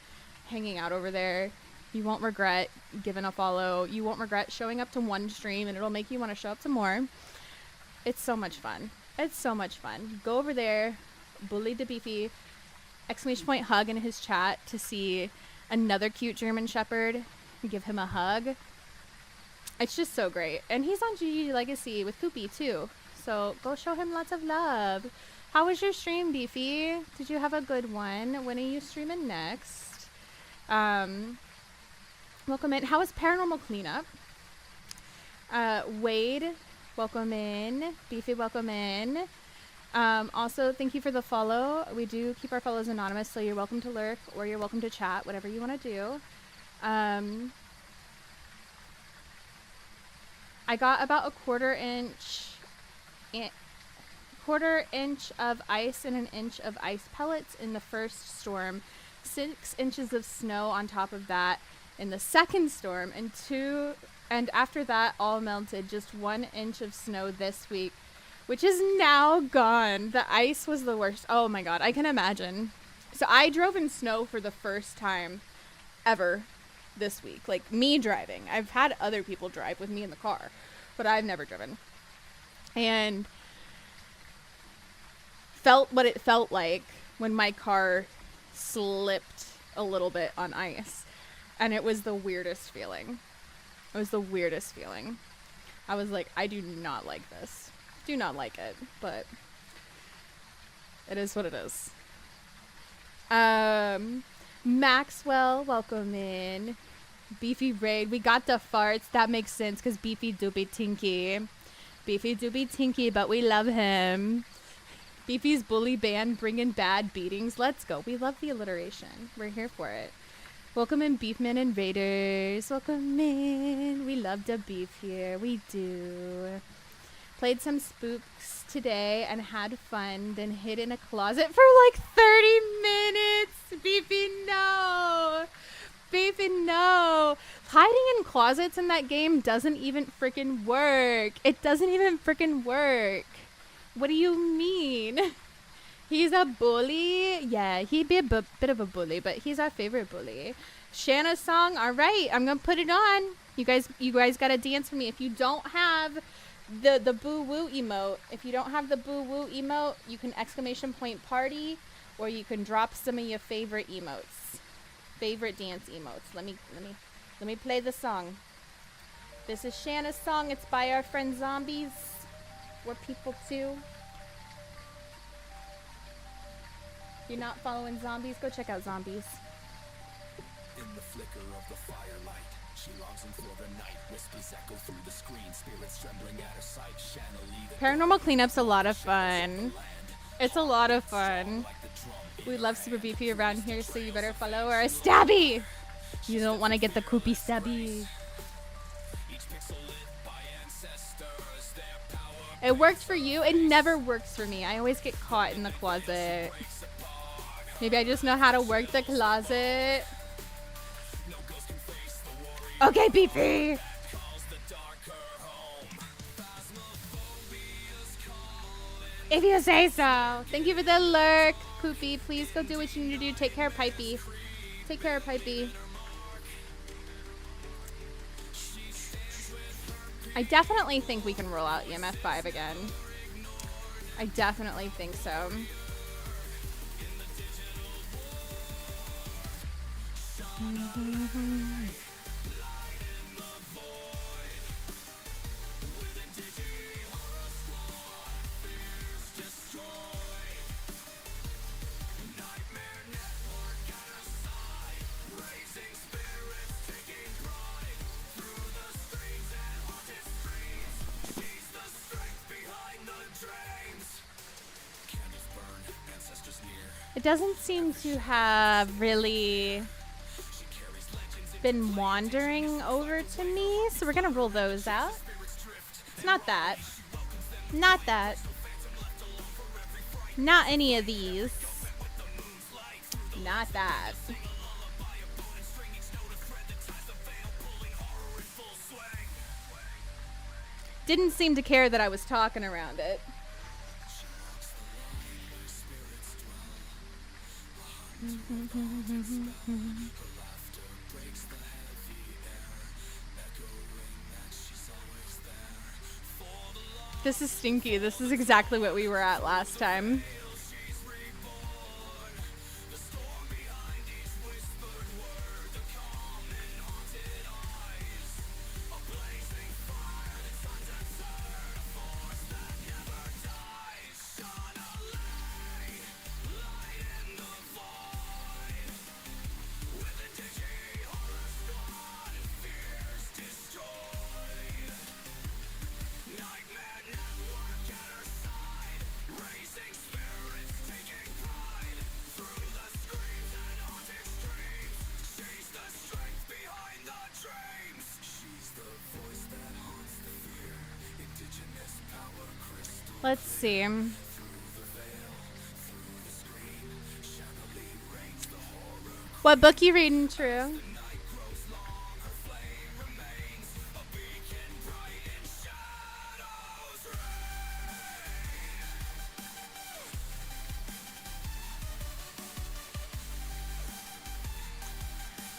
hanging out over there. You won't regret giving a follow. You won't regret showing up to one stream, and it'll make you want to show up to more. It's so much fun. It's so much fun. Go over there, bully the Beefy, ! hug in his chat to see another cute German Shepherd. Give him a hug. It's just so great. And he's on GG Legacy with Poopy too. So go show him lots of love. How was your stream, Beefy? Did you have a good one? When are you streaming next? Welcome in. How was Paranormal Cleanup? Wade, welcome in. Beefy, welcome in. Also, thank you for the follow. We do keep our follows anonymous, so you're welcome to lurk or you're welcome to chat, whatever you want to do. I got about a quarter inch of ice and an inch of ice pellets in the first storm, 6 inches of snow on top of that in the second storm, and after that all melted. Just 1 inch of snow this week, which is now gone. The ice was the worst. Oh my god, I can imagine. So I drove in snow for the first time ever this week. Like, me driving. I've had other people drive with me in the car, but I've never driven. And felt what it felt like when my car slipped a little bit on ice. And it was the weirdest feeling. It was the weirdest feeling. I was like, I do not like this. Do not like it, but it is what it is. Maxwell, welcome in. Beefy Raid, we got the farts. That makes sense because Beefy do be tinky. Beefy do be tinky, but we love him. Beefy's bully band bringing bad beatings. Let's go. We love the alliteration. We're here for it. Welcome in, Beefman Invaders. Welcome in. We love the beef here. We do. Played some spooks today and had fun, then hid in a closet for like 30 minutes. Beefy, no. Beefy, no. Hiding in closets in that game doesn't even freaking work. It doesn't even freaking work. What do you mean? He's a bully? Yeah, he'd be a bit of a bully, but he's our favorite bully. Shana's song, all right, I'm gonna put it on. You guys gotta dance for me. If you don't have the boo-woo emote, you can exclamation point party, or you can drop some of your favorite emotes. Favorite dance emotes. Let me play the song. This is Shana's song. It's by our friend Zombies. We're people too. If you're not following Zombies, go check out Zombies. In the flicker of the firelight, she longs in for the night. Whispers echo through the screen, spirits trembling at her sight. Shana, Leigh, the Paranormal Cleanup's a lot of fun. It's a lot of fun. We love Super BP around here, so you better follow our Stabby! You don't want to get the Koopy Stabby. It worked for you. It never works for me. I always get caught in the closet. Maybe I just know how to work the closet. Okay, BP! If you say so. Thank you for the lurk, Koopy. Please go do what you need to do. Take care of Pipey. Take care of Pipey. I definitely think we can roll out EMF 5 again. I definitely think so. It doesn't seem to have really been wandering over to me, so we're gonna roll those out. It's not that. Not that. Not any of these. Not that. Didn't seem to care that I was talking around it. This is stinky. This is exactly what we were at last time. Let's see. What book you reading, True?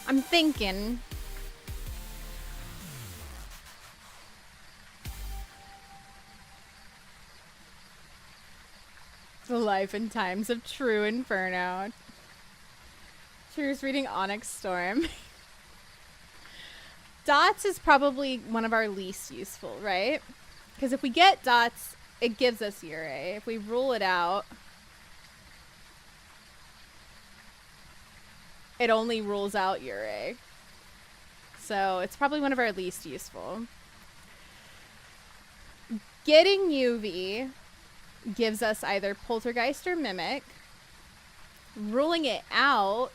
I'm thinking. The Life and Times of True Inferno. True's reading Onyx Storm. Dots is probably one of our least useful, right? Because if we get dots, it gives us Ure. If we rule it out, it only rules out Ure. So it's probably one of our least useful. Getting UV gives us either Poltergeist or Mimic. Ruling it out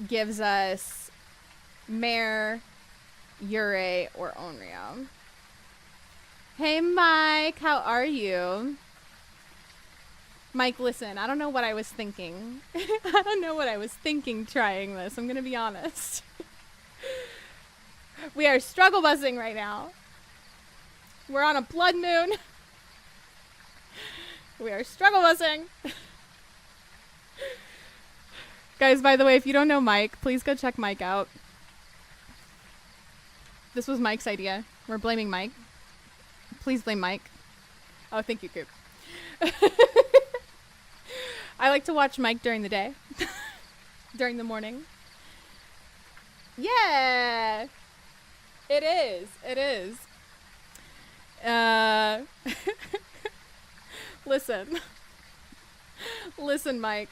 gives us Mare, Ure, or Onryo. Hey Mike, how are you? Mike, listen, I don't know what I was thinking. I don't know what I was thinking trying this, I'm gonna be honest. We are struggle buzzing right now. We're on a blood moon. We are struggle bussing. Guys, by the way, if you don't know Mike, please go check Mike out. This was Mike's idea. We're blaming Mike. Please blame Mike. Oh, thank you, Coop. I like to watch Mike during the day. During the morning. Yeah! It is. It is. Listen. Listen, Mike.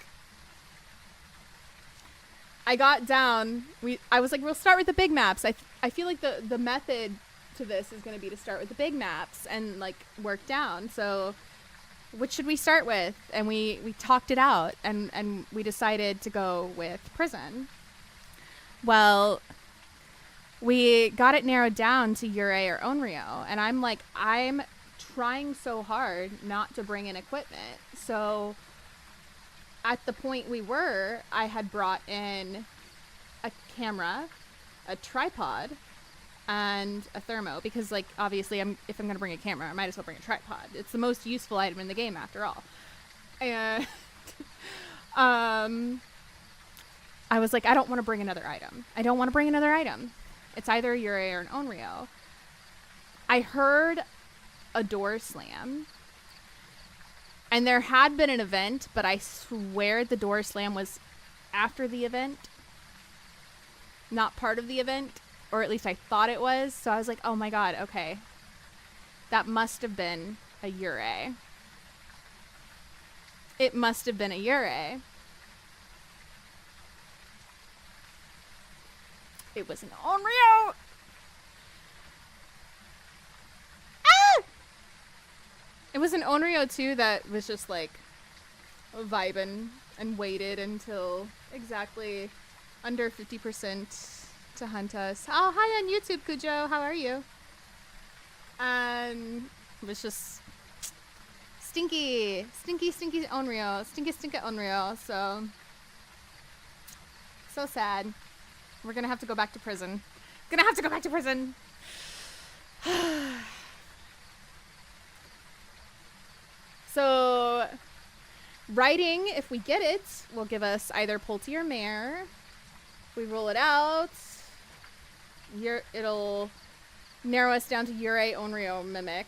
I got down. I was like, we'll start with the big maps. I feel like the method to this is going to be to start with the big maps and like work down. So which should we start with? And we talked it out and we decided to go with prison. Well, we got it narrowed down to Yurei or Onryo. And I'm like, I'm trying so hard not to bring in equipment. So at the point we were, I had brought in a camera, a tripod, and a thermo. Because, like, obviously, if I'm going to bring a camera, I might as well bring a tripod. It's the most useful item in the game, after all. And I was like, I don't want to bring another item. I don't want to bring another item. It's either Yurei or an Onryo. I heard a door slam. And there had been an event, but I swear the door slam was after the event. Not part of the event. Or at least I thought it was. So I was like, oh my god, okay. That must have been a Yurei. It must have been a Yurei. It was an Onryo! Ah! It was an Onryo too that was just like vibing and waited until exactly under 50% to hunt us. Oh, hi on YouTube, Cujo. How are you? And it was just stinky Onryo. Stinky Onryo. So sad. We're gonna have to go back to prison. So, writing, if we get it, will give us either Pulte or Mare. We roll it out. It'll narrow us down to Yurei, Onryo, Mimic.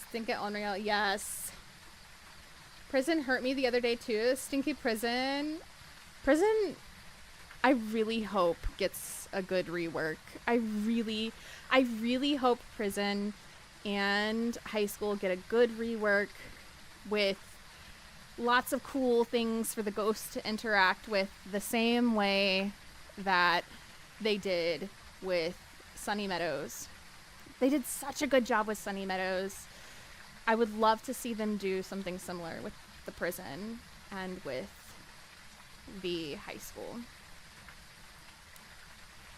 Stinky Onryo, yes. Prison hurt me the other day too. Stinky prison. Prison, I really hope gets a good rework. I really hope prison and high school get a good rework with lots of cool things for the ghosts to interact with the same way that they did with Sunny Meadows. They did such a good job with Sunny Meadows. I would love to see them do something similar with the prison and with the high school.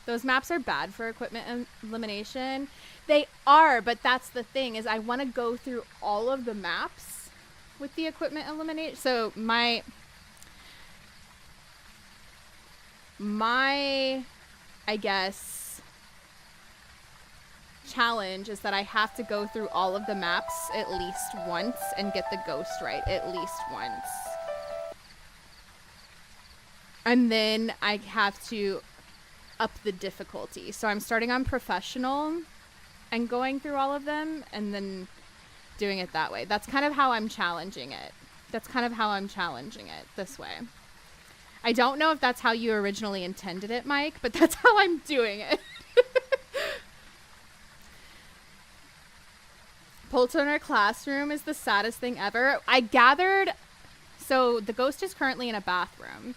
Those maps are bad for equipment elimination. They are, but that's the thing, is I want to go through all of the maps with the equipment elimination. So my I guess challenge is that I have to go through all of the maps at least once and get the ghost right at least once. And then I have to up the difficulty. So I'm starting on professional and going through all of them and then doing it that way. That's kind of how I'm challenging it. This way. I don't know if that's how you originally intended it, Mike, but that's how I'm doing it. Pulte in our classroom is the saddest thing ever. I gathered, so the ghost is currently in a bathroom,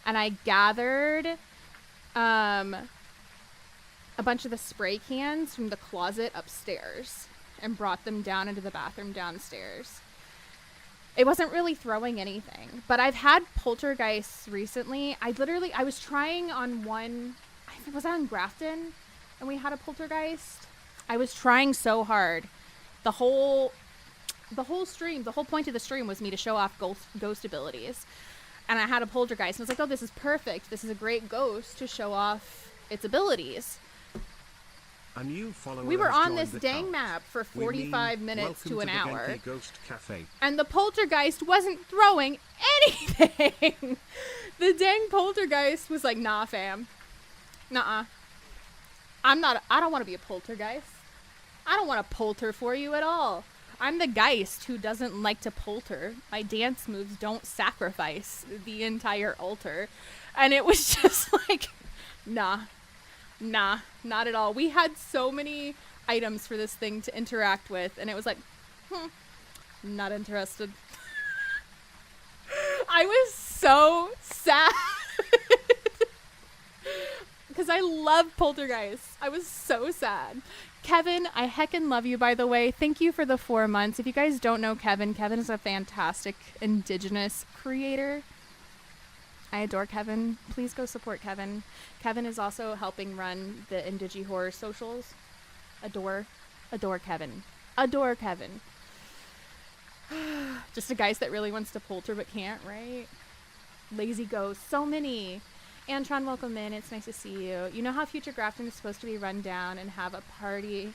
and I gathered a bunch of the spray cans from the closet upstairs and brought them down into the bathroom downstairs. It wasn't really throwing anything, but I've had poltergeists recently. I was trying on one, was I on Grafton? And we had a poltergeist. I was trying so hard. The whole stream, the whole point of the stream was me to show off ghost abilities. And I had a poltergeist, and I was like, oh, this is perfect. This is a great ghost to show off its abilities. A new follower We were has on this joined the dang cult. map for We 45 mean, minutes to welcome an the hour. Genki Ghost Cafe. And the poltergeist wasn't throwing anything. The dang poltergeist was like, nah, fam. Nuh-uh. I don't want to be a poltergeist. I don't want to polter for you at all. I'm the geist who doesn't like to polter. My dance moves don't sacrifice the entire altar. And it was just like, nah, not at all. We had so many items for this thing to interact with, and it was like, not interested. I was so sad. Because I love poltergeists. I was so sad. Kevin, I heckin' love you, by the way. Thank you for the 4 months. If you guys don't know Kevin, Kevin is a fantastic indigenous creator. I adore Kevin. Please go support Kevin. Kevin is also helping run the Indigi Horror socials. Adore Kevin. Adore Kevin. Just a geist that really wants to polter but can't, right? Lazy ghost. So many. Antron, welcome in. It's nice to see you. You know how Future Grafton is supposed to be run down and have a partly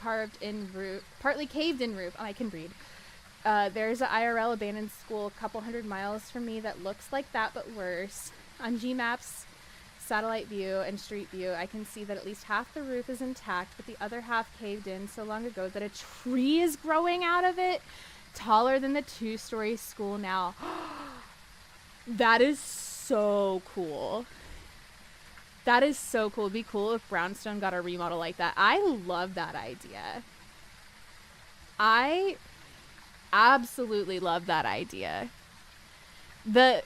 caved in roof. Oh, I can read. There's an IRL abandoned school a couple 100 miles from me that looks like that but worse. On Gmaps, satellite view, and street view, I can see that at least half the roof is intact, but the other half caved in so long ago that a tree is growing out of it, taller than the 2-story school now. That is so cool. That is so cool. It'd be cool if Brownstone got a remodel like that. I love that idea. I absolutely love that idea. The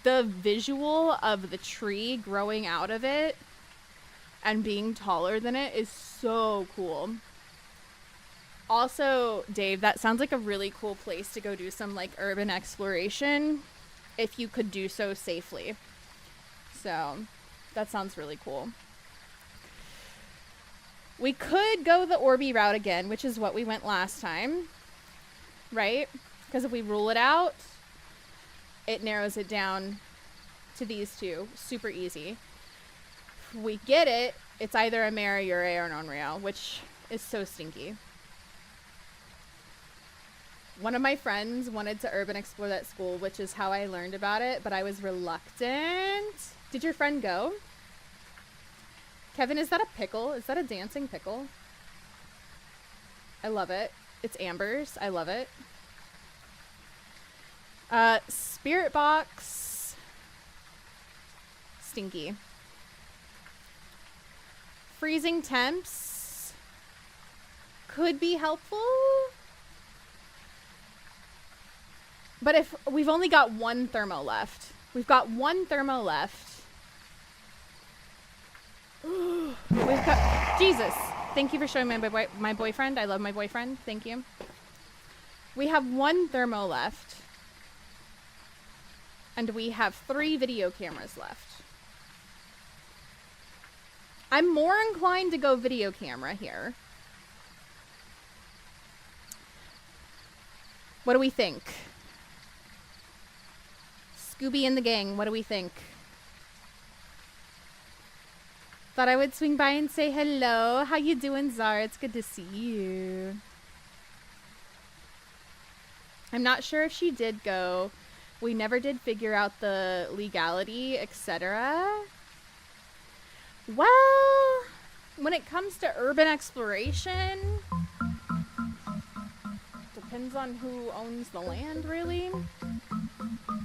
visual of the tree growing out of it and being taller than it is so cool. Also, Dave, that sounds like a really cool place to go do some like urban exploration if you could do so safely. So, that sounds really cool. We could go the Orby route again, which is what we went last time, right? Because if we rule it out, it narrows it down to these two. Super easy. If we get it, it's either a Mary or an Onryo, which is so stinky. One of my friends wanted to urban explore that school, which is how I learned about it, but I was reluctant. Did your friend go? Kevin, is that a pickle? Is that a dancing pickle? I love it. It's Amber's. I love it. Spirit box. Stinky. Freezing temps. Could be helpful. But if we've only got one thermo left. We've got one thermo left. We've got... Jesus. Thank you for showing my boyfriend. I love my boyfriend. Thank you. We have one thermo left. And we have 3 video cameras left. I'm more inclined to go video camera here. What do we think? Scooby and the gang, what do we think? Thought I would swing by and say hello. How you doing, Zara? It's good to see you. I'm not sure if she did go. We never did figure out the legality, etc. Well, when it comes to urban exploration, depends on who owns the land, really.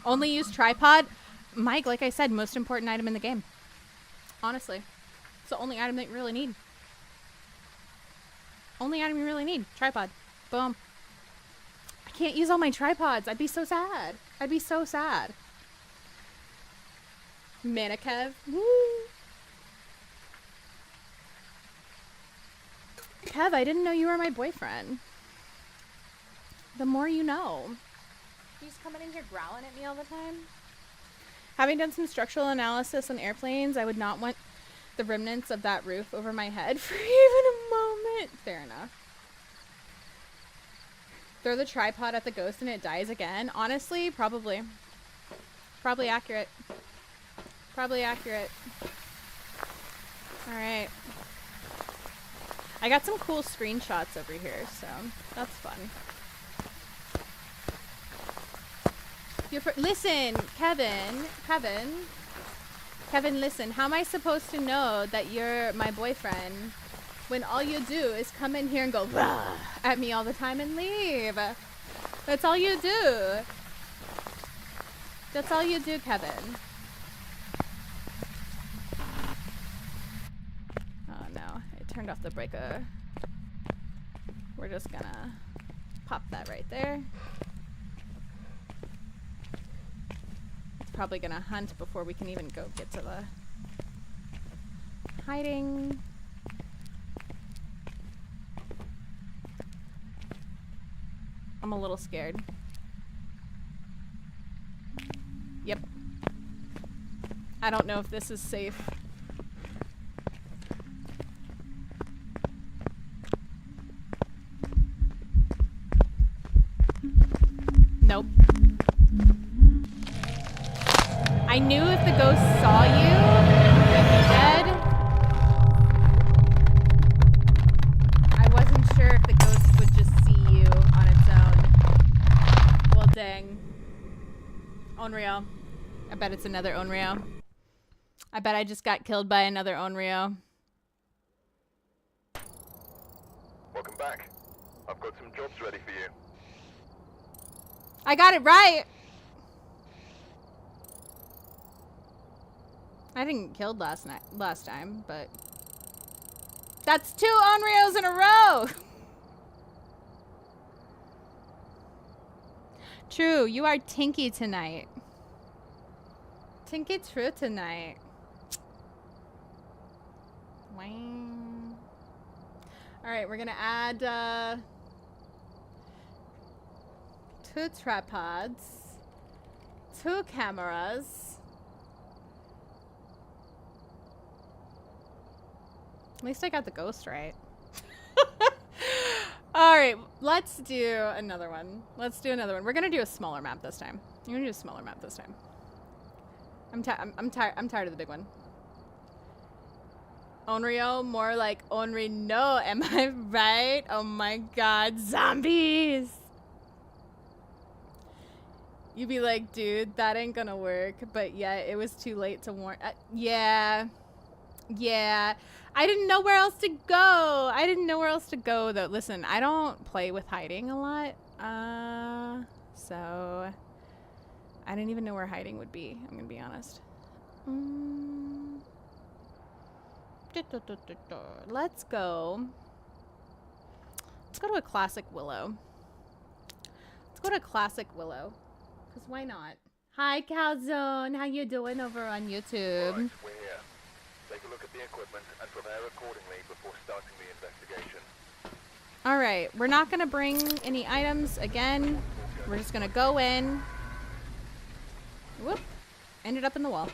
Only use tripod. Mike, like I said, most important item in the game. Honestly. It's the only item that you really need. Only item you really need. Tripod. Boom. I can't use all my tripods. I'd be so sad. I'd be so sad. Manikev. Woo. Kev, I didn't know you were my boyfriend. The more you know. He's coming in here growling at me all the time. Having done some structural analysis on airplanes, I would not want the remnants of that roof over my head for even a moment. Fair enough. Throw the tripod at the ghost and it dies again. Honestly, probably. Probably accurate. Probably accurate. Alright. I got some cool screenshots over here, so that's fun. Listen, Kevin, listen, how am I supposed to know that you're my boyfriend when all you do is come in here and go rah at me all the time and leave? That's all you do. That's all you do, Kevin. Oh no, I turned off the breaker. We're just gonna pop that right there. It's probably gonna hunt before we can even go get to the hiding. I'm a little scared. Yep. I don't know if this is safe. Nope. I knew if the ghost saw you, you'd be dead. I wasn't sure if the ghost would just see you on its own. Well, dang. Onryo. I bet it's another Onryo. I bet I just got killed by another Onryo. Welcome back. I've got some jobs ready for you. I got it right! I didn't get killed last time, but... That's 2 Onryos in a row! True, you are tinky tonight. Tinky true tonight. Wang. Alright, we're gonna add 2 tripods, 2 cameras. At least I got the ghost right. Alright, let's do another one. Let's do another one. We're gonna do a smaller map this time. We're gonna do a smaller map this time. I'm tired of the big one. Onryo, more like Onry. No, am I right? Oh my god, zombies! You'd be like, dude, that ain't gonna work. But yeah, it was too late to warn. Yeah. Yeah. I didn't know where else to go. I didn't know where else to go, though. Listen, I don't play with hiding a lot. So I didn't even know where hiding would be. I'm gonna be honest. Let's go. Let's go to a classic Willow. Let's go to a classic Willow. Because why not? Hi, Calzone. How you doing over on YouTube? Right, we're here. Take a look at the equipment and prepare accordingly before starting the investigation. Alright, we're not going to bring any items again. We're just going to go in. Whoop. Ended up in the wall.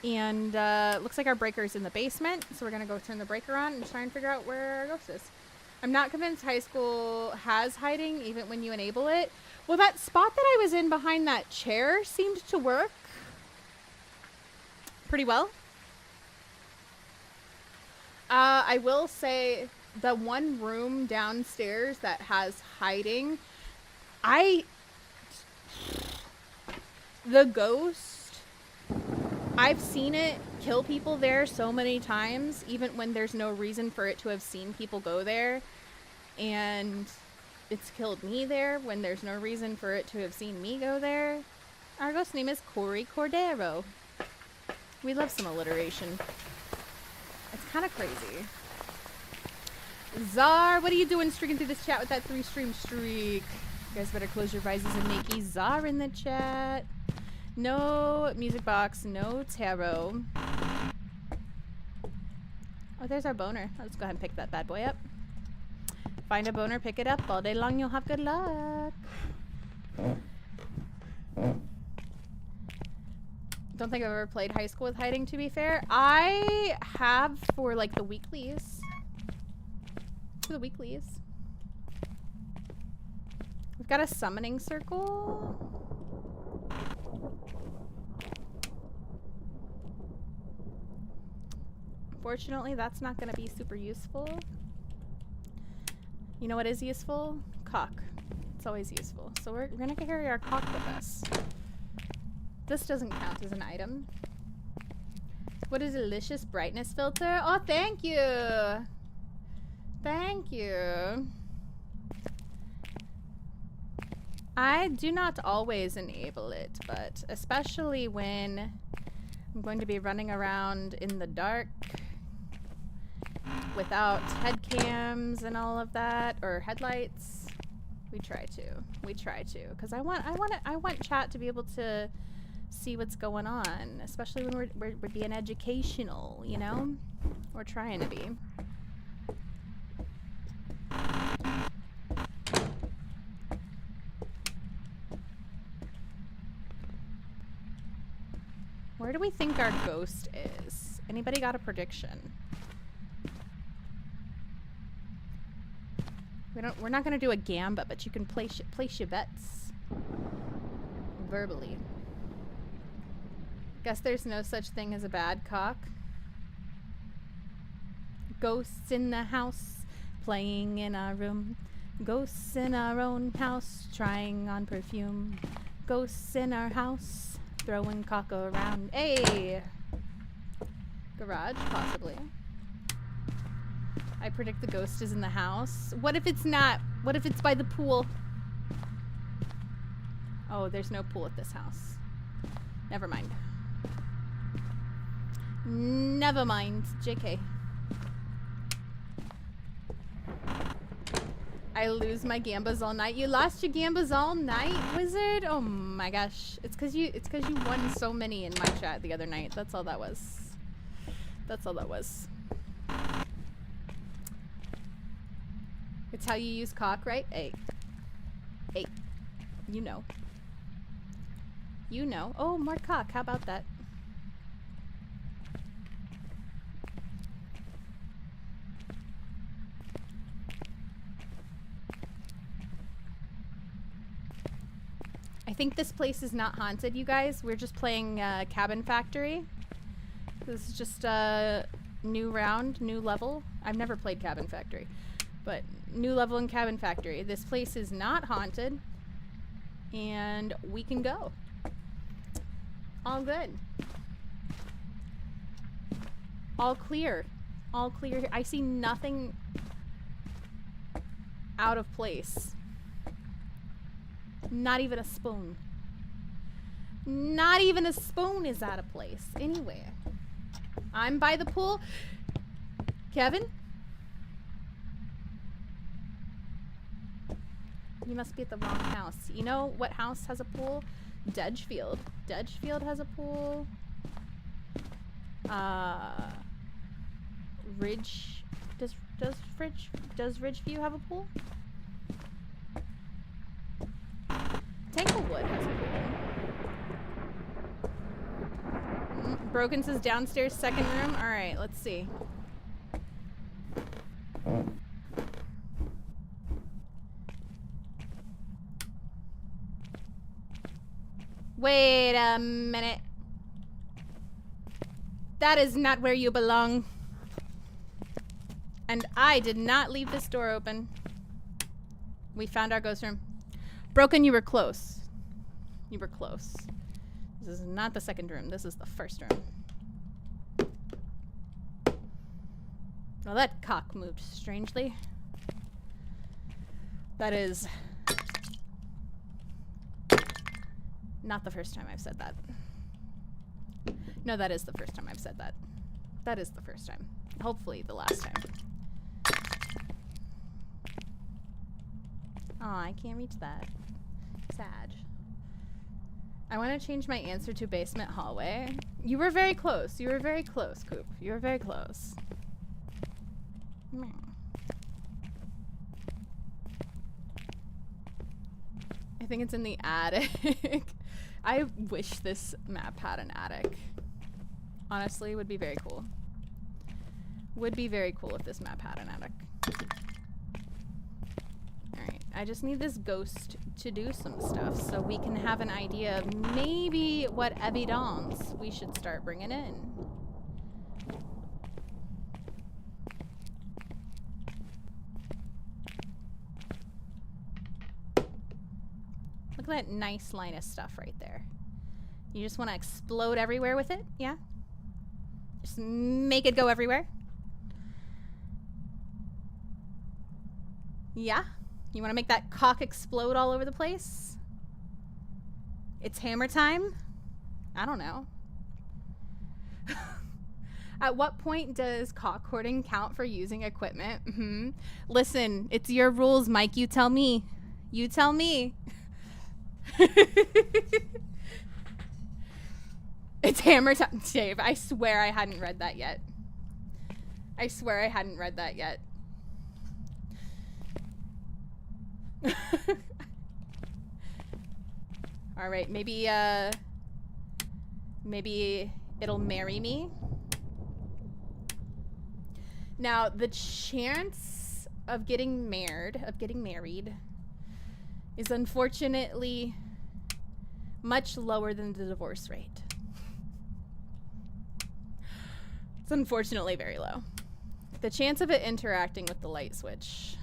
And looks like our breaker's in the basement. So we're going to go turn the breaker on and try and figure out where our ghost is. I'm not convinced high school has hiding even when you enable it. Well, that spot that I was in behind that chair seemed to work pretty well. I will say the one room downstairs that has hiding, the ghost, I've seen it kill people there so many times, even when there's no reason for it to have seen people go there. And it's killed me there when there's no reason for it to have seen me go there. Our ghost name is Corey Cordero. We love some alliteration. It's kind of crazy. Czar, what are you doing streaking through this chat with that 3-stream streak? You guys better close your visors and make Czar in the chat. No music box, no tarot. Oh, there's our boner. Let's go ahead and pick that bad boy up. Find a boner, pick it up. All day long, you'll have good luck. Don't think I've ever played high school with hiding, to be fair. I have for, like, the weeklies. For the weeklies. We've got a summoning circle. Unfortunately, that's not going to be super useful. You know what is useful? Cock. It's always useful. So we're gonna carry our cock with us. This doesn't count as an item. What a delicious brightness filter. Oh, thank you. Thank you. I do not always enable it, but especially when I'm going to be running around in the dark without head cams and all of that, or headlights. We try to, because I want chat to be able to see what's going on, especially when we're being educational, you know? We're trying to be. Where do we think our ghost is? Anybody got a prediction? We're not gonna do a gamba, but you can place your bets verbally. Guess there's no such thing as a bad cock. Ghosts in the house, playing in our room. Ghosts in our own house, trying on perfume. Ghosts in our house, throwing cock around. Hey! Garage, possibly. I predict the ghost is in the house. What if it's not? What if it's by the pool? Oh, there's no pool at this house. Never mind. Never mind. JK. I lose my gambas all night. You lost your gambas all night, wizard? Oh my gosh. It's cause you won so many in my chat the other night. That's all that was. That's all that was. It's how you use cock, right? Hey. Hey. You know. You know. Oh, more cock. How about that? I think this place is not haunted, you guys. We're just playing Cabin Factory. This is just a new round, new level. I've never played Cabin Factory, but new level in Cabin Factory. This place is not haunted, and we can go. All good. All clear. All clear here. I see nothing out of place. Not even a spoon. Not even a spoon is out of place anywhere. I'm by the pool. Kevin? You must be at the wrong house. You know what house has a pool? Dedgefield. Dedgefield has a pool. Ridge. Does Ridgeview have a pool? Tanglewood has a pool. Broken says downstairs second room. Alright, let's see. Wait a minute. That is not where you belong. And I did not leave this door open. We found our ghost room. Broken, you were close. You were close. This is not the second room. This is the first room. Well, that cock moved strangely. That is not the first time I've said that. No, that is the first time I've said that. That is the first time. Hopefully the last time. Aw, I can't reach that. Sad. I want to change my answer to basement hallway. You were very close. You were very close, Coop. You were very close. I think it's in the attic. I wish this map had an attic. Honestly, would be very cool. Would be very cool if this map had an attic. Alright, I just need this ghost to do some stuff so we can have an idea of maybe what evidence we should start bringing in. Look at that nice line of stuff right there. You just want to explode everywhere with it? Yeah? Just make it go everywhere? Yeah? You want to make that cock explode all over the place? It's hammer time? I don't know. At what point does cock hoarding count for using equipment? Listen, it's your rules, Mike. You tell me. You tell me. It's hammer time. Dave, I swear I hadn't read that yet. I swear I hadn't read that yet. All right, maybe it'll marry me. Now, the chance of getting married is unfortunately much lower than the divorce rate. It's unfortunately very low. The chance of it interacting with the light switch,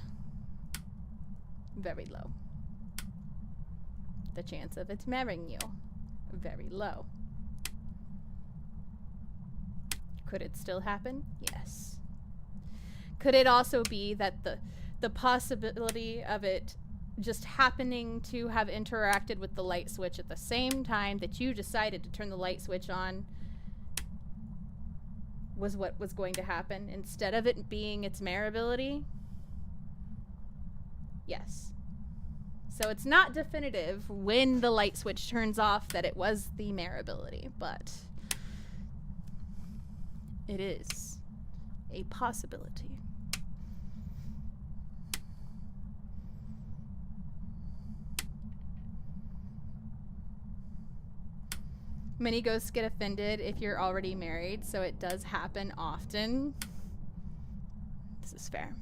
very low. The chance of it marrying you, very low. Could it still happen? Yes. Could it also be that the possibility of it just happening to have interacted with the light switch at the same time that you decided to turn the light switch on was what was going to happen instead of it being its mare ability? Yes. So it's not definitive when the light switch turns off that it was the mare ability, but it is a possibility. Many ghosts get offended if you're already married, so it does happen often. This is fair.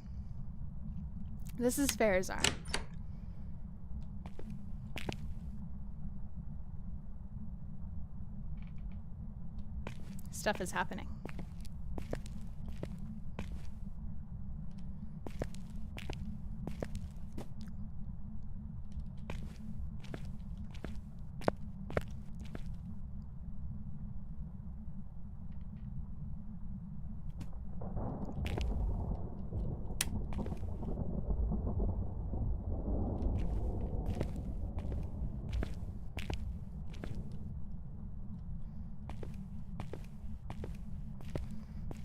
This is fair, Zara. Stuff is happening.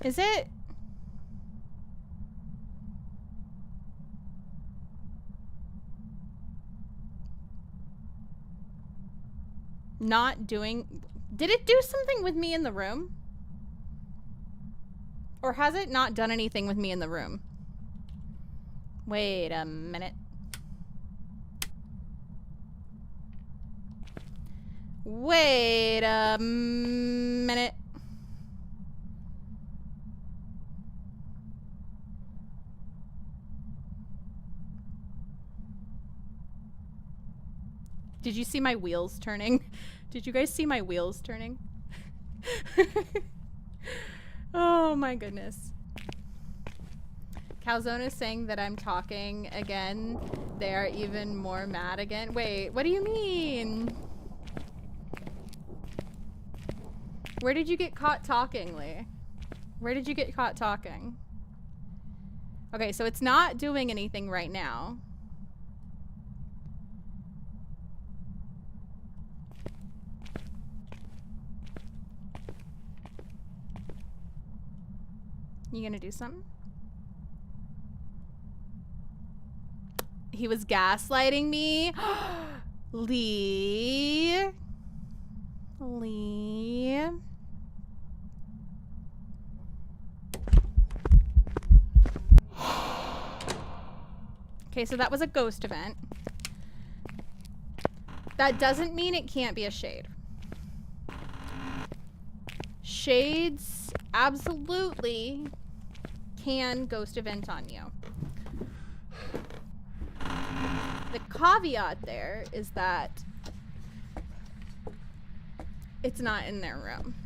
Is it? Not doing... Did it do something with me in the room? Or has it not done anything with me in the room? Wait a minute. Wait a minute. Did you see my wheels turning? Did you guys see my wheels turning? Oh my goodness. Calzone is saying that I'm talking again. They are even more mad again. Wait, what do you mean? Where did you get caught talking, Leigh? Where did you get caught talking? Okay, so it's not doing anything right now. You gonna do something? He was gaslighting me. Leigh. Leigh. Okay, so that was a ghost event. That doesn't mean it can't be a shade. Shades absolutely can ghost event on you. The caveat there is that it's not in their room.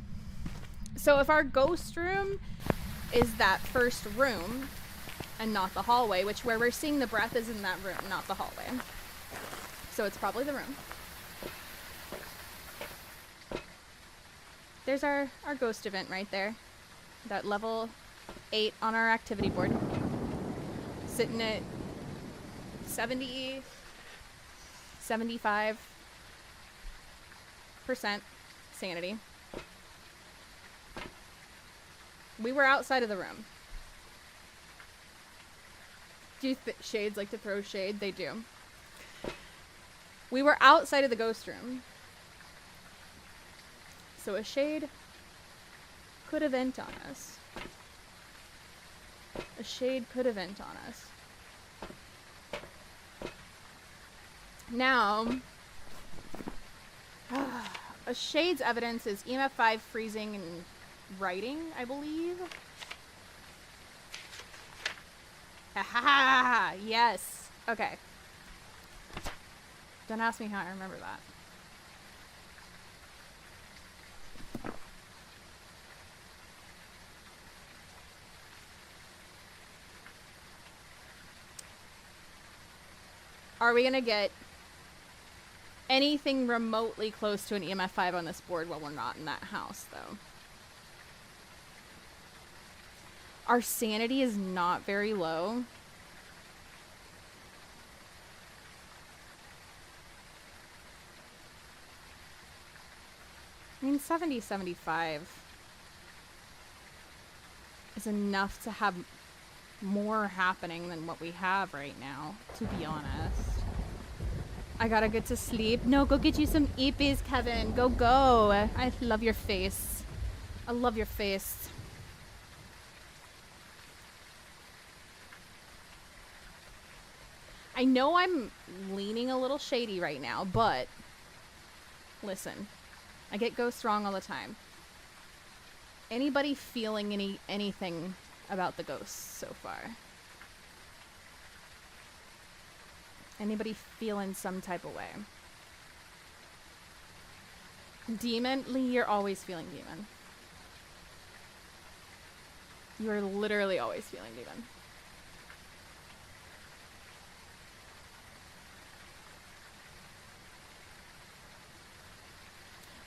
So if our ghost room is that first room and not the hallway, which where we're seeing the breath is in that room, not the hallway. So it's probably the room. there's our ghost event right there. That level 8 on our activity board. Sitting at 70, 75% sanity. We were outside of the room. Do shades like to throw shade? They do. We were outside of the ghost room. So a shade could event on us. A shade could event on us. Now, a shade's evidence is EMF 5 freezing and writing, I believe. Ha ha ha! Yes. Okay. Don't ask me how I remember that. Are we gonna get anything remotely close to an EMF 5 on this board while we're not in that house, though? Our sanity is not very low. I mean, 70, 75 is enough to have more happening than what we have right now, to be honest. I gotta get to sleep. No, go get you some Eepies, Kevin. Go, go. I love your face. I love your face. I know I'm leaning a little shady right now, but listen, I get ghosts wrong all the time. Anybody feeling anything about the ghosts so far? Anybody feeling some type of way? Demon? Leigh, you're always feeling demon. You are literally always feeling demon.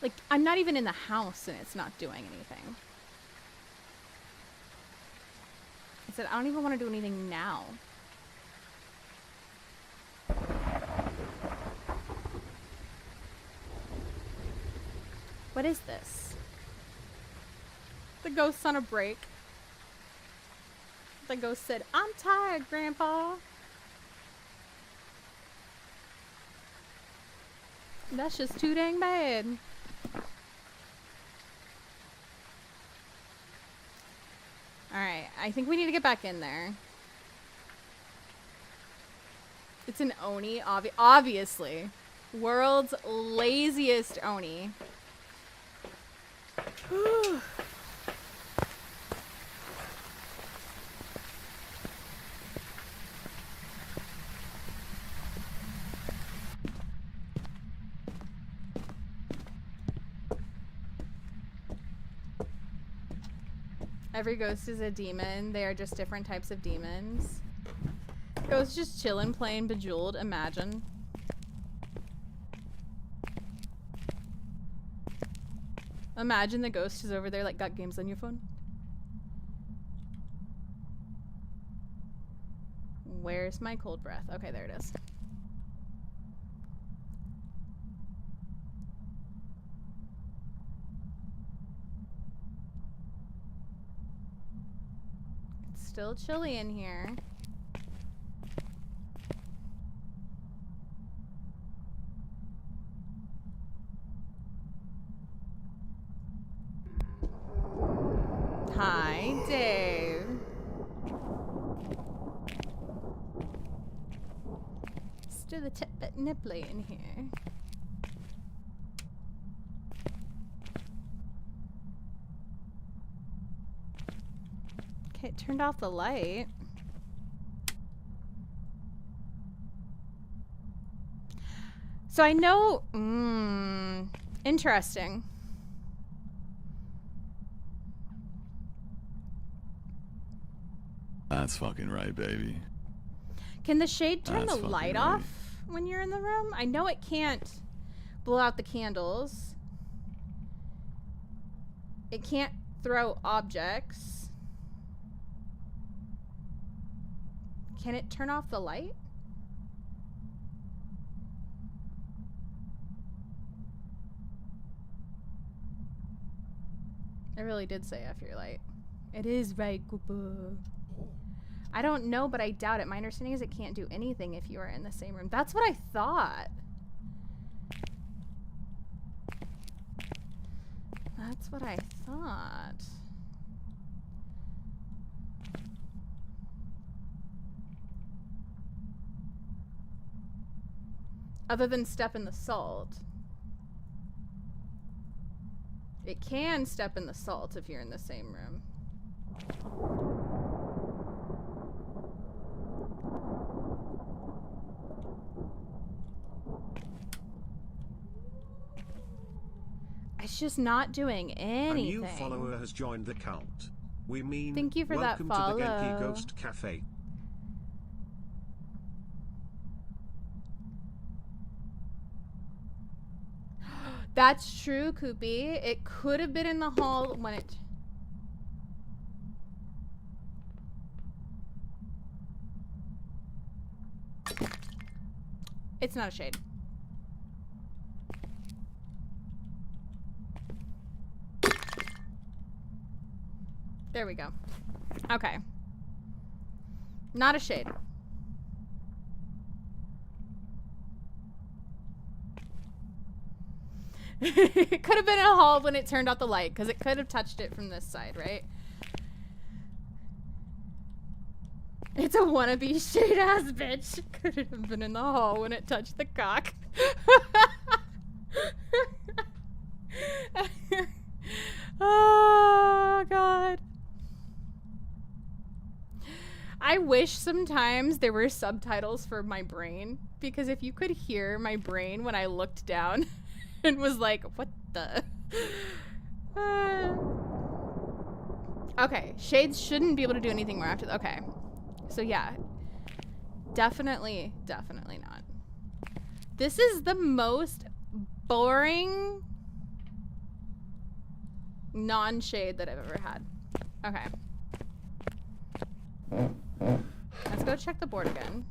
Like, I'm not even in the house and it's not doing anything. I said, I don't even want to do anything now. What is this? The ghost's on a break. The ghost said, I'm tired, Grandpa. That's just too dang bad. Alright, I think we need to get back in there. It's an Oni, obviously. World's laziest Oni. Whew. Every ghost is a demon. They are just different types of demons. Ghosts just chillin', playing Bejeweled. Imagine. Imagine the ghost is over there, like, got games on your phone. Where's my cold breath? Okay, there it is. It's still chilly in here. Hi, Dave. Still the tip bit nipply in here. Okay, it turned off the light. So I know, interesting. That's fucking right, baby. Can the shade turn the light off when you're in the room? I know it can't blow out the candles. It can't throw objects. Can it turn off the light? It really did say F your light. It is right, Koopa. I don't know, but I doubt it. My understanding is it can't do anything if you are in the same room. That's what I thought. That's what I thought. Other than step in the salt. It can step in the salt if you're in the same room. It's just not doing anything. A new follower has joined the cult. We mean, thank you for that follow. Welcome to the Genki Ghost Cafe. That's true, Koopy. It could have been in the hall when it... It's not a shade. There we go. Okay. Not a shade. It could have been in a hall when it turned out the light, because it could have touched it from this side, right? It's a wannabe shade-ass bitch. Could have been in the hall when it touched the cock. Oh, God. I wish sometimes there were subtitles for my brain, because if you could hear my brain when I looked down and was like, what the? Okay, shades shouldn't be able to do anything more after. Okay, so yeah, definitely not. This is the most boring non-shade that I've ever had. Okay. Let's go check the board again.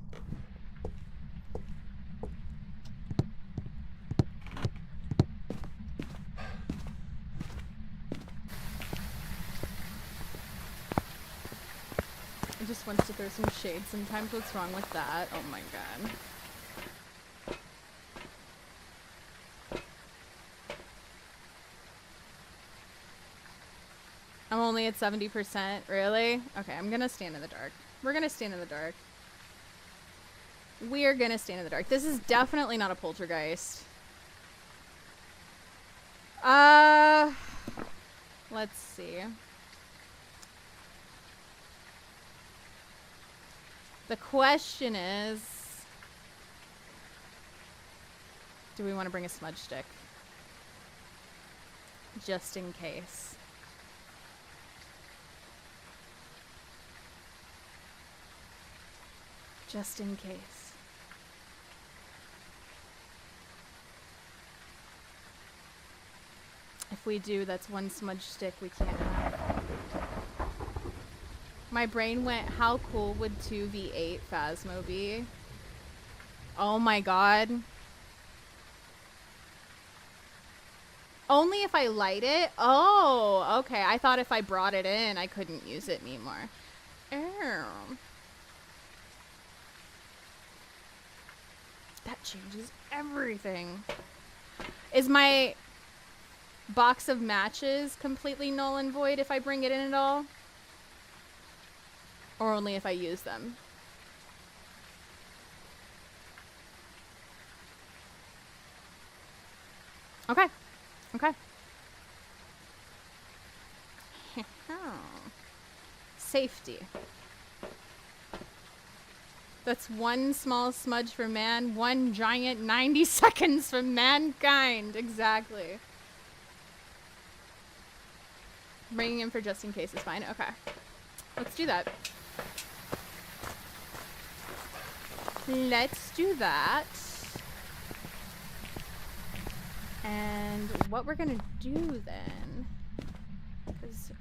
It just wants to throw some shade sometimes. What's wrong with that? Oh my god. I'm only at 70%. Really? Okay, I'm gonna stand in the dark. We're gonna stand in the dark. We're gonna stand in the dark. This is definitely not a poltergeist. Let's see. The question is, do we want to bring a smudge stick? Just in case. Just in case. If we do, that's one smudge stick we can't have. My brain went, how cool would 2v8 Phasmo be? Oh my god. Only if I light it? Oh, okay. I thought if I brought it in, I couldn't use it anymore. Oh. That changes everything. Is my box of matches completely null and void if I bring it in at all? Or only if I use them? Okay. Okay. Safety. That's one small smudge for man, one giant 90 seconds for mankind. Exactly. Bringing him for just in case is fine. Okay. Let's do that. Let's do that. And what we're gonna do then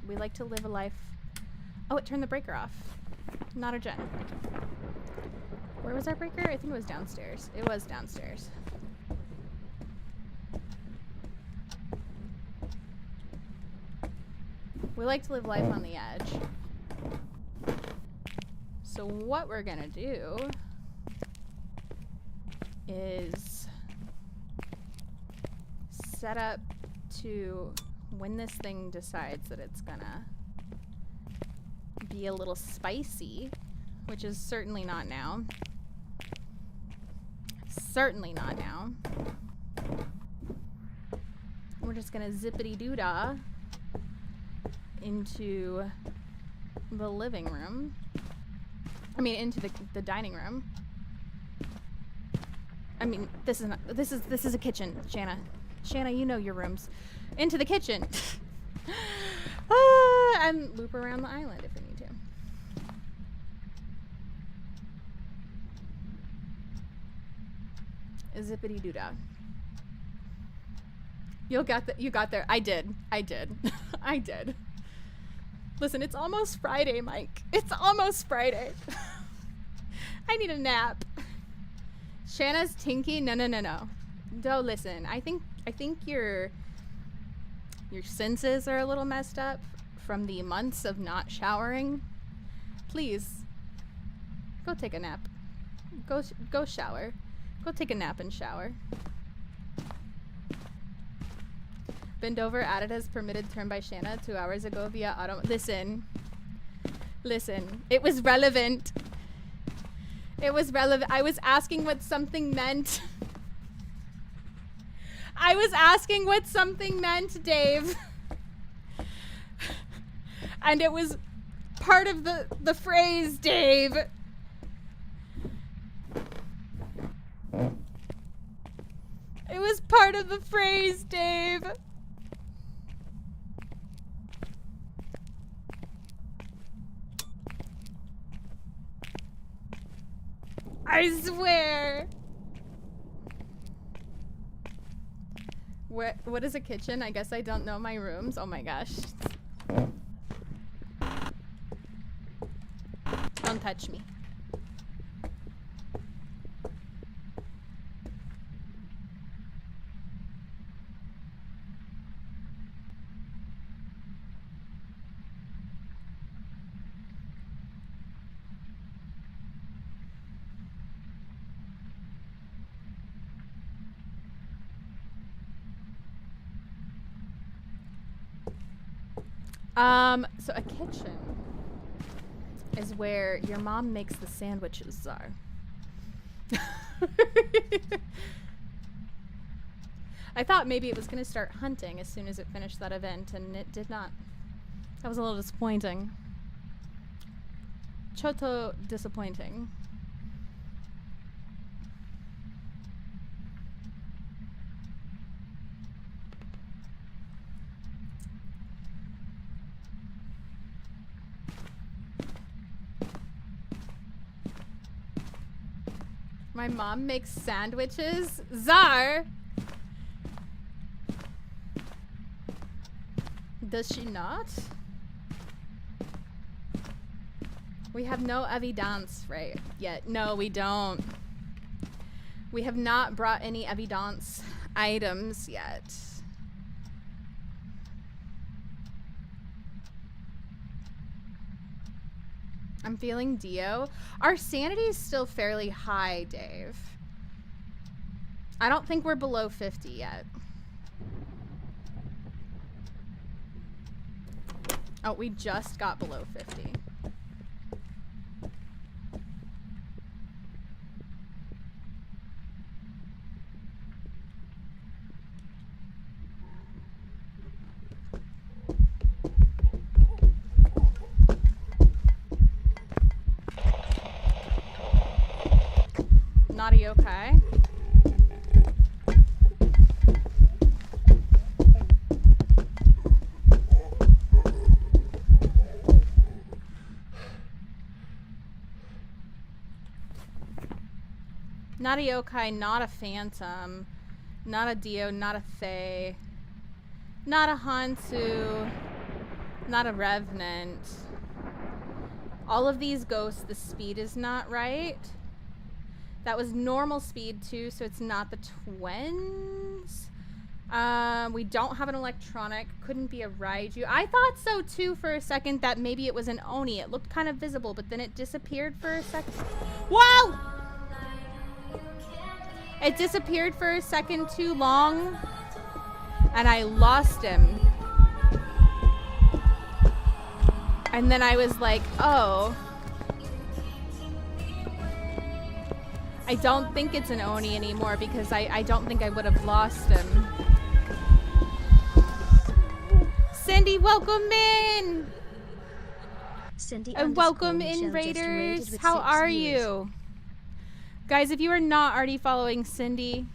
we like to live a life. Oh, it turned the breaker off. Not a gen. Where was our breaker? I think it was downstairs. It was downstairs. We like to live life on the edge. So what we're gonna do is set up to when this thing decides that it's gonna be a little spicy, which is certainly not now. Certainly not now. We're just gonna zippity-doo-dah into the living room. I mean, into the dining room. I mean, this is a kitchen, Shana. Shana, you know your rooms. Into the kitchen. And loop around the island if we need to. Zippity doo dah. You got there. I did. I did. Listen, it's almost Friday, Mike. It's almost Friday. I need a nap. Shanna's tinky. No. No, listen. I think your senses are a little messed up from the months of not showering. Please, go take a nap. Go shower. Go take a nap and shower. Bend over, added as permitted term by Shana 2 hours ago via auto. Listen. It was relevant. I was asking what something meant. I was asking what something meant, Dave. And it was part of the phrase, Dave. It was part of the phrase, Dave. I swear. What is a kitchen? I guess I don't know my rooms. Oh my gosh. Don't touch me. So a kitchen is where your mom makes the sandwiches, Czar. I thought maybe it was going to start hunting as soon as it finished that event, and it did not. That was a little disappointing. Choto disappointing. My mom makes sandwiches? Czar! Does she not? We have no evidence right yet. No, we don't. We have not brought any evidence items yet. I'm feeling Dio. Our sanity is still fairly high, Dave. I don't think we're below 50 yet. Oh, we just got below 50. Naughty, okay. Not a yokai, not a phantom, not a Dio, not a Fae, not a Hantu, Not a revenant. All of these ghosts, the speed is not right. That was normal speed too, so it's not the twins. We don't have an electronic. Couldn't be a Raiju. I thought so too for a second that maybe it was an Oni. It looked kind of visible, but then it disappeared for a second. Whoa! It disappeared for a second too long, and I lost him. And then I was like, oh. I don't think it's an Oni anymore because I don't think I would have lost him. Cindy, welcome in! Cindy and welcome in, Raiders. How are you? Guys, if you are not already following Cindy,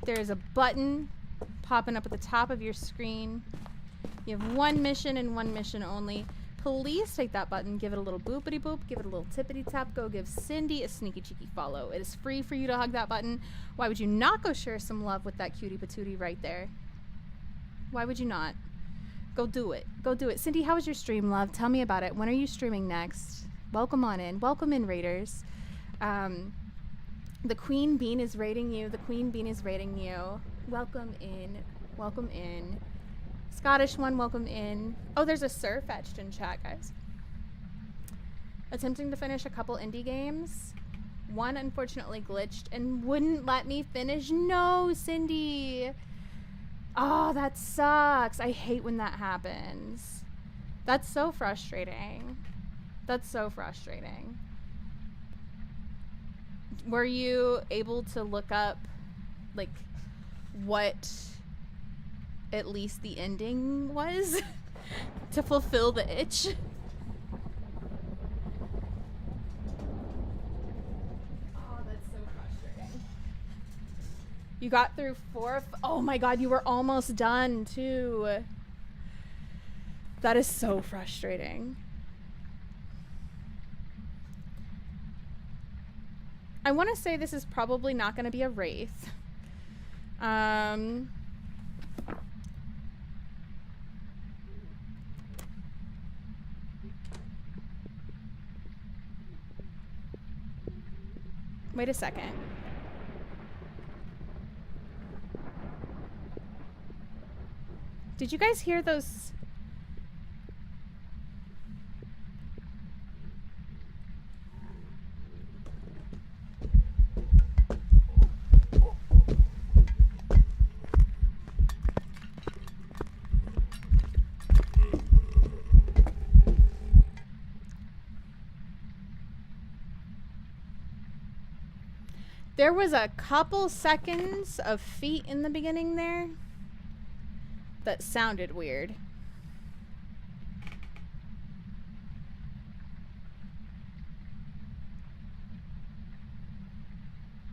there's a button popping up at the top of your screen. You have one mission and one mission only. Please take that button, give it a little boopity boop, give it a little tippity tap, go give Cindy a sneaky cheeky follow. It is free for you to hug that button. Why would you not go share some love with that cutie patootie right there? Why would you not? Go do it. Go do it. Cindy, how was your stream, love? Tell me about it. When are you streaming next? Welcome on in. Welcome in, Raiders. The Queen Bean is raiding you. The Queen Bean is raiding you. Welcome in. Welcome in. Scottish one, welcome in. Oh, there's a Sir fetched in chat, guys. Attempting to finish a couple indie games. One unfortunately glitched and wouldn't let me finish. No, Cindy. Oh, that sucks. I hate when that happens. That's so frustrating. That's so frustrating. Were you able to look up, like, what at least the ending was to fulfill the itch? Oh, that's so frustrating. You got through 4. Oh my god, you were almost done too. That is so frustrating. I want to say this is probably not going to be a wraith. Wait a second. Did you guys hear those? There was a couple seconds of feet in the beginning there that sounded weird.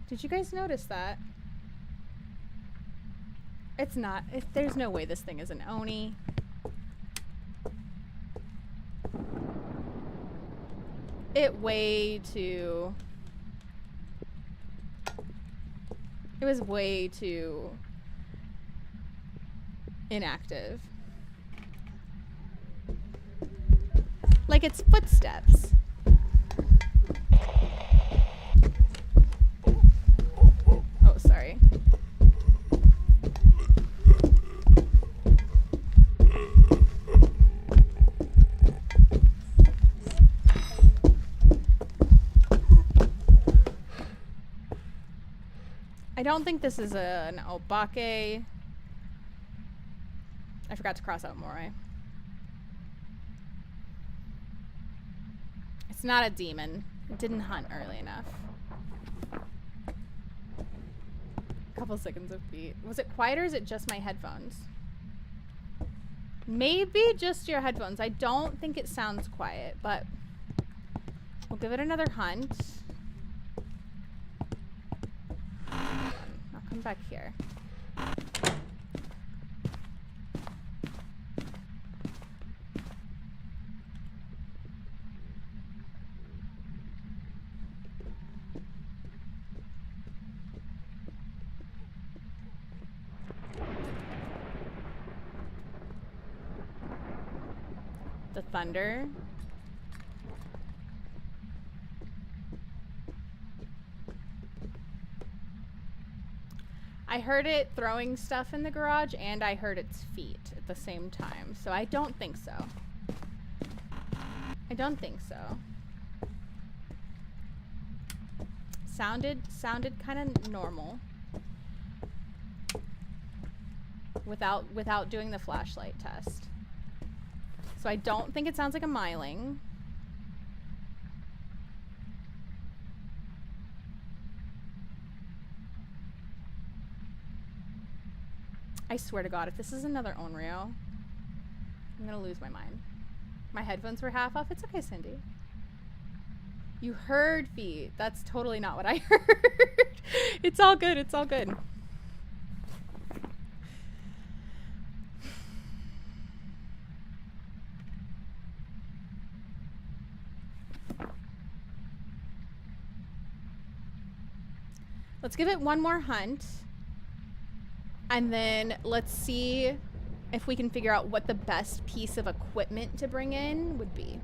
Did you guys notice that? It's not. There's no way this thing is an Oni. It was way too inactive. Like it's footsteps. Oh, sorry. I don't think this is an Obake. I forgot to cross out Morai. It's not a demon. It didn't hunt early enough. Couple seconds of beat. Was it quiet or is it just my headphones? Maybe just your headphones. I don't think it sounds quiet, but we'll give it another hunt. I'll come back here. thunder. I heard it throwing stuff in the garage, and I heard its feet at the same time. So I don't think so. I don't think so. Sounded kind of normal. Without doing the flashlight test. So I don't think it sounds like a myling. I swear to God, if this is another Onryo, I'm gonna lose my mind. My headphones were half off. It's okay, Cindy. You heard feet. That's totally not what I heard. It's all good. It's all good. Let's give it one more hunt. And then let's see if we can figure out what the best piece of equipment to bring in would be.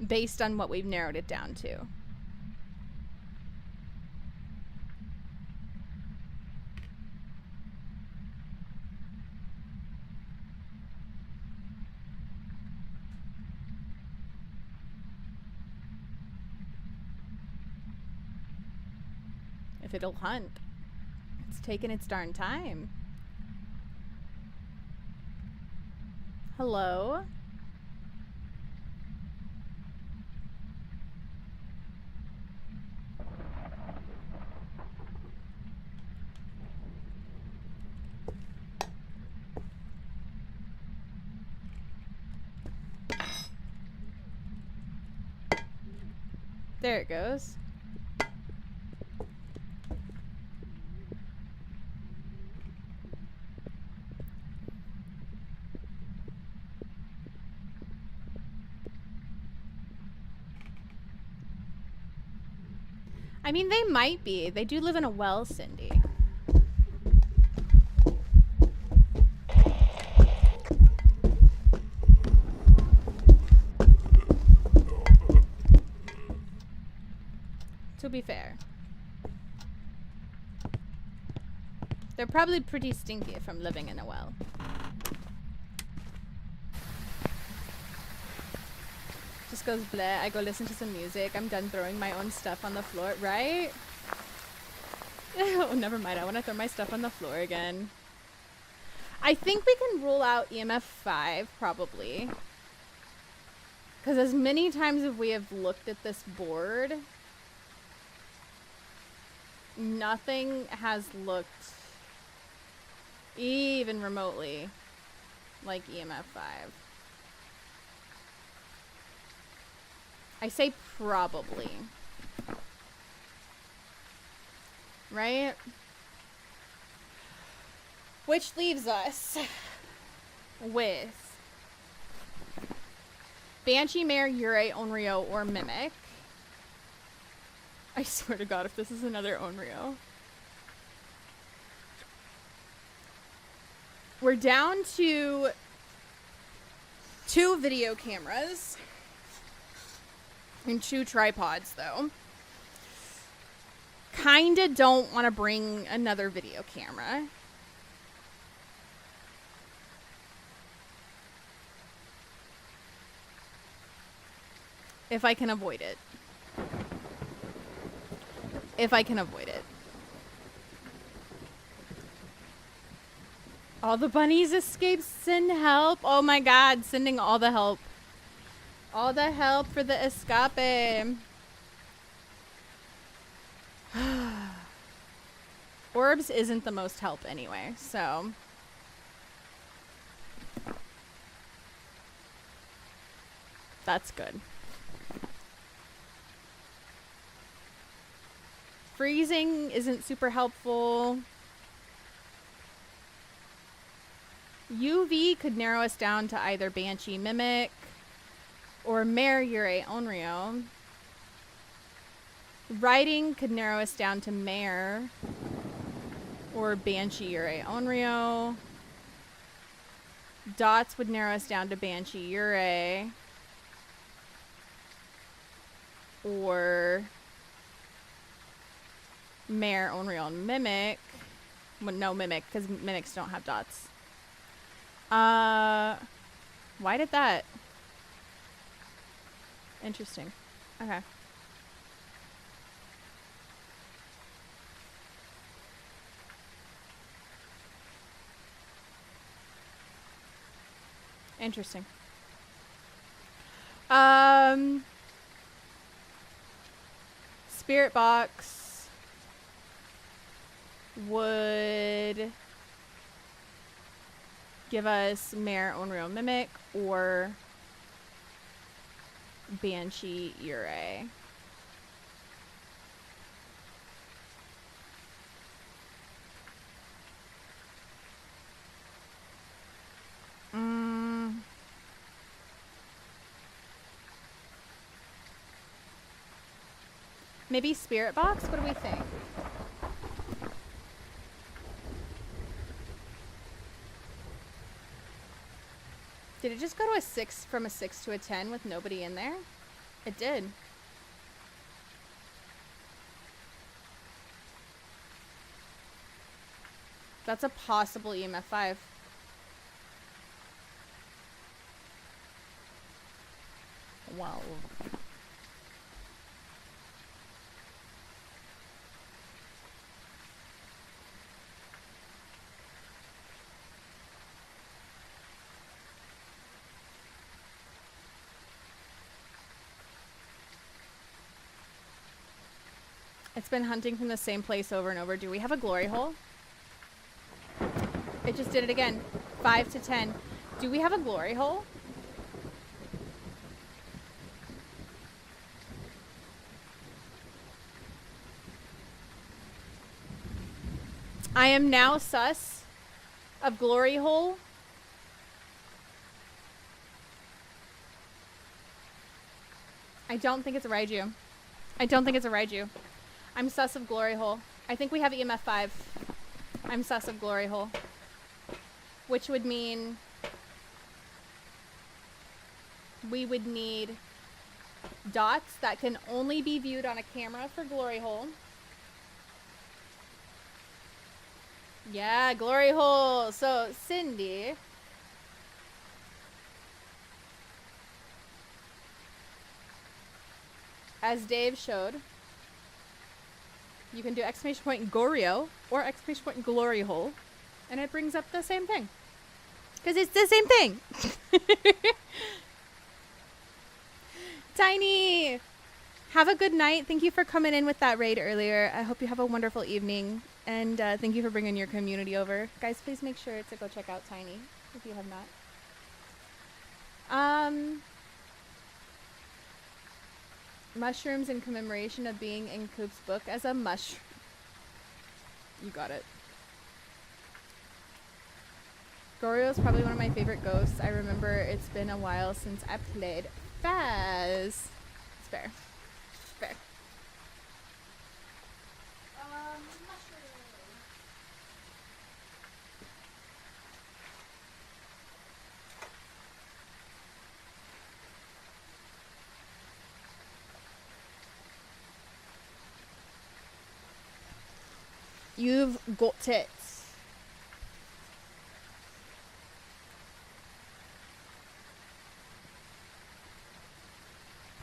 Based on what we've narrowed it down to. If it'll hunt. It's taking its darn time. Hello? There it goes. I mean, they might be. They do live in a well, Cindy. To be fair. They're probably pretty stinky from living in a well. Just goes bleh, I go listen to some music. I'm done throwing my own stuff on the floor, right? Oh, never mind. I want to throw my stuff on the floor again. I think we can rule out EMF 5, probably. Because as many times as we have looked at this board, nothing has looked even remotely like EMF 5. I say probably. Right? Which leaves us with Banshee, Mare, Yurei, Onryo, or Mimic. I swear to God, if this is another Onryo. We're down to 2 video cameras. And 2 tripods, though. Kinda don't want to bring another video camera. If I can avoid it. If I can avoid it. All the bunnies escaped. Send help. Oh my God, sending all the help. All the help for the escape. Orbs isn't the most help anyway, so. That's good. Freezing isn't super helpful. UV could narrow us down to either Banshee, Mimic, or Mare, Yurei, Onryo. Riding could narrow us down to Mare, or Banshee, Yurei, Onryo. Dots would narrow us down to Banshee Ure. Or Mare, Onreal, and Mimic. Well, no, Mimic, because Mimics don't have dots. Why did that? Interesting. Okay. Interesting. Spirit Box would give us Mare, Onreal, Mimic, or Banshee Ure. Maybe Spirit Box? What do we think? Did it just go to a 6 from a 6 to a 10 with nobody in there? It did. That's a possible EMF 5. Wow. It's been hunting from the same place over and over. Do we have a glory hole? It just did it again. 5 to 10. Do we have a glory hole? I am now sus of glory hole. I don't think it's a Raiju. I don't think it's a Raiju. I'm sus of glory hole. I think we have EMF 5. I'm sus of glory hole. Which would mean we would need dots that can only be viewed on a camera for glory hole. Yeah, glory hole. So, Cindy. As Dave showed, you can do exclamation point Gorio or exclamation point glory hole, and it brings up the same thing. Because it's the same thing. Tiny! Have a good night. Thank you for coming in with that raid earlier. I hope you have a wonderful evening. And thank you for bringing your community over. Guys, please make sure to go check out Tiny if you have not. Mushrooms in commemoration of being in Coop's book as a mushroom. You got it. Gorio is probably one of my favorite ghosts. I remember it's been a while since I played Phaz. It's fair. Fair. You've got it.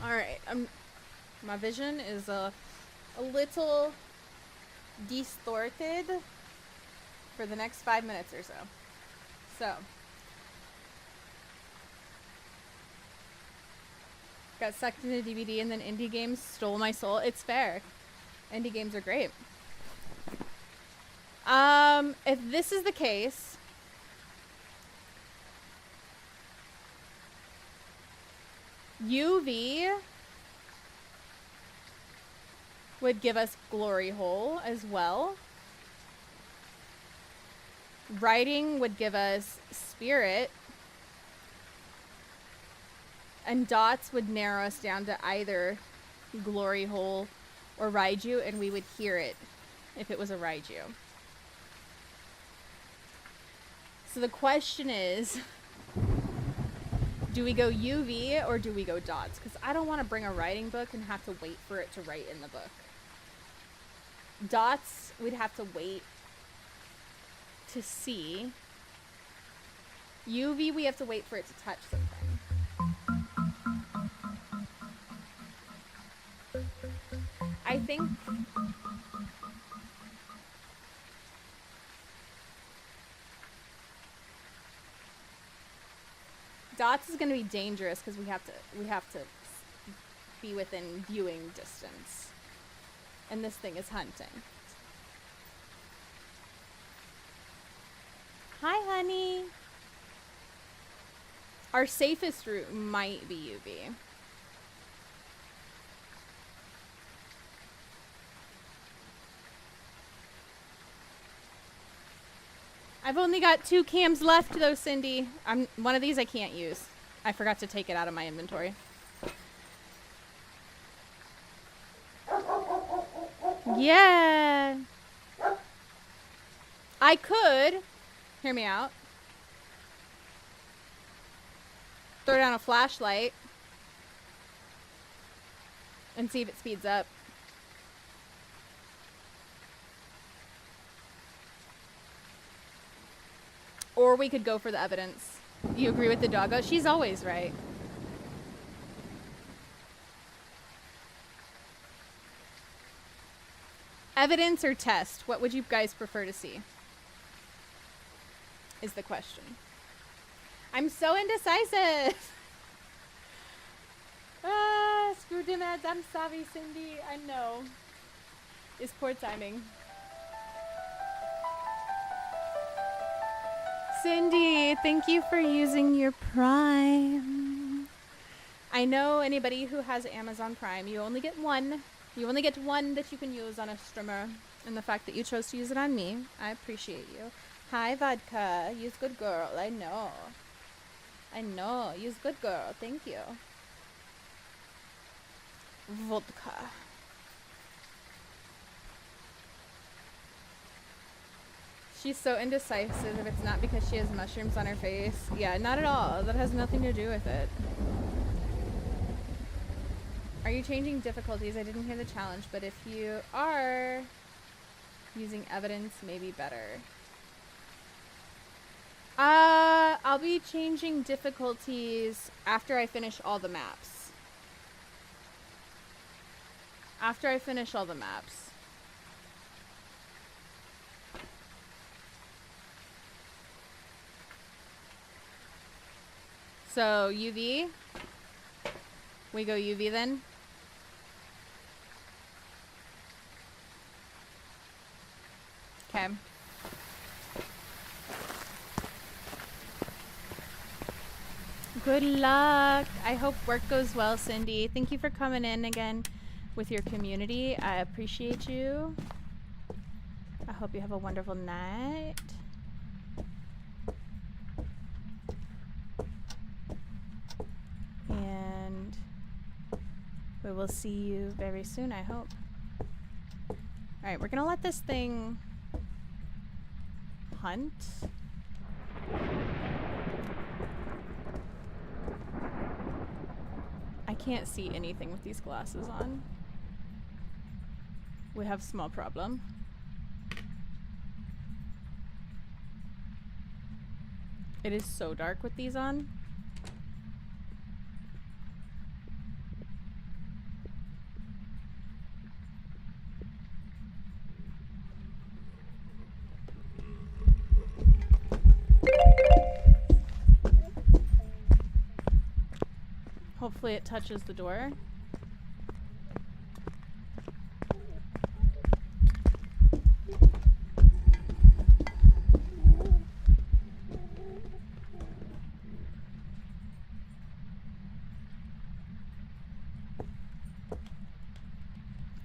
Alright, my vision is a little distorted for the next 5 minutes or so. So, got sucked into DVD and then indie games stole my soul. It's fair. Indie games are great. If this is the case, UV would give us glory hole as well. Writing would give us spirit. And dots would narrow us down to either glory hole or Raiju, and we would hear it if it was a Raiju. So the question is, Do we go UV or do we go dots? Because I don't want to bring a writing book and have to wait for it to write in the book. Dots, we'd have to wait to see. UV, we have to wait for it to touch something. I think... Dots is going to be dangerous because we have to be within viewing distance. And this thing is hunting. Hi, honey. Our safest route might be UV. I've only got 2 cams left though, Cindy. One of these I can't use. I forgot to take it out of my inventory. Yeah. I could, hear me out, throw down a flashlight and see if it speeds up. Or we could go for the evidence. You agree with the doggo? She's always right. Evidence or test? What would you guys prefer to see? Is the question. I'm so indecisive. Screw demands. I'm sorry, Cindy. I know. It's poor timing. Cindy, thank you for using your Prime. I know anybody who has Amazon Prime, you only get one. You only get one that you can use on a streamer. And the fact that you chose to use it on me, I appreciate you. Hi, Vodka. Use good girl. I know. I know. Use good girl. Thank you. Vodka. She's so indecisive if it's not because she has mushrooms on her face. Yeah, not at all. That has nothing to do with it. Are you changing difficulties? I didn't hear the challenge, but if you are, using evidence may be better. I'll be changing difficulties after I finish all the maps. After I finish all the maps. So, UV? We go UV then? Okay. Good luck. I hope work goes well, Cindy. Thank you for coming in again with your community. I appreciate you. I hope you have a wonderful night. And we will see you very soon, I hope. Alright, we're gonna let this thing hunt. I can't see anything with these glasses on. We have a small problem. It is so dark with these on. Hopefully it touches the door.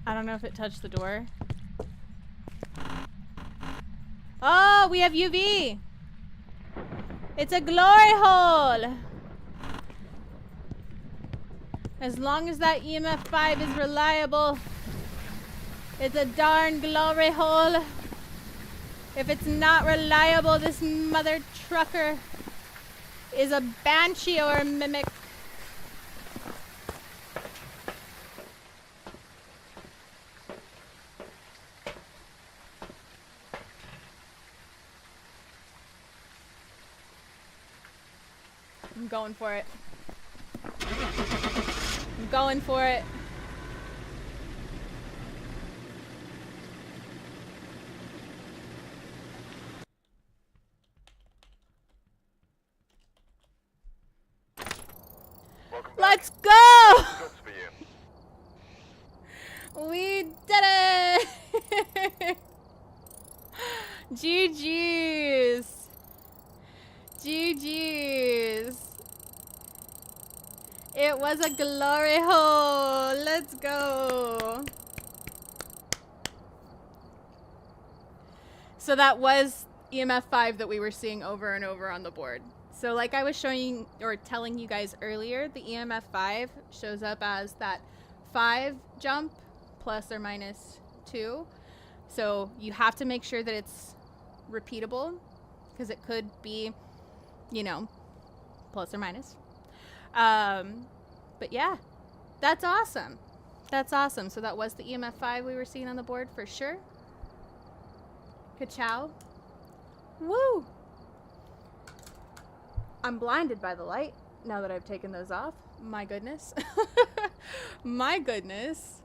I don't know if it touched the door. Oh, we have UV! It's a glory hole! As long as that EMF 5 is reliable, it's a darn glory hole. If it's not reliable, this mother trucker is a banshee or a mimic. I'm going for it. I'm going for it. Let's go! We did it! GG's. GG's. It was a glory hole. Let's go. So that was EMF 5 that we were seeing over and over on the board. So like I was showing or telling you guys earlier, the EMF 5 shows up as that 5 jump plus or minus 2. So you have to make sure that it's repeatable because it could be, you know, plus or minus. But yeah, that's awesome. That's awesome. So that was the EMF 5 we were seeing on the board for sure. Ka-chow. Woo! I'm blinded by the light now that I've taken those off. My goodness. My goodness.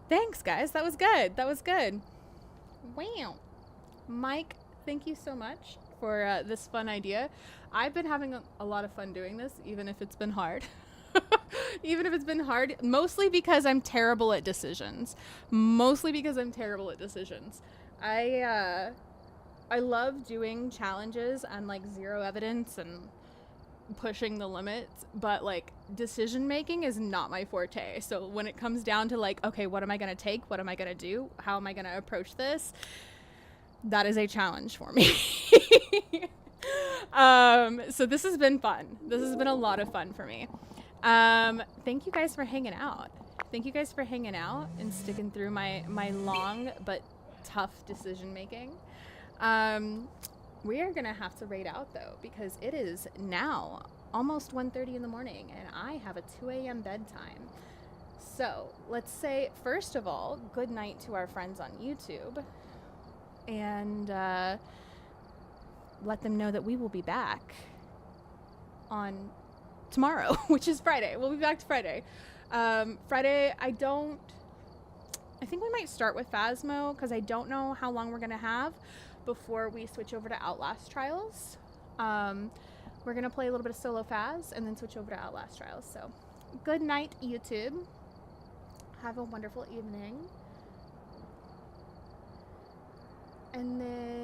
Thanks, guys. That was good. That was good. Wow. Mike, thank you so much for this fun idea. I've been having a lot of fun doing this, even if it's been hard. Even if it's been hard, mostly because I'm terrible at decisions. Mostly because I'm terrible at decisions. I love doing challenges and like zero evidence and pushing the limits, but like decision making is not my forte. So when it comes down to like, okay, what am I going to take? What am I going to do? How am I going to approach this? That is a challenge for me. So this has been fun. This has been a lot of fun for me. Thank you guys for hanging out. Thank you guys for hanging out and sticking through my long but tough decision making. We are gonna have to raid out though because it is now almost 1:30 in the morning and I have a 2 a.m. bedtime. So let's say first of all, good night to our friends on YouTube and let them know that we will be back on tomorrow, which is Friday. We'll be back to Friday. Friday, I think we might start with Phasmo because I don't know how long we're going to have before we switch over to Outlast Trials. We're going to play a little bit of solo Phas and then switch over to Outlast Trials. So good night, YouTube. Have a wonderful evening. And then